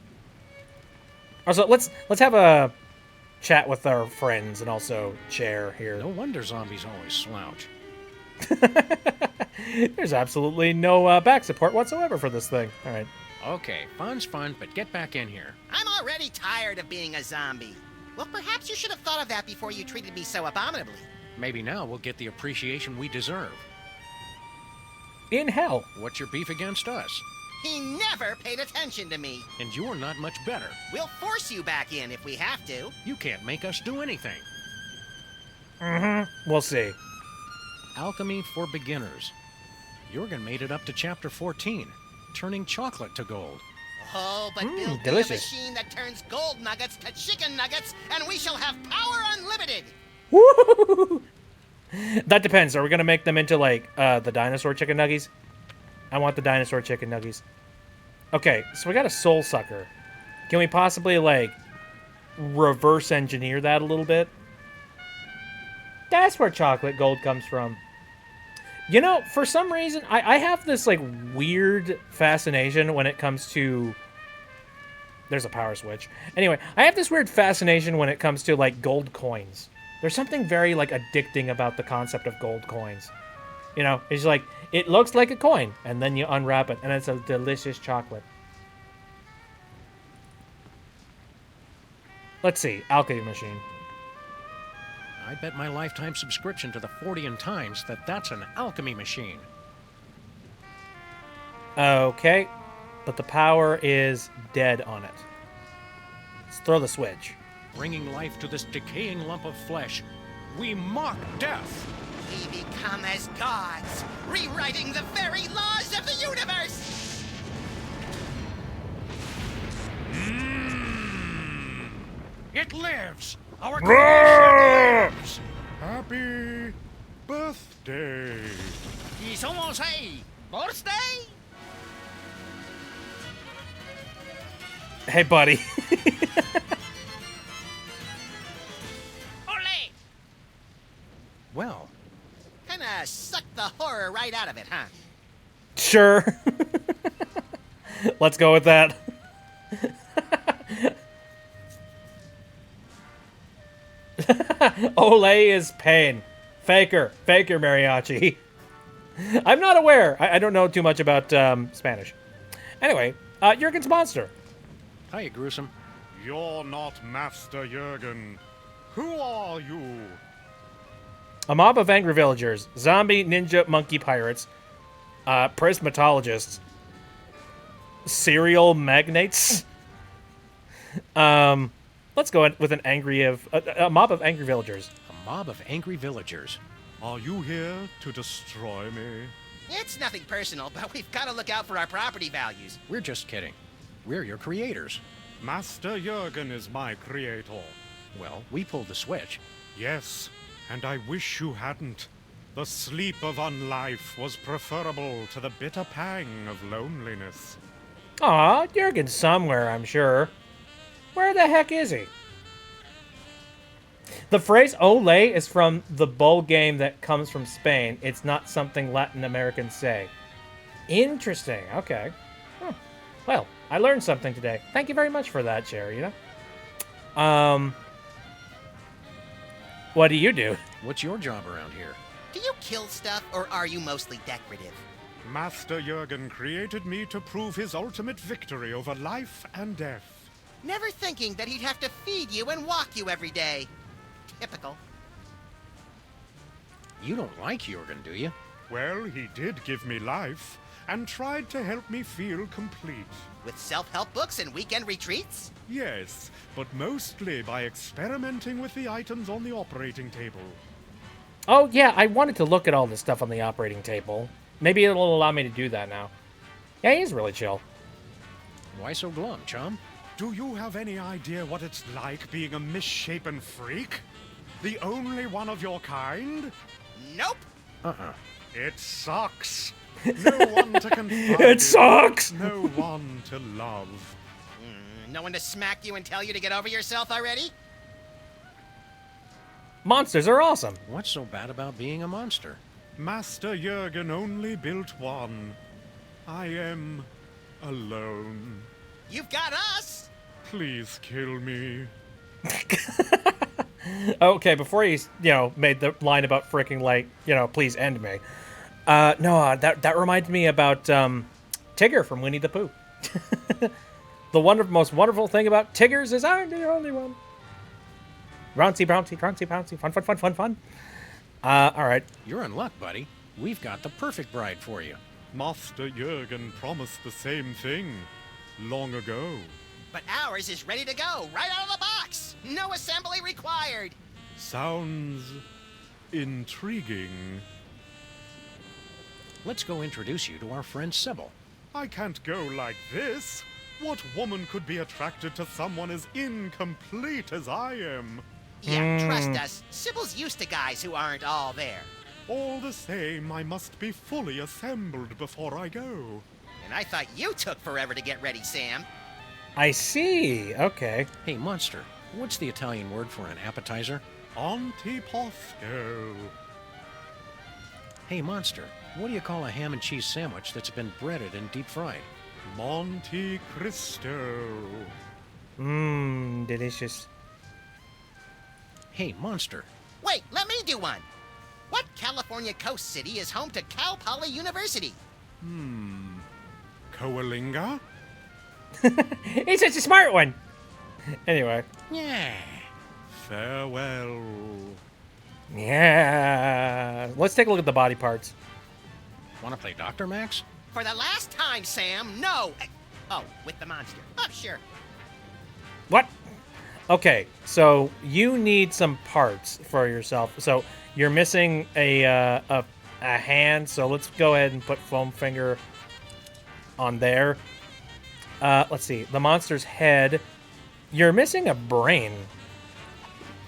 Also, let's have a chat with our friends and also Chair here. No wonder zombies always slouch. There's absolutely no back support whatsoever for this thing. All right. Okay, fun's fun, but get back in here. I'm already tired of being a zombie. Well, perhaps you should have thought of that before you treated me so abominably. Maybe now we'll get the appreciation we deserve. In hell. What's your beef against us? He never paid attention to me. And you're not much better. We'll force you back in if we have to. You can't make us do anything. Mm-hmm. We'll see. Alchemy for beginners. Jurgen made it up to chapter 14, turning chocolate to gold. Oh, but build me a delicious. machine that turns gold nuggets to chicken nuggets, and we shall have power unlimited. Woo! That depends. Are we gonna make them into like the dinosaur chicken nuggies? I want the dinosaur chicken nuggies. Okay, so we got a soul sucker. Can we possibly like reverse engineer that a little bit? That's where chocolate gold comes from. You know, for some reason, I have this like weird fascination when it comes to. There's a power switch. Anyway, I have this weird fascination when it comes to like gold coins. There's something very like addicting about the concept of gold coins. You know, it's like it looks like a coin, and then you unwrap it, and it's a delicious chocolate. Let's see, alchemy machine. I bet my lifetime subscription to the 40 and Times that that's an alchemy machine. Okay, but the power is dead on it. Let's throw the switch. Bringing life to this decaying lump of flesh, we mock death. We become as gods, rewriting the very laws of the universe. It lives! Our creation lives! Happy birthday. Y somos a birthday? Hey, buddy. Ole! Well. Kinda sucked the horror right out of it, huh? Sure. Let's go with that. Ole is pain. Faker mariachi. I'm not aware. I don't know too much about Spanish. Anyway, Jurgen's monster. Hiya, Gruesome. You're not Master Jurgen. Who are you? A mob of angry villagers, zombie, ninja, monkey pirates, prismatologists, cereal magnates. Let's go with an a mob of angry villagers. A mob of angry villagers. Are you here to destroy me? It's nothing personal, but we've got to look out for our property values. We're just kidding. We're your creators. Master Jurgen is my creator. Well, we pulled the switch. Yes, and I wish you hadn't. The sleep of unlife was preferable to the bitter pang of loneliness. Aw, Jurgen's somewhere, I'm sure. Where the heck is he? The phrase ole is from the bull game that comes from Spain. It's not something Latin Americans say. Interesting. Okay. Well, I learned something today. Thank you very much for that, Cherry, you know? What do you do? What's your job around here? Do you kill stuff, or are you mostly decorative? Master Jurgen created me to prove his ultimate victory over life and death. Never thinking that he'd have to feed you and walk you every day. Typical. You don't like Jurgen, do you? Well, he did give me life, and tried to help me feel complete. With self-help books and weekend retreats? Yes, but mostly by experimenting with the items on the operating table. Oh, yeah, I wanted to look at all this stuff on the operating table. Maybe it'll allow me to do that now. Yeah, he is really chill. Why so glum, chum? Do you have any idea what it's like being a misshapen freak? The only one of your kind? Nope. It sucks. No one to confide It sucks! in, no one to love. No one to smack you and tell you to get over yourself already? Monsters are awesome. What's so bad about being a monster? Master Jurgen only built one. I am alone. You've got us! Please kill me. Okay, before he, made the line about freaking, like, please end me. That reminds me about Tigger from Winnie the Pooh. The most wonderful thing about Tiggers is I'm the only one. Bouncy, bouncy, bouncy, bouncy. Fun, fun, fun, fun, fun. All right. You're in luck, buddy. We've got the perfect bride for you. Master Jurgen promised the same thing long ago. But ours is ready to go, right out of the box. No assembly required. Sounds intriguing. Let's go introduce you to our friend Sybil. I can't go like this. What woman could be attracted to someone as incomplete as I am? Yeah, trust us. Sybil's used to guys who aren't all there. All the same, I must be fully assembled before I go. And I thought you took forever to get ready, Sam. I see. Okay. Hey, Monster, what's the Italian word for an appetizer? Antipasto. Hey, Monster, what do you call a ham and cheese sandwich that's been breaded and deep fried? Monte Cristo. Delicious. Hey, Monster. Wait, let me do one. What California coast city is home to Cal Poly University? Coalinga? He's such a smart one. Anyway. Yeah. Farewell. Yeah. Let's take a look at the body parts. Want to play Dr. Max? For the last time, Sam, no. Oh, with the monster. Oh, sure. What? Okay, so you need some parts for yourself. So you're missing a hand, so let's go ahead and put foam finger on there. Let's see. The monster's head. You're missing a brain.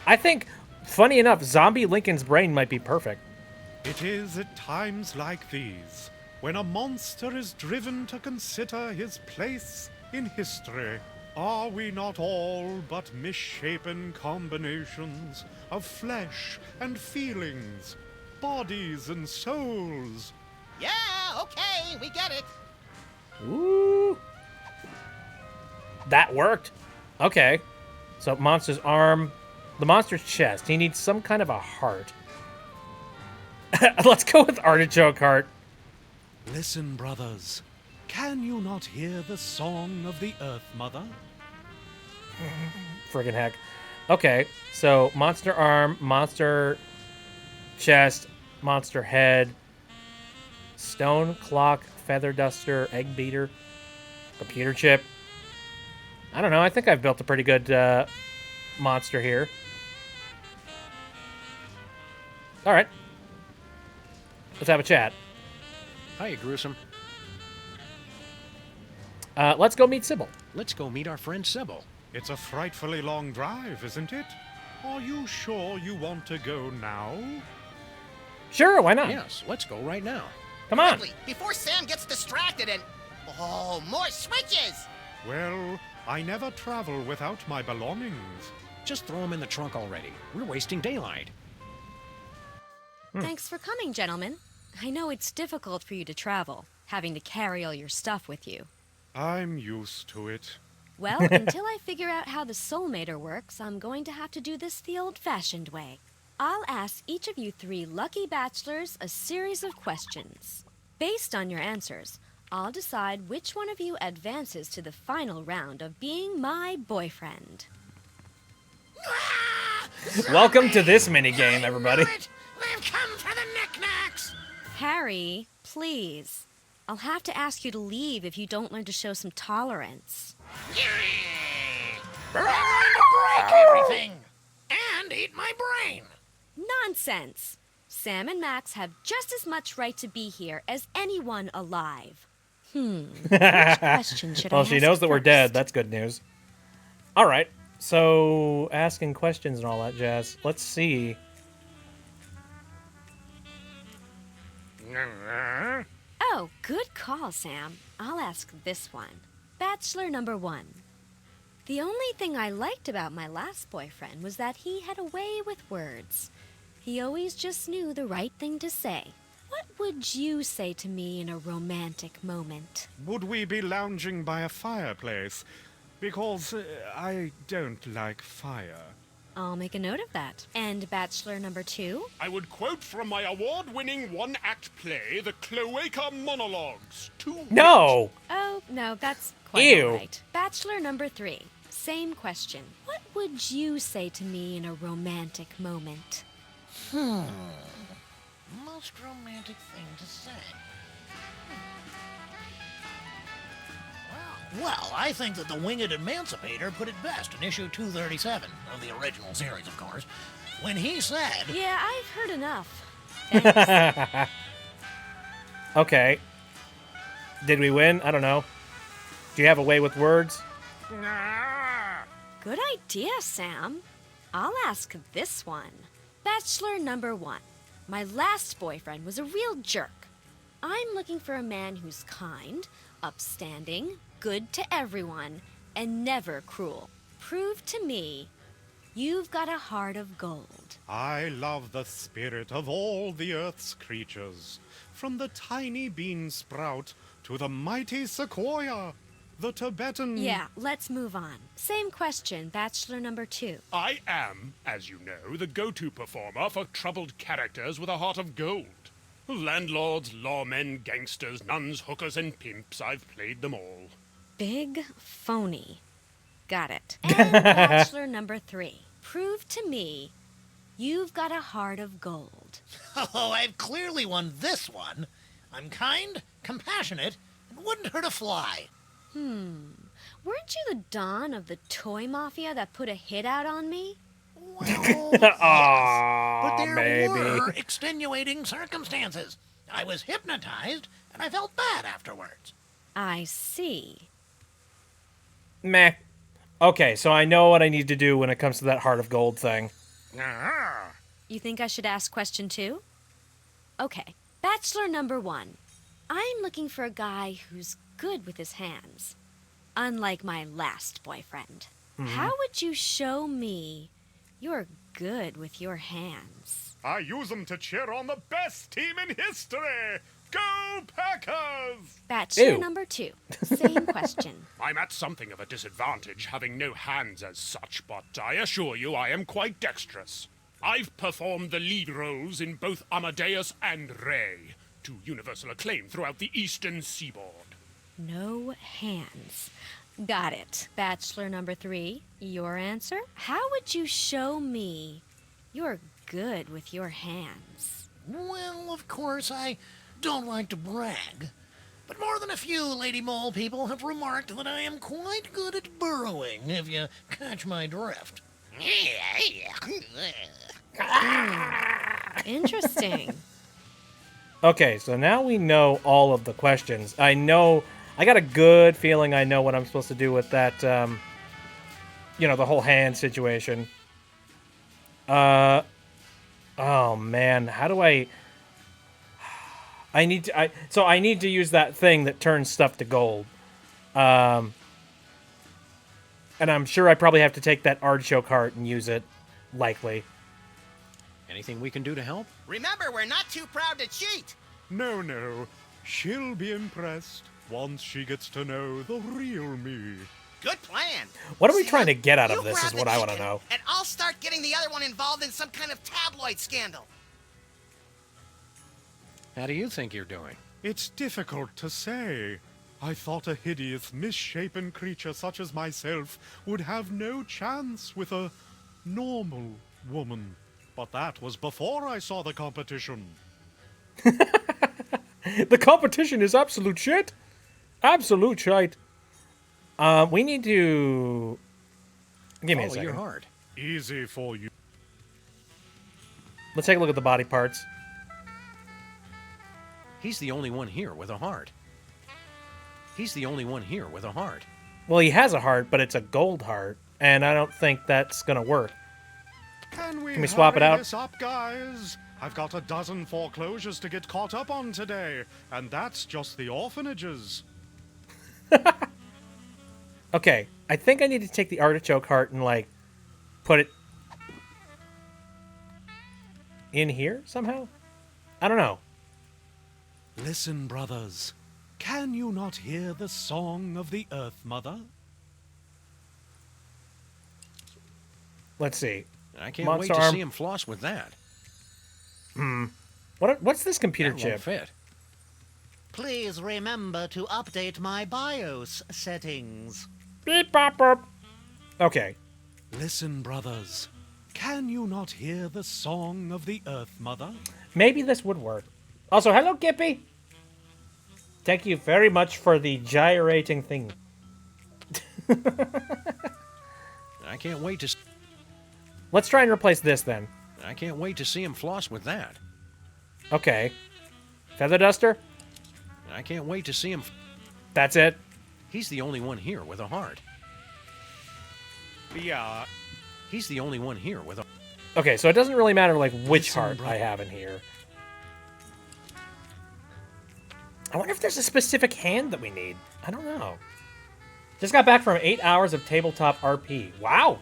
I think, funny enough, Zombie Lincoln's brain might be perfect. It is at times like these when a monster is driven to consider his place in history. Are we not all but misshapen combinations of flesh and feelings, bodies and souls? Yeah, okay, we get it. Ooh. That worked. Okay. So monster's arm, the monster's chest. He needs some kind of a heart. Let's go with artichoke heart. Listen, brothers. Can you not hear the song of the Earth Mother? Friggin' heck. Okay, so monster arm, monster chest, monster head, stone clock, feather duster, egg beater, computer chip. I don't know. I think I've built a pretty good monster here. All right. Let's have a chat. Hiya, Gruesome. Let's go meet Sybil. Let's go meet our friend Sybil. It's a frightfully long drive, isn't it? Are you sure you want to go now? Sure, why not? Yes, let's go right now. Come on. Quickly, before Sam gets distracted and... Oh, more switches! Well, I never travel without my belongings. Just throw them in the trunk already. We're wasting daylight. Thanks for coming, gentlemen. I know it's difficult for you to travel, having to carry all your stuff with you. I'm used to it. Well, until I figure out how the Soulmater works, I'm going to have to do this the old-fashioned way. I'll ask each of you 3 lucky bachelors a series of questions. Based on your answers, I'll decide which one of you advances to the final round of being my boyfriend. Welcome to this minigame, everybody. They've come for the knickknacks! Harry, please. I'll have to ask you to leave if you don't learn to show some tolerance. They're going to break everything! And eat my brain! Nonsense! Sam and Max have just as much right to be here as anyone alive. Which question should I Well, ask she knows that we're first? dead. That's good news. All right. So, asking questions and all that jazz. Let's see. Oh, good call, Sam. I'll ask this one. Bachelor number 1. The only thing I liked about my last boyfriend was that he had a way with words. He always just knew the right thing to say. What would you say to me in a romantic moment? Would we be lounging by a fireplace? Because I don't like fire. I'll make a note of that. And bachelor number 2? I would quote from my award-winning one-act play, The Cloaca Monologues. No! Oh, no, that's quite Ew. all right. Bachelor number 3. Same question. What would you say to me in a romantic moment? Most romantic thing to say. Well, I think that the Winged Emancipator put it best in issue 237 of the original series, of course, when he said... Yeah, I've heard enough. Okay. Did we win? I don't know. Do you have a way with words? Good idea, Sam. I'll ask this one. Bachelor number 1. My last boyfriend was a real jerk. I'm looking for a man who's kind, upstanding, good to everyone, and never cruel. Prove to me you've got a heart of gold. I love the spirit of all the earth's creatures, from the tiny bean sprout to the mighty sequoia, the Tibetan... Yeah, let's move on. Same question, bachelor number 2. I am, as you know, the go-to performer for troubled characters with a heart of gold. Landlords, lawmen, gangsters, nuns, hookers, and pimps. I've played them all. Big phony. Got it. And bachelor number 3. Prove to me you've got a heart of gold. Oh, I've clearly won this one. I'm kind, compassionate, and wouldn't hurt a fly. Weren't you the Don of the toy mafia that put a hit out on me? Well, but there were extenuating circumstances. I was hypnotized, and I felt bad afterwards. I see. Meh. Okay, so I know what I need to do when it comes to that heart of gold thing. You think I should ask question 2? Okay. Bachelor number 1. I'm looking for a guy who's good with his hands. Unlike my last boyfriend. How would you show me you're good with your hands? I use them to cheer on the best team in history! Go Packers! Bachelor Ew. number 2. Same question. I'm at something of a disadvantage, having no hands as such, but I assure you I am quite dexterous. I've performed the lead roles in both Amadeus and Ray, to universal acclaim throughout the eastern seaboard. No hands. Got it. Bachelor number 3, your answer? How would you show me you're good with your hands? Well, of course, I don't like to brag, but more than a few Lady Mole people have remarked that I am quite good at burrowing, if you catch my drift. Interesting. Okay, so now we know all of the questions. I got a good feeling I know what I'm supposed to do with that, the whole hand situation. Oh man, how do I need to use that thing that turns stuff to gold. And I'm sure I probably have to take that artichoke heart and use it, likely. Anything we can do to help? Remember, we're not too proud to cheat. No. She'll be impressed once she gets to know the real me. Good plan. What are we trying to get out You of this grab is the what I want to chicken, know. And I'll start getting the other one involved in some kind of tabloid scandal. How do you think you're doing? It's difficult to say. I thought a hideous, misshapen creature such as myself would have no chance with a normal woman. But that was before I saw the competition. The competition is absolute shit. Absolute shite. We need to... Give me a Follow second. your heart. Easy for you. Let's take a look at the body parts. He's the only one here with a heart. He's the only one here with a heart. Well, he has a heart, but it's a gold heart. And I don't think that's going to work. Can we swap it hurry out? this up, guys? I've got a dozen foreclosures to get caught up on today, and that's just the orphanages. Okay, I think I need to take the artichoke heart and, like, put it in here somehow? I don't know. Listen, brothers. Can you not hear the song of the Earth Mother? Let's see. I can't Monster wait to arm. see him floss with that. What's this computer That chip? won't fit. Please remember to update my BIOS settings. Beep bop bop. Okay. Listen, brothers. Can you not hear the song of the Earth Mother? Maybe this would work. Also, hello, Gippy. Thank you very much for the gyrating thing. I can't wait to. Let's try and replace this then. I can't wait to see him floss with that. Okay. Feather duster? I can't wait to see him. That's it. He's the only one here with a heart. Yeah. He's the only one here with a. Okay, so it doesn't really matter like which Listen, heart brother. I have in here. I wonder if there's a specific hand that we need. I don't know. Just got back from 8 hours of tabletop RP. Wow.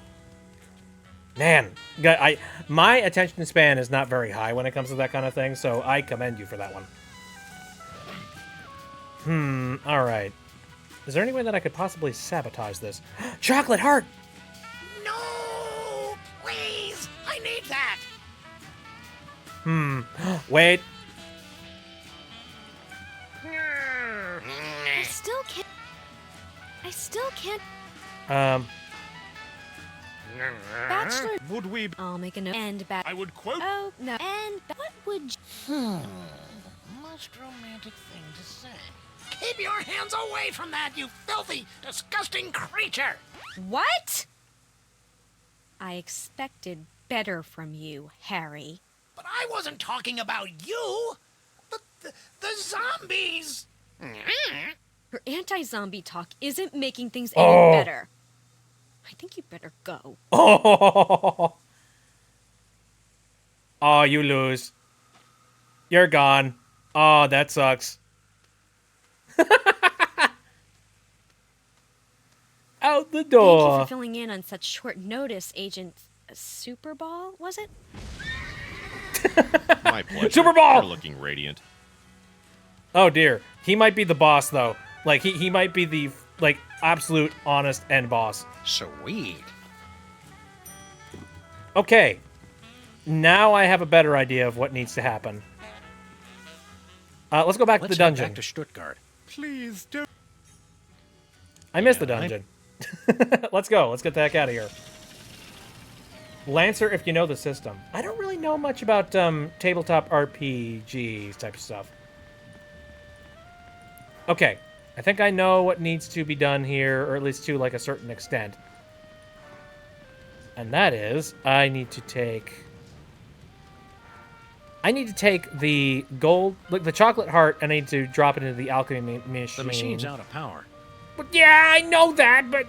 Man, my attention span is not very high when it comes to that kind of thing, so I commend you for that one. All right. Is there any way that I could possibly sabotage this? Chocolate heart! No! Please! I need that! Wait. I still can't. Um, Bachelor. Would we... I'll make a note. And back. I would quote... Oh, no. And what would Most romantic thing to say. Keep your hands away from that, you filthy, disgusting creature! What? I expected better from you, Harry. But I wasn't talking about you! The zombies! Your anti-zombie talk isn't making things Oh. any better. I think you better go. oh, you lose. You're gone. Oh, that sucks. Out the Thank you door. for filling in on such short notice, Agent Superball, was it? My pleasure. Super Bowl! You're looking radiant. Oh dear. He might be the boss though. Like he might be the like absolute honest end boss. Sweet. Okay. Now I have a better idea of what needs to happen. Let's go back to Let's the head dungeon. back to Stuttgart. Please do... I missed the Yeah, dungeon. Let's go. Let's get the heck out of here. Lancer, if you know the system. I don't really know much about tabletop RPG type of stuff. Okay. I think I know what needs to be done here, or at least to like a certain extent. And that is, I need to take the gold, like the chocolate heart, and I need to drop it into the alchemy machine. The machine's out of power. But yeah, I know that, but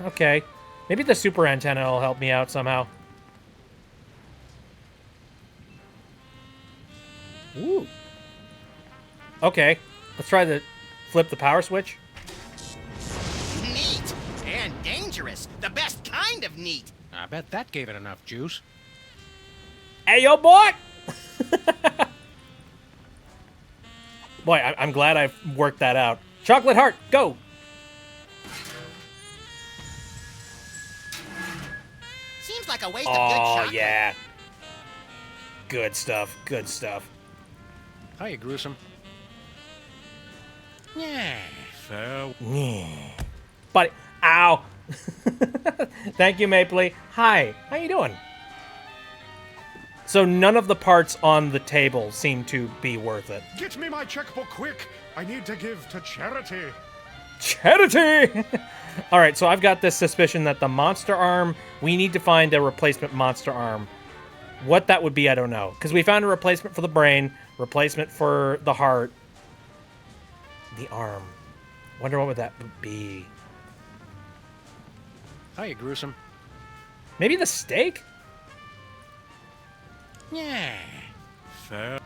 okay. Maybe the super antenna will help me out somehow. Ooh. Okay, let's try to flip the power switch. Neat and dangerous. The best kind of neat. I bet that gave it enough juice. Hey, yo, boy! Boy, I'm glad I've worked that out. Chocolate heart, go! Seems like a waste of good Oh, chocolate. yeah. Good stuff, good stuff. Hiya, Gruesome. Yeah. Fair... Buddy, ow! Thank you, Mapley. Hi, how you doing? So none of the parts on the table seem to be worth it. Get me my checkbook quick! I need to give to charity. Charity! Alright, so I've got this suspicion that the monster arm, we need to find a replacement monster arm. What that would be, I don't know. Because we found a replacement for the brain, replacement for the heart. The arm. Wonder what would that be. Hiya, Gruesome. Maybe the steak? Yeah. Fair.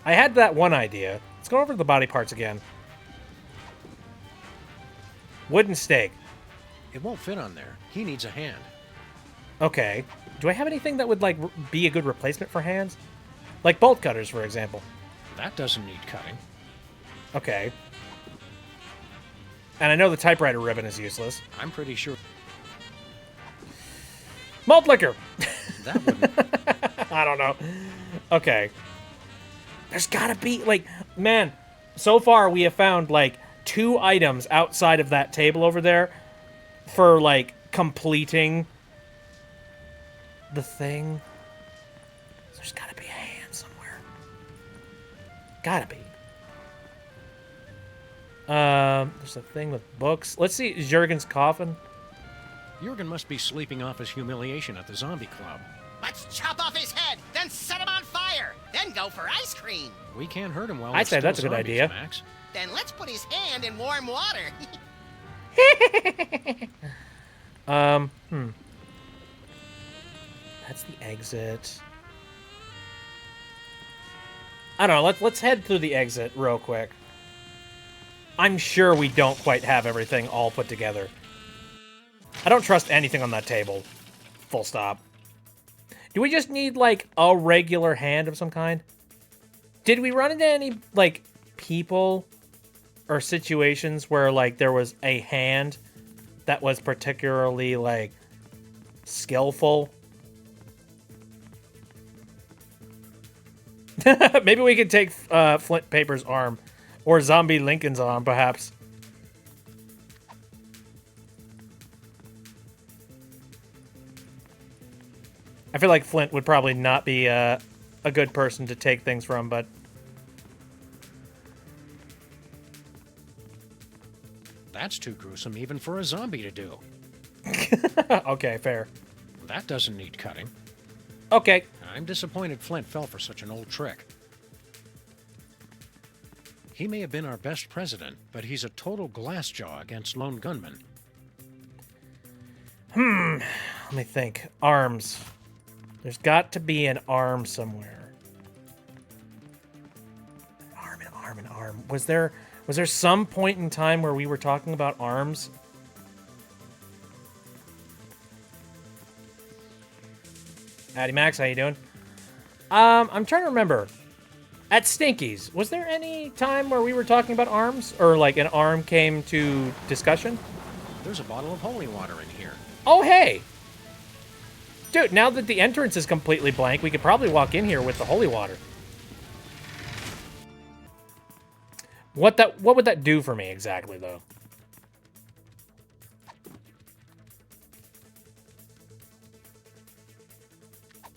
I had that one idea. Let's go over the body parts again. Wooden stake. It won't fit on there. He needs a hand. Okay. Do I have anything that would, like, be a good replacement for hands? Like bolt cutters, for example. That doesn't need cutting. Okay. And I know the typewriter ribbon is useless. I'm pretty sure. Malt liquor! That wouldn't. I don't know. Okay. There's gotta be, like, man, so far we have found, like, 2 items outside of that table over there for, like, completing the thing. There's gotta be a hand somewhere. Gotta be. There's a thing with books. Let's see Jurgen's coffin. Jurgen must be sleeping off his humiliation at the zombie club. Let's chop off his head, then set him on fire, then go for ice cream. We can't hurt him while I'd we're say still that's a good zombies, idea. Max. Then let's put his hand in warm water. That's the exit. I don't know. Let's head through the exit real quick. I'm sure we don't quite have everything all put together. I don't trust anything on that table. Full stop. Do we just need, like, a regular hand of some kind? Did we run into any, like, people or situations where, like, there was a hand that was particularly, like, skillful? Maybe we could take Flint Paper's arm. Or Zombie Lincoln's arm, perhaps. I feel like Flint would probably not be a good person to take things from, but... That's too gruesome even for a zombie to do. Okay, fair. That doesn't need cutting. Okay. I'm disappointed Flint fell for such an old trick. He may have been our best president, but he's a total glassjaw against lone gunmen. Let me think. Arms. There's got to be an arm somewhere. An arm. Was there some point in time where we were talking about arms? Howdy, Max. How you doing? I'm trying to remember. At Stinky's, was there any time where we were talking about arms? Or, like, an arm came to discussion? There's a bottle of holy water in here. Oh, hey! Dude, now that the entrance is completely blank, we could probably walk in here with the holy water. What would that do for me exactly, though?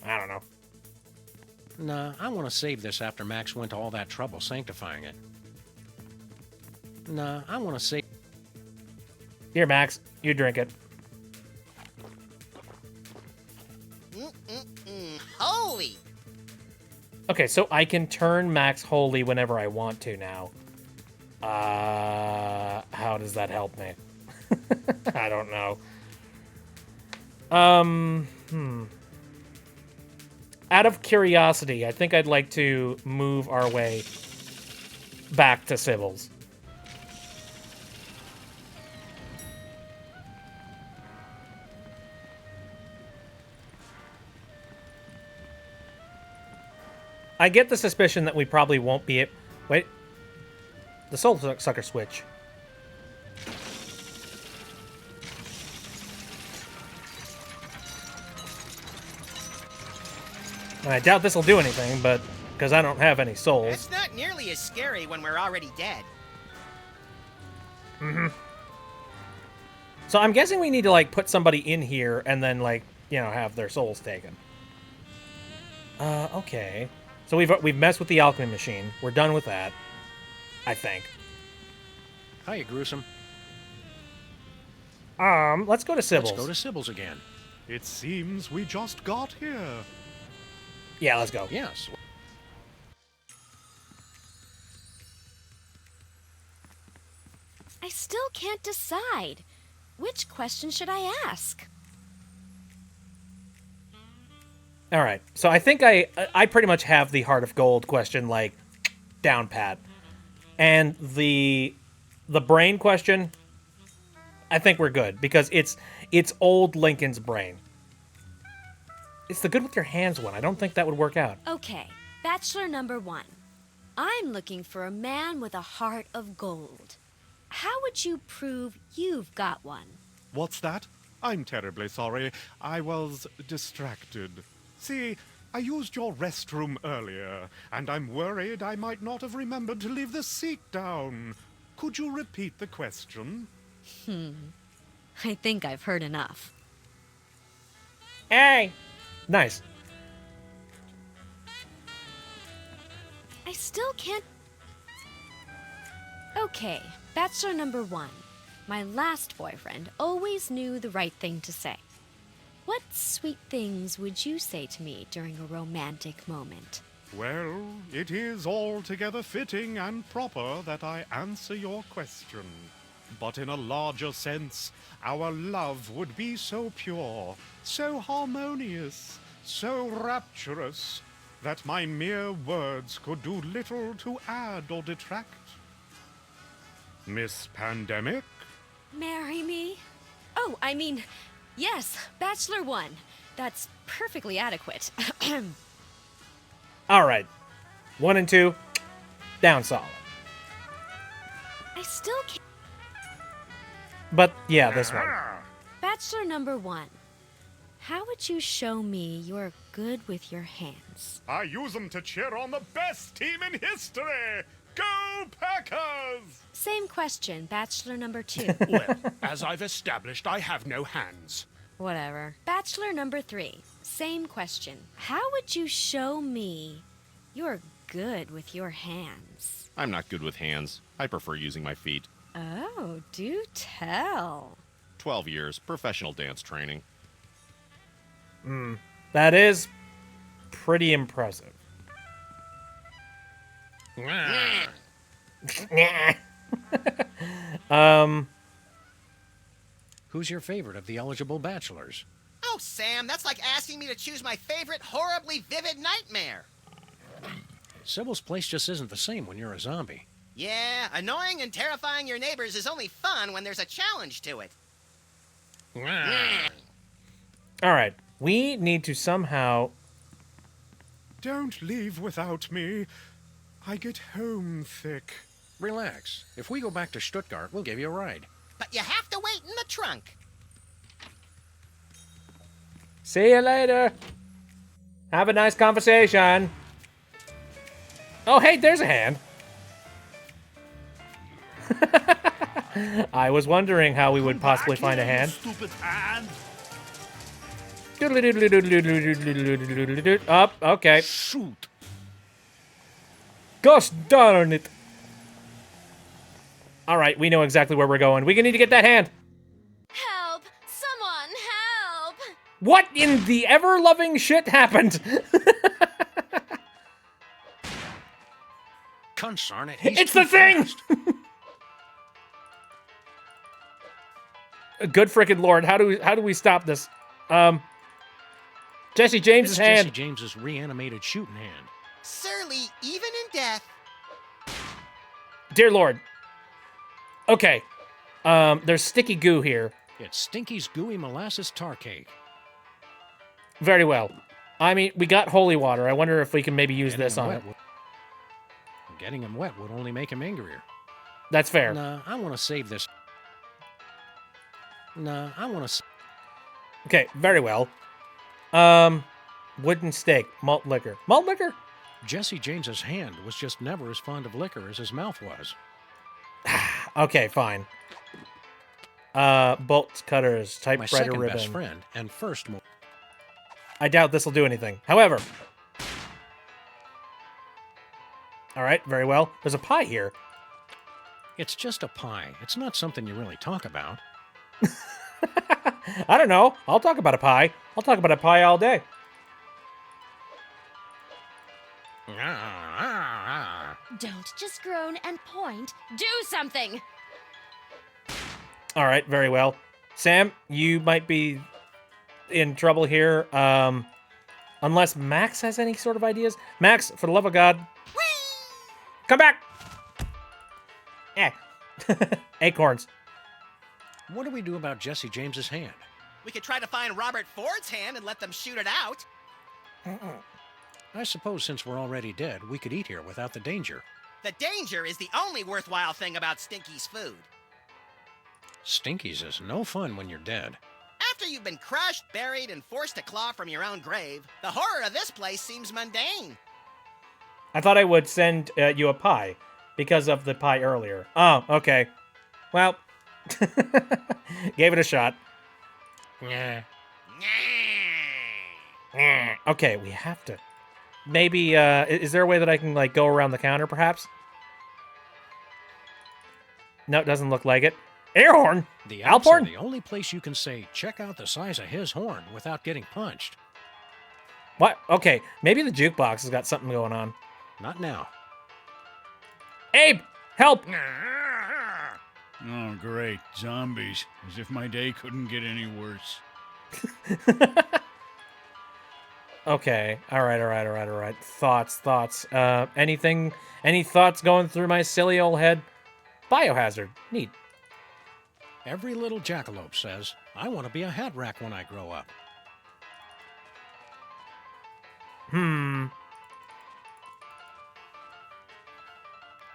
I don't know. Nah, I want to save this after Max went to all that trouble sanctifying it. Nah, I want to save... Here, Max. You drink it. Holy! Okay, so I can turn Max holy whenever I want to now. How does that help me? I don't know. Out of curiosity, I think I'd like to move our way back to Sybil's. I get the suspicion that we probably won't be able... Wait. The Soul Sucker switch. I doubt this will do anything, but... Because I don't have any souls. It's not nearly as scary when we're already dead. Mm-hmm. So I'm guessing we need to, like, put somebody in here and then, like, you know, have their souls taken. Okay. So we've messed with the alchemy machine. We're done with that. I think. Hiya, Gruesome. Let's go to Sybil's. Let's go to Sybil's again. It seems we just got here. Yeah, let's go. Yes. I still can't decide. Which question should I ask? All right. So I think I pretty much have the Heart of Gold question like down pat. And the brain question, I think we're good because it's old Lincoln's brain. It's the good with your hands one. I don't think that would work out. Okay, bachelor number 1. I'm looking for a man with a heart of gold. How would you prove you've got one? What's that? I'm terribly sorry. I was distracted. See, I used your restroom earlier, and I'm worried I might not have remembered to leave the seat down. Could you repeat the question? I think I've heard enough. Hey! Nice. I still can't... Okay, bachelor number 1. My last boyfriend always knew the right thing to say. What sweet things would you say to me during a romantic moment? Well, it is altogether fitting and proper that I answer your question. But in a larger sense, our love would be so pure, so harmonious, so rapturous, that my mere words could do little to add or detract. Miss Pandemic? Marry me? Oh, I mean, yes, bachelor 1. That's perfectly adequate. All right. 1 and 2, down solid. I still can't... But yeah, this one. Bachelor number 1. How would you show me you're good with your hands? I use them to cheer on the best team in history! Go Packers! Same question, bachelor number 2. Well, as I've established, I have no hands. Whatever. Bachelor number 3. Same question. How would you show me you're good with your hands? I'm not good with hands. I prefer using my feet. Oh, do tell. 12 years, professional dance training. That is pretty impressive. Who's your favorite of the eligible bachelors? Oh, Sam, that's like asking me to choose my favorite horribly vivid nightmare. Sybil's place just isn't the same when you're a zombie. Yeah, annoying and terrifying your neighbors is only fun when there's a challenge to it. All right. We need to somehow... Don't leave without me. I get homesick. Relax. If we go back to Stuttgart, we'll give you a ride. But you have to wait in the trunk. See you later. Have a nice conversation. Oh, hey, there's a hand. I was wondering how we would possibly find a hand. Stupid hand. Up, okay. Shoot. Gosh darn it. All right, we know exactly where we're going. We need to get that hand. Help! Someone help! What in the ever-loving shit happened? Consarn it, It's the thing! Good frickin' lord, how do we stop this? Jesse James's hand. Jesse James's reanimated shooting hand. Surly, even in death. Dear lord. Okay. There's sticky goo here. It's Stinky's gooey molasses tar cake. Very well. I mean, we got holy water. I wonder if we can maybe use this on it. Getting him wet would only make him angrier. That's fair. Nah, I want to save this. Nah, I want to... Okay, very well. Wooden stake, malt liquor. Malt liquor? Jesse James's hand was just never as fond of liquor as his mouth was. Okay, fine. Bolts, cutters, My typewriter second ribbon. best friend, and first... I doubt this will do anything. However... Alright, very well. There's a pie here. It's just a pie. It's not something you really talk about. I don't know. I'll talk about a pie. I'll talk about a pie all day. Don't just groan and point. Do something! Alright, very well. Sam, you might be in trouble here. Unless Max has any sort of ideas. Max, for the love of God. Come back! Eh. Acorns. What do we do about Jesse James's hand? We could try to find Robert Ford's hand and let them shoot it out. I suppose since we're already dead, we could eat here without the danger. The danger is the only worthwhile thing about Stinky's food. Stinky's is no fun when you're dead. After you've been crushed, buried, and forced to claw from your own grave, the horror of this place seems mundane. I thought I would send you a pie because of the pie earlier. Oh, okay. Well, gave it a shot. Yeah. Okay, we have to. Maybe, is there a way that I can, like, go around the counter, perhaps? No, it doesn't look like it. Air horn? The Alps are Alphorn? the only place you can say, check out the size of his horn without getting punched. What? Okay, maybe the jukebox has got something going on. Not now. Abe, help! Oh, great. Zombies. As if my day couldn't get any worse. Okay, alright. Thoughts. Any thoughts going through my silly old head? Biohazard. Neat. Every little jackalope says, I want to be a hat rack when I grow up.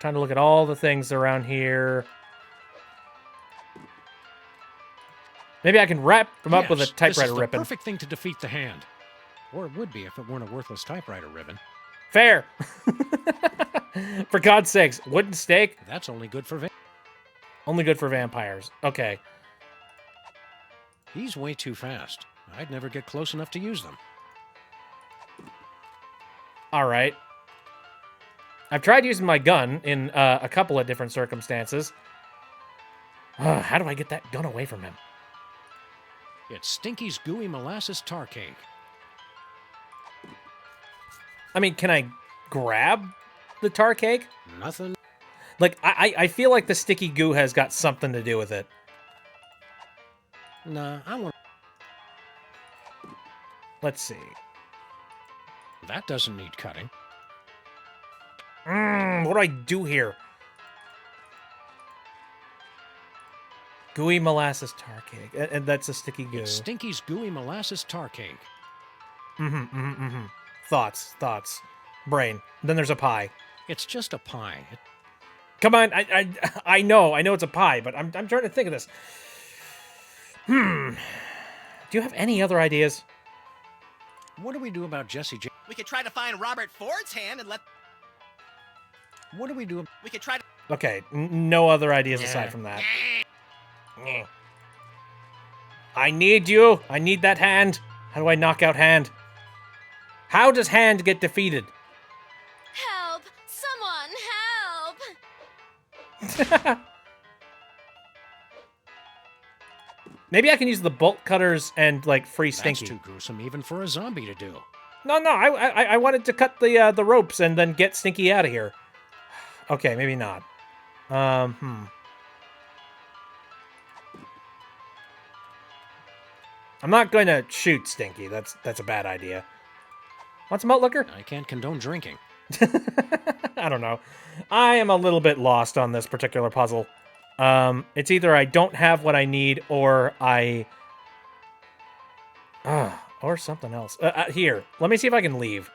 Trying to look at all the things around here. Maybe I can wrap them up with a typewriter this is the ribbon. perfect thing to defeat the hand. Or it would be if it weren't a worthless typewriter ribbon. Fair. For God's sakes, wooden stake? That's only good for Only good for vampires. Okay. He's way too fast. I'd never get close enough to use them. All right. I've tried using my gun in a couple of different circumstances. How do I get that gun away from him? It's Stinky's gooey molasses tar cake. I mean, can I grab the tar cake? Nothing. Like, I feel like the sticky goo has got something to do with it. Nah, I want... Let's see. That doesn't need cutting. What do I do here? Gooey molasses tar cake. And that's a sticky goo. It's Stinky's gooey molasses tar cake. Thoughts. Brain. Then there's a pie. It's just a pie. Come on, I know it's a pie, but I'm trying to think of this. Do you have any other ideas? What do we do about Jesse James? We could try to find Robert Ford's hand and let... What do we do? We could try to... Okay, no other ideas aside from that. I need you. I need that hand. How do I knock out hand? How does hand get defeated? Help! Someone help! Maybe I can use the bolt cutters and, like, free Stinky. That's too gruesome even for a zombie to do. No, I wanted to cut the ropes and then get Stinky out of here. Okay, maybe not. I'm not going to shoot Stinky. That's a bad idea. Want some malt liquor? I can't condone drinking. I don't know. I am a little bit lost on this particular puzzle. It's either I don't have what I need or I... or something else. Here, let me see if I can leave.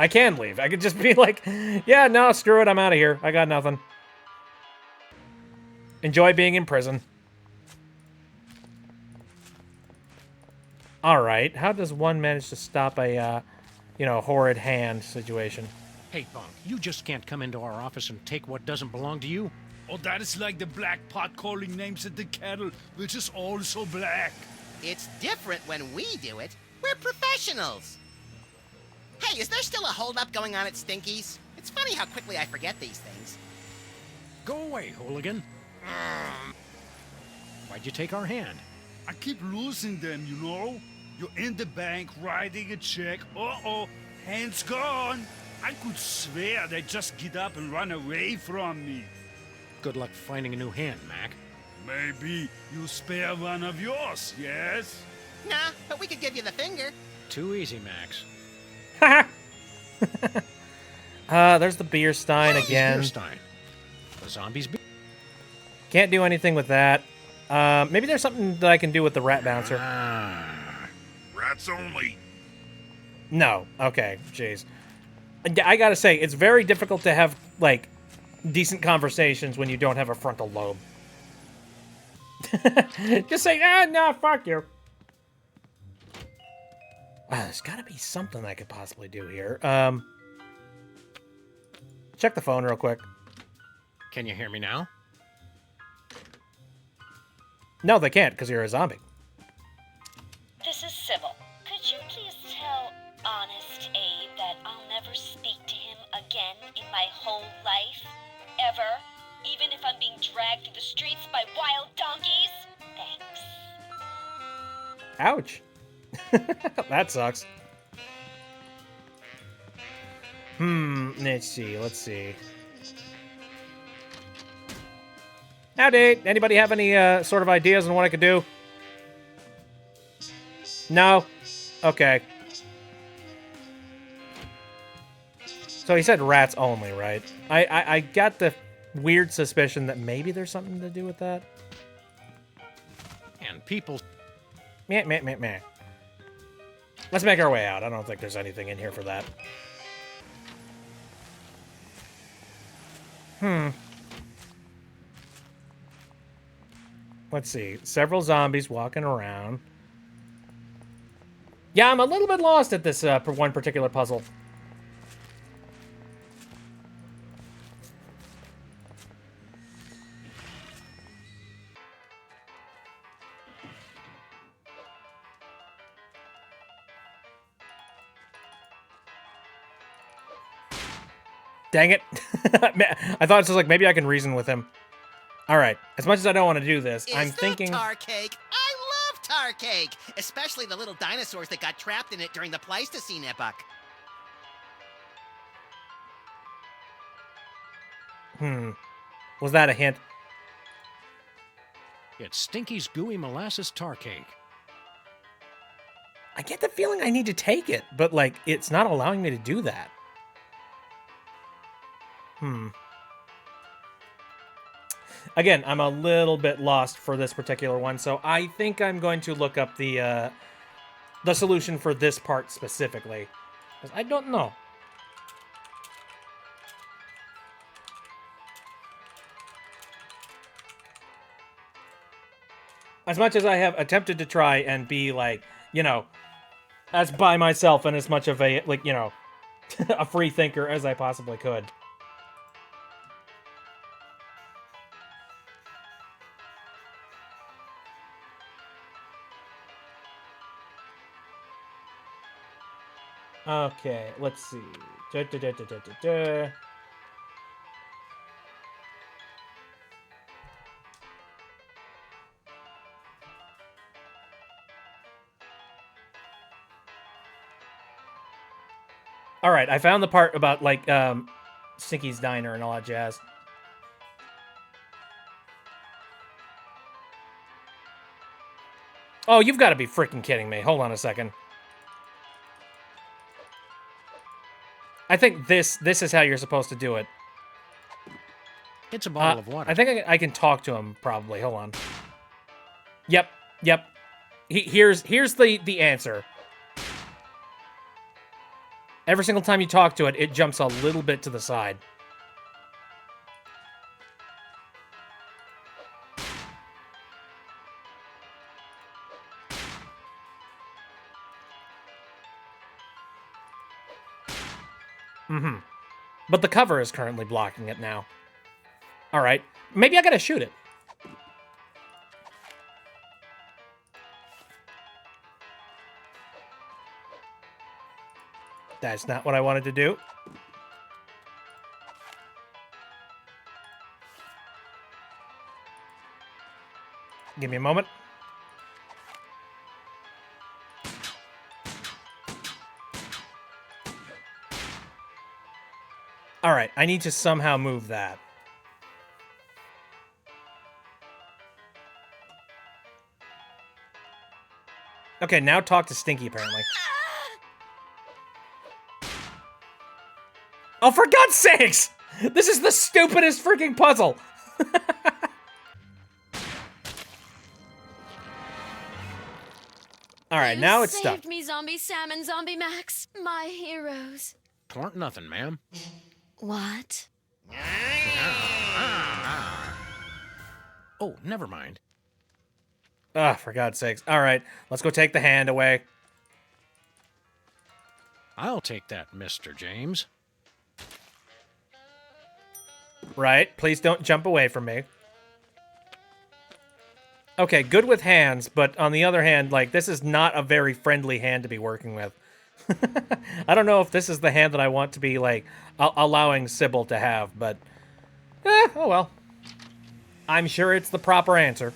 I can leave. I could just be like, yeah, no, screw it, I'm out of here. I got nothing. Enjoy being in prison. Alright, how does one manage to stop a, horrid hand situation? Hey, Bunk, you just can't come into our office and take what doesn't belong to you. Oh, that is like the black pot calling names at the kettle, which is also black. It's different when we do it. We're professionals. Hey, is there still a holdup going on at Stinky's? It's funny how quickly I forget these things. Go away, hooligan. Why'd you take our hand? I keep losing them, you know? You're in the bank writing a check. Uh-oh, hand's gone. I could swear they just get up and run away from me. Good luck finding a new hand, Mac. Maybe you spare one of yours, yes? Nah, but we could give you the finger. Too easy, Max. There's the beer stein again. Beer stein. The zombies. Can't do anything with that. Maybe there's something that I can do with the rat bouncer. Rats only. No. Okay. Jeez. I gotta say, it's very difficult to have, like, decent conversations when you don't have a frontal lobe. Just say, no, fuck you. There's gotta be something I could possibly do here. Check the phone real quick. Can you hear me now? No, they can't, because you're a zombie. This is Sybil. Could you please tell Honest Abe that I'll never speak to him again in my whole life? Ever? Even if I'm being dragged through the streets by wild donkeys? Thanks. Ouch. That sucks. Let's see. Howdy. Anybody have any sort of ideas on what I could do? No? Okay. So he said rats only, right? I got the weird suspicion that maybe there's something to do with that. And people... Meh. Let's make our way out. I don't think there's anything in here for that. Let's see. Several zombies walking around. Yeah, I'm a little bit lost at this one particular puzzle. Dang it. I thought it was like, maybe I can reason with him. All right. As much as I don't want to do this, I'm thinking... tar cake? I love tar cake! Especially the little dinosaurs that got trapped in it during the Pleistocene epoch. Was that a hint? It's Stinky's gooey molasses tar cake. I get the feeling I need to take it, but, like, it's not allowing me to do that. Again, I'm a little bit lost for this particular one, so I think I'm going to look up the solution for this part specifically, 'cause I don't know. As much as I have attempted to try and be, like, you know, as by myself and as much of a, like, you know, a free thinker as I possibly could. Okay, let's see. All right, I found the part about, like, Stinky's Diner and all that jazz. Oh, you've got to be freaking kidding me. Hold on a second. I think this is how you're supposed to do it. It's a bottle of water. I think I can talk to him, probably. Hold on. Yep. Here's the answer. Every single time you talk to it, it jumps a little bit to the side. But the cover is currently blocking it now. All right. Maybe I gotta shoot it. That's not what I wanted to do. Give me a moment. All right, I need to somehow move that. Okay, now talk to Stinky, apparently. Oh, for God's sakes! This is the stupidest freaking puzzle! Alright, now it's stuck. Saved me, Zombie Sam and Zombie Max, my heroes. Twarn't nothing, ma'am. What? Oh, never mind. Ah, for God's sakes. Alright, let's go take the hand away. I'll take that, Mr. James. Right, please don't jump away from me. Okay, good with hands, but on the other hand, like, this is not a very friendly hand to be working with. I don't know if this is the hand that I want to be, like, allowing Sybil to have, but... oh well. I'm sure it's the proper answer.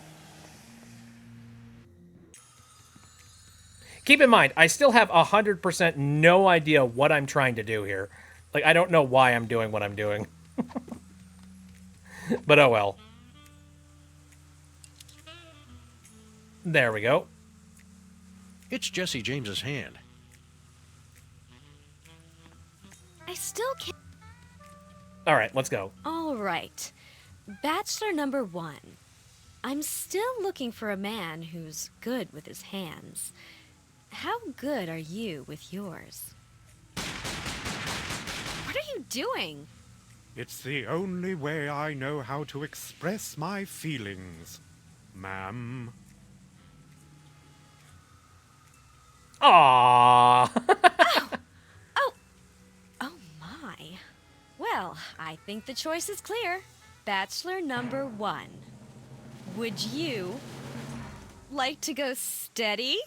Keep in mind, I still have 100% no idea what I'm trying to do here. Like, I don't know why I'm doing what I'm doing. But oh well. There we go. It's Jesse James's hand. I still can't. All right, let's go. All right. Bachelor number 1. I'm still looking for a man who's good with his hands. How good are you with yours? What are you doing? It's the only way I know how to express my feelings, ma'am. Aww. Oh my. Well, I think the choice is clear. Bachelor number 1. Would you like to go steady?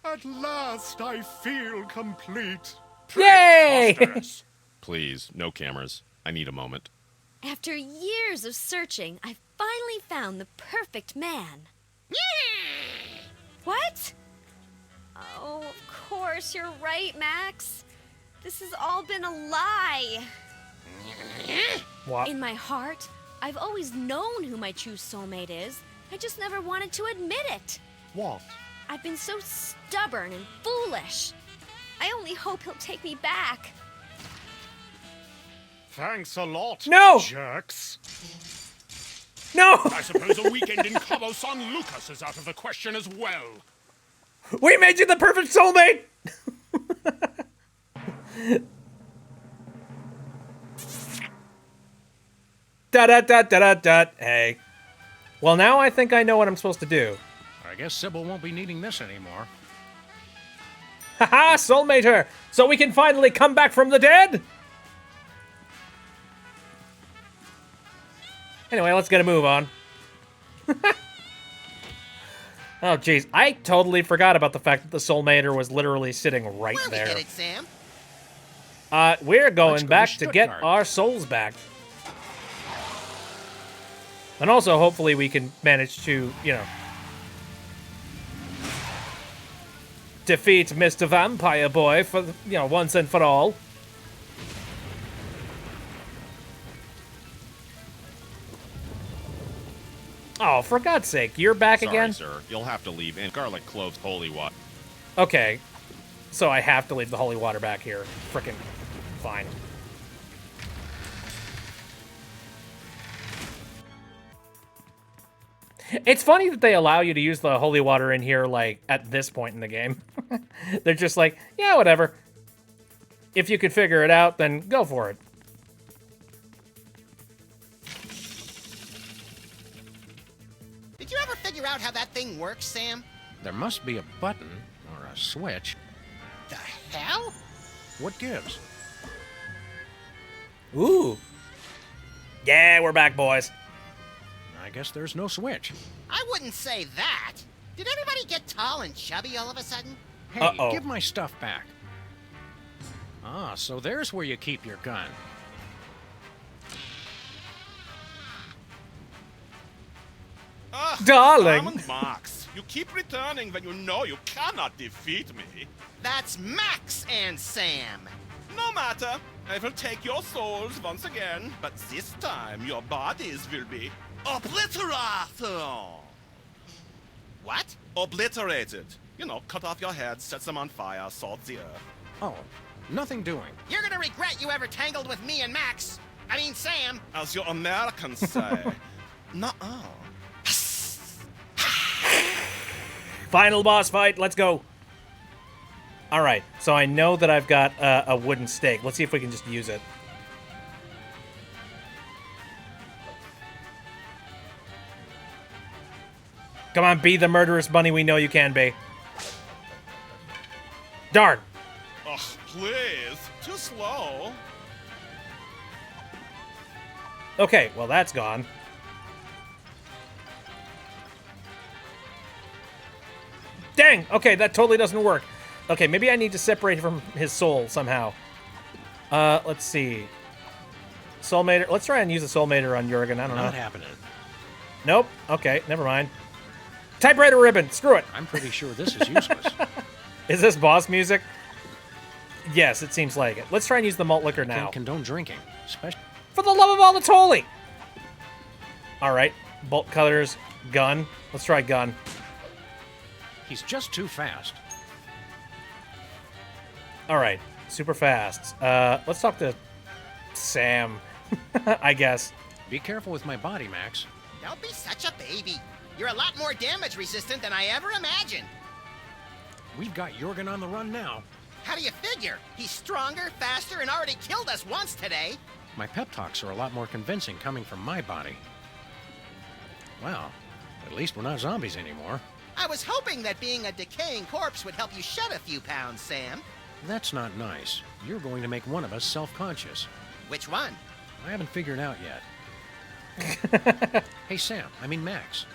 At last I feel complete. Yay! Please, no cameras. I need a moment. After years of searching, I finally found the perfect man. What? Oh, of course, you're right, Max. This has all been a lie. What? In my heart, I've always known who my true soulmate is. I just never wanted to admit it. What? I've been so stubborn and foolish. I only hope he'll take me back. Thanks a lot, No! jerks. No! I suppose a weekend in Cabo San Lucas is out of the question as well. We made you the perfect soulmate! Da-da-da-da-da-da. Hey. Well, now I think I know what I'm supposed to do. I guess Sybil won't be needing this anymore. Haha, soulmate her! So we can finally come back from the dead! Anyway, let's get a move on. Oh, jeez. I totally forgot about the fact that the soulmater was literally sitting right Well, there. we did it, Sam. We're going Let's go back to to get Stuttgart. our souls back. And also, hopefully, we can manage to, you know, defeat Mr. Vampire Boy for, you know, once and for all. Oh, for God's sake, you're back Sorry, again? sir. You'll have to leave in garlic cloves holy water. Okay. So I have to leave the holy water back here. Frickin' fine. It's funny that they allow you to use the holy water in here, like, at this point in the game. They're just like, yeah, whatever. If you could figure it out, then go for it. Did you ever figure out how that thing works, Sam? There must be a button or a switch. The hell? What gives? Ooh. Yeah, we're back, boys. I guess there's no switch. I wouldn't say that. Did everybody get tall and chubby all of a sudden? Hey, Uh-oh. give my stuff back. Ah, so there's where you keep your gun. Darling. Sam and Max, you keep returning when you know you cannot defeat me. That's Max and Sam. No matter. I will take your souls once again, but this time your bodies will be obliterated. What? Obliterated. You know, cut off your head, set them on fire, salt the earth. Oh, nothing doing. You're gonna regret you ever tangled with me and Max. I mean, Sam. As your Americans say. Nuh-uh. Final boss fight. Let's go. All right. So I know that I've got a wooden stake. Let's see if we can just use it. Come on, be the murderous bunny we know you can be. Darn. Ugh, please. Too slow. Okay, well, that's gone. Dang! Okay, that totally doesn't work. Okay, maybe I need to separate from his soul somehow. Let's see. Soulmater. Let's try and use the Soulmater on Jurgen. I don't know. Not happening. Nope. Okay, never mind. Typewriter ribbon. Screw it. I'm pretty sure this is useless. Is this boss music? Yes, it seems like it. Let's try and use the malt liquor now. Can't condone drinking, especially. For the love of all that's holy! Alright, bolt cutters, gun. Let's try gun. He's just too fast. Alright, super fast. Let's talk to Sam, I guess. Be careful with my body, Max. Don't be such a baby. You're a lot more damage resistant than I ever imagined. We've got Jurgen on the run now. How do you figure? He's stronger, faster, and already killed us once today. My pep talks are a lot more convincing coming from my body. Well, at least we're not zombies anymore. I was hoping that being a decaying corpse would help you shed a few pounds, Sam. That's not nice. You're going to make one of us self-conscious. Which one? I haven't figured out yet. Hey, Sam. I mean, Max.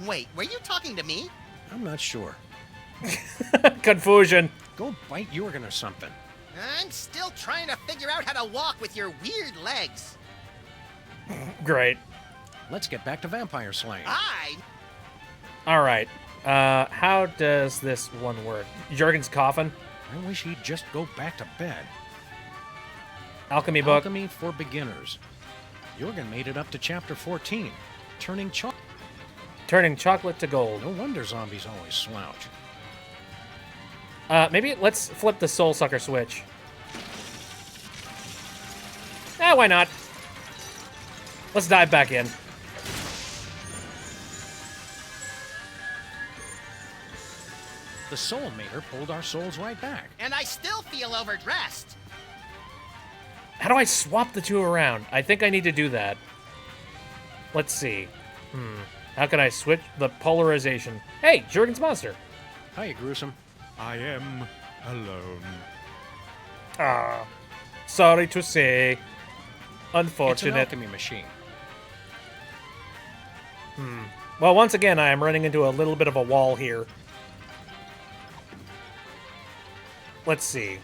Wait, were you talking to me? I'm not sure. Confusion. Go bite Jurgen or something. I'm still trying to figure out how to walk with your weird legs. Great. Let's get back to vampire slaying. Alright. How does this one work? Jurgen's coffin? I wish he'd just go back to bed. Alchemy book. Alchemy for beginners. Jurgen made it up to chapter 14. Turning chocolate to gold. No wonder zombies always slouch. Maybe let's flip the soul sucker switch. Why not? Let's dive back in. The Soul Mater pulled our souls right back. And I still feel overdressed. How do I swap the two around? I think I need to do that. Let's see. How can I switch the polarization? Hey, Jurgen's monster. Hiya, Gruesome. I am alone. Ah, sorry to say. It's Unfortunate. an alchemy machine. Well, once again, I am running into a little bit of a wall here. Let's see.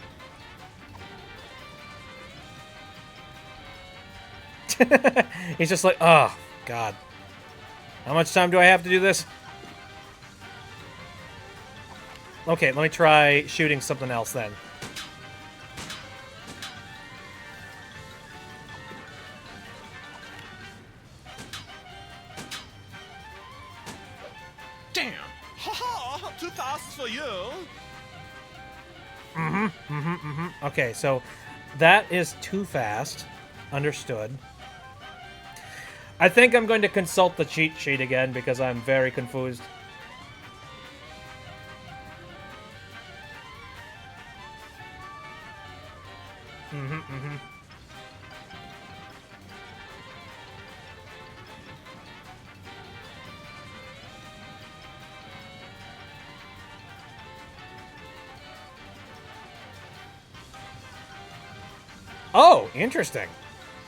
He's just like, oh, God. How much time do I have to do this? Okay, let me try shooting something else then. Damn! Ha-ha! Too fast for you! Okay, so that is too fast. Understood. I think I'm going to consult the cheat sheet again because I'm very confused. Oh, interesting.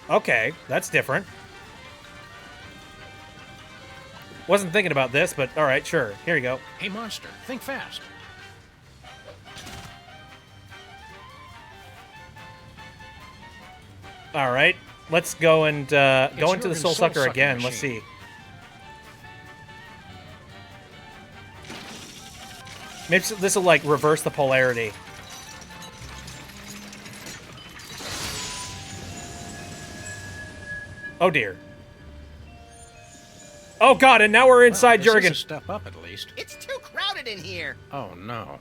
Okay, that's different. Wasn't thinking about this, but alright, sure. Here you go. Hey, monster, think fast. Alright, let's go and go into the Jurgen's Soul Sucker soul-sucking again. Let's machine. see. Maybe this will, like, reverse the polarity. Oh, dear. Oh god, and now we're inside Well, this Jurgen. is a step up at least. It's too crowded in here. Oh no.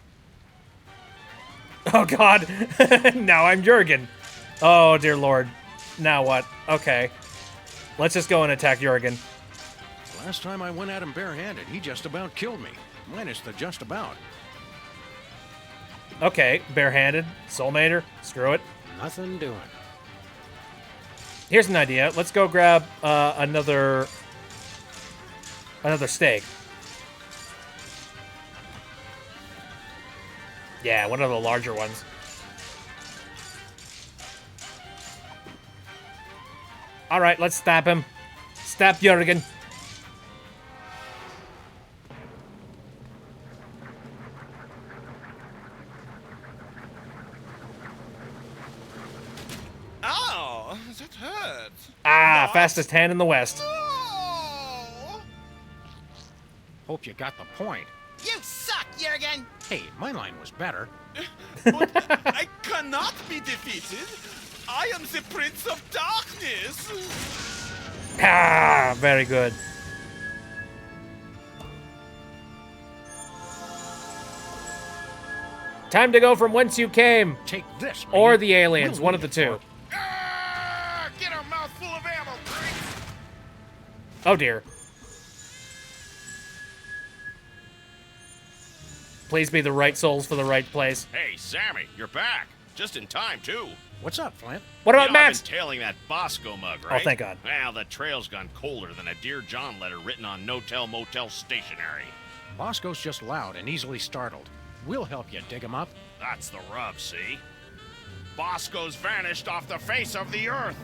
Oh god. Now I'm Jurgen. Oh dear lord. Now what? Okay. Let's just go and attack Jurgen. Last time I went at him barehanded, he just about killed me. Minus the just about. Okay, barehanded, soulmater, screw it. Nothing doing. Here's an idea. Let's go grab another steak. Yeah, one of the larger ones. All right, let's stab him. Stab Jurgen. Ow, that hurts. Ah, fastest hand in the West. Hope you got the point. You suck, Jurgen. Hey, my line was better. I cannot be defeated. I am the Prince of Darkness. Ah, very good. Time to go from whence you came. Take this, Or man. the aliens, We'll one of the need two. it Get a mouthful of ammo, Prince. Oh dear. Please be the right souls for the right place. Hey, Sammy, you're back. Just in time, too. What's up, Flint? What about You know, Max? I've been tailing that Bosco mug, right? Oh, thank God. Well, the trail's gone colder than a Dear John letter written on no-tell motel stationery. Bosco's just loud and easily startled. We'll help you dig him up. That's the rub, see? Bosco's vanished off the face of the earth.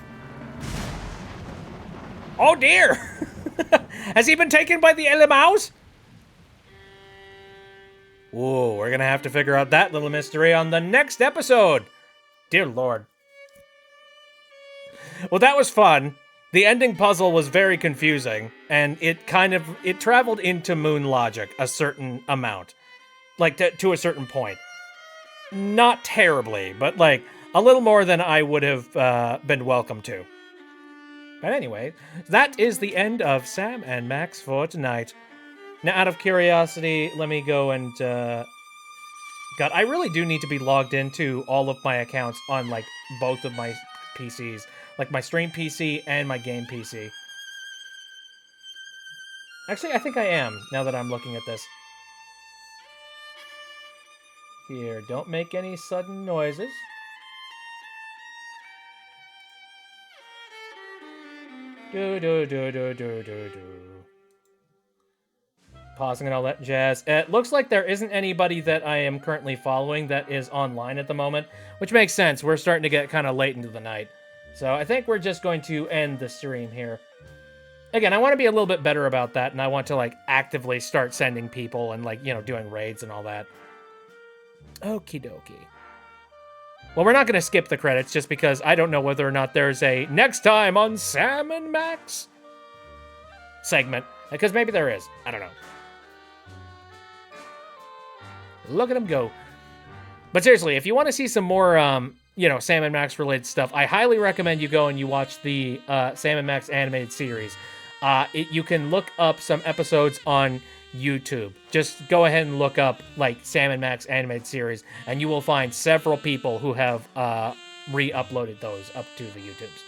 Oh dear! Has he been taken by the LMAUs? Ooh, we're gonna have to figure out that little mystery on the next episode. Dear Lord. Well, that was fun. The ending puzzle was very confusing, and it traveled into Moon logic a certain amount. Like, to a certain point. Not terribly, but, like, a little more than I would have been welcome to. But anyway, that is the end of Sam and Max for tonight. Now, out of curiosity, let me go and, God, I really do need to be logged into all of my accounts on, like, both of my PCs. Like, my stream PC and my game PC. Actually, I think I am, now that I'm looking at this. Here, don't make any sudden noises. Pausing and all that jazz. It looks like there isn't anybody that I am currently following that is online at the moment, which makes sense. We're starting to get kind of late into the night. So I think we're just going to end the stream here. Again, I want to be a little bit better about that, and I want to, like, actively start sending people and, like, you know, doing raids and all that. Okie dokie. Well, we're not going to skip the credits just because I don't know whether or not there's a next time on Sam and Max segment. Because maybe there is. I don't know. Look at him go. But seriously, if you want to see some more, you know, Sam and Max related stuff, I highly recommend you go and you watch the Sam and Max animated series. You can look up some episodes on YouTube. Just go ahead and look up, like, Sam and Max animated series, and you will find several people who have re-uploaded those up to the YouTubes.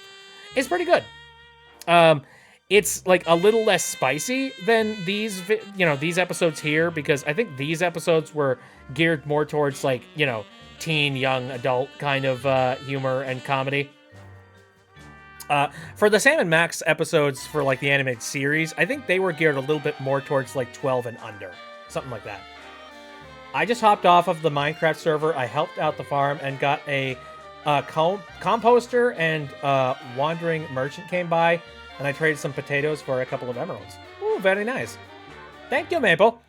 It's pretty good. It's, like, a little less spicy than these, you know, these episodes here, because I think these episodes were geared more towards, like, you know, teen, young, adult kind of humor and comedy. For the Sam and Max episodes for, like, the animated series, I think they were geared a little bit more towards, like, 12 and under. Something like that. I just hopped off of the Minecraft server. I helped out the farm and got a composter, and wandering merchant came by, and I traded some potatoes for a couple of emeralds. Ooh, very nice. Thank you, Maple.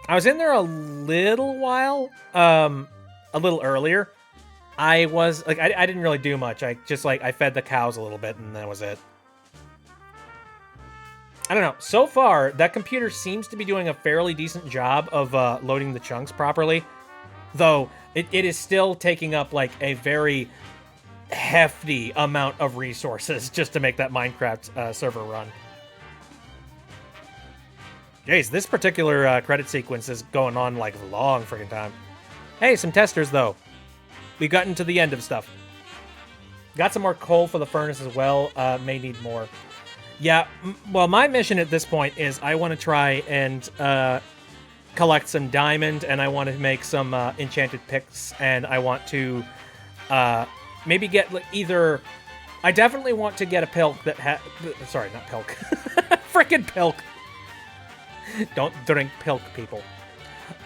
I was in there a little while, a little earlier. I was, like, I didn't really do much. I just, like, I fed the cows a little bit, and that was it. I don't know. So far, that computer seems to be doing a fairly decent job of loading the chunks properly. Though, it is still taking up, like, a very hefty amount of resources just to make that Minecraft server run. Jeez, this particular credit sequence is going on like a long freaking time. Hey, some testers though. We've gotten to the end of stuff. Got some more coal for the furnace as well. May need more. Yeah, well, my mission at this point is I want to try and collect some diamond, and I want to make some enchanted picks, and I want to maybe get either... I definitely want to get a pilk that sorry, not pilk. Frickin' pilk. Don't drink pilk, people.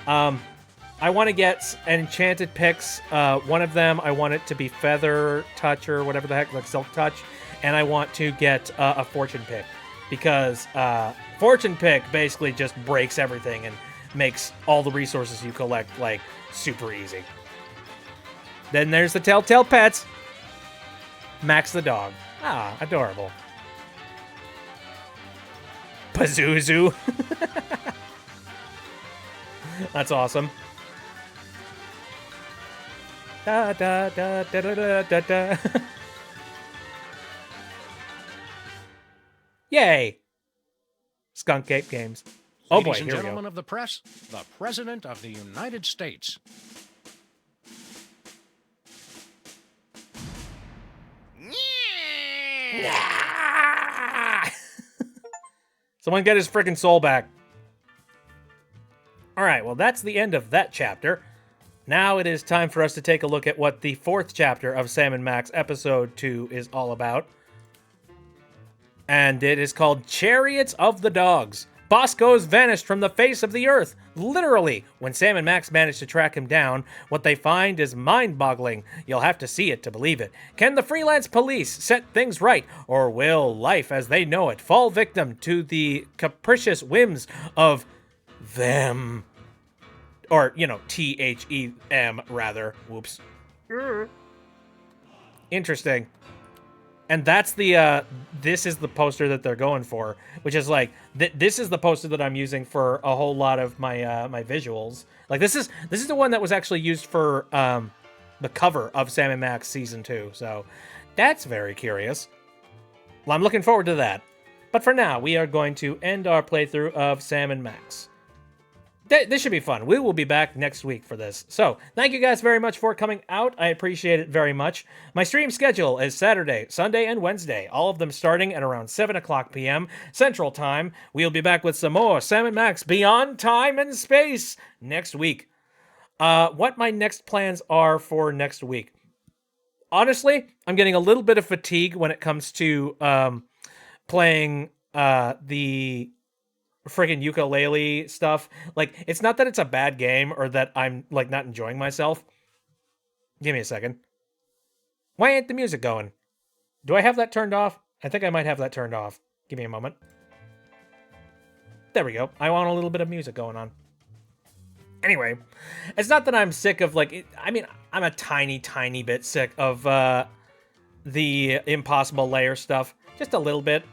I want to get an enchanted picks. One of them, I want it to be feather touch or whatever the heck, like silk touch. And I want to get a fortune pick. Because fortune pick basically just breaks everything and makes all the resources you collect, like, super easy. Then there's the Telltale Pets. Max the dog. Ah, adorable. Pazuzu. That's awesome. Da da da da da da da. Yay! Skunk Ape Games. Oh boy, Ladies and here we gentlemen go. of the press, the President of the United States. Someone get his freaking soul back. Alright, well that's the end of that chapter. Now it is time for us to take a look at what the 4th chapter of Sam and Max Episode 2 is all about. And it is called Chariots of the Dogs. Bosco's vanished from the face of the earth. Literally, when Sam and Max manage to track him down, what they find is mind-boggling. You'll have to see it to believe it. Can the freelance police set things right, or will life as they know it fall victim to the capricious whims of them? Or, you know, T-H-E-M, rather. Whoops. Interesting. And that's the, this is the poster that they're going for, which is like, this is the poster that I'm using for a whole lot of my, my visuals. Like, this is the one that was actually used for, the cover of Sam and Max Season 2, so that's very curious. Well, I'm looking forward to that. But for now, we are going to end our playthrough of Sam and Max. This should be fun. We will be back next week for this. So, thank you guys very much for coming out. I appreciate it very much. My stream schedule is Saturday, Sunday, and Wednesday. All of them starting at around 7 o'clock p.m. Central Time. We'll be back with some more Sam and Max Beyond Time and Space next week. What my next plans are for next week. Honestly, I'm getting a little bit of fatigue when it comes to playing the friggin' ukulele stuff. Like, it's not that it's a bad game or that I'm, like, not enjoying myself. Give me a second. Why ain't the music going? Do I have that turned off? I think I might have that turned off. Give me a moment. There we go. I want a little bit of music going on. Anyway, it's not that I'm sick of, like, I mean, I'm a tiny, tiny bit sick of the Impossible Lair stuff. Just a little bit.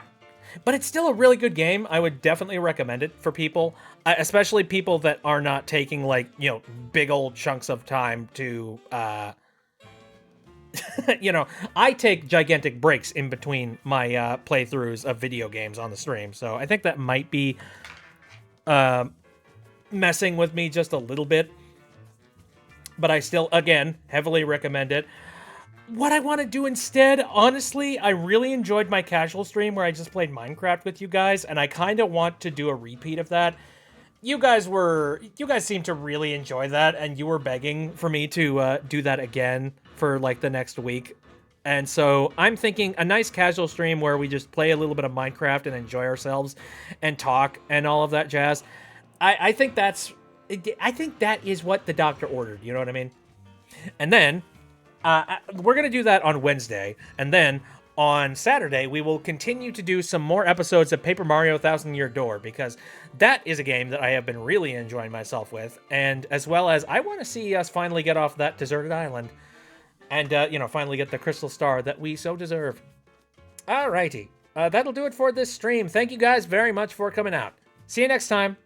But it's still a really good game. I would definitely recommend it for people, especially people that are not taking, like, you know, big old chunks of time to, you know, I take gigantic breaks in between my playthroughs of video games on the stream. So I think that might be messing with me just a little bit. But I still, again, heavily recommend it. What I want to do instead, honestly, I really enjoyed my casual stream where I just played Minecraft with you guys, and I kind of want to do a repeat of that. You guys seem to really enjoy that, and you were begging for me to do that again for, like, the next week. And so I'm thinking a nice casual stream where we just play a little bit of Minecraft and enjoy ourselves and talk and all of that jazz. I think that is what the doctor ordered, you know what I mean? And then we're going to do that on Wednesday, and then on Saturday, we will continue to do some more episodes of Paper Mario Thousand Year Door, because that is a game that I have been really enjoying myself with, and as well as I want to see us finally get off that deserted island, and, you know, finally get the crystal star that we so deserve. Alrighty, that'll do it for this stream. Thank you guys very much for coming out. See you next time.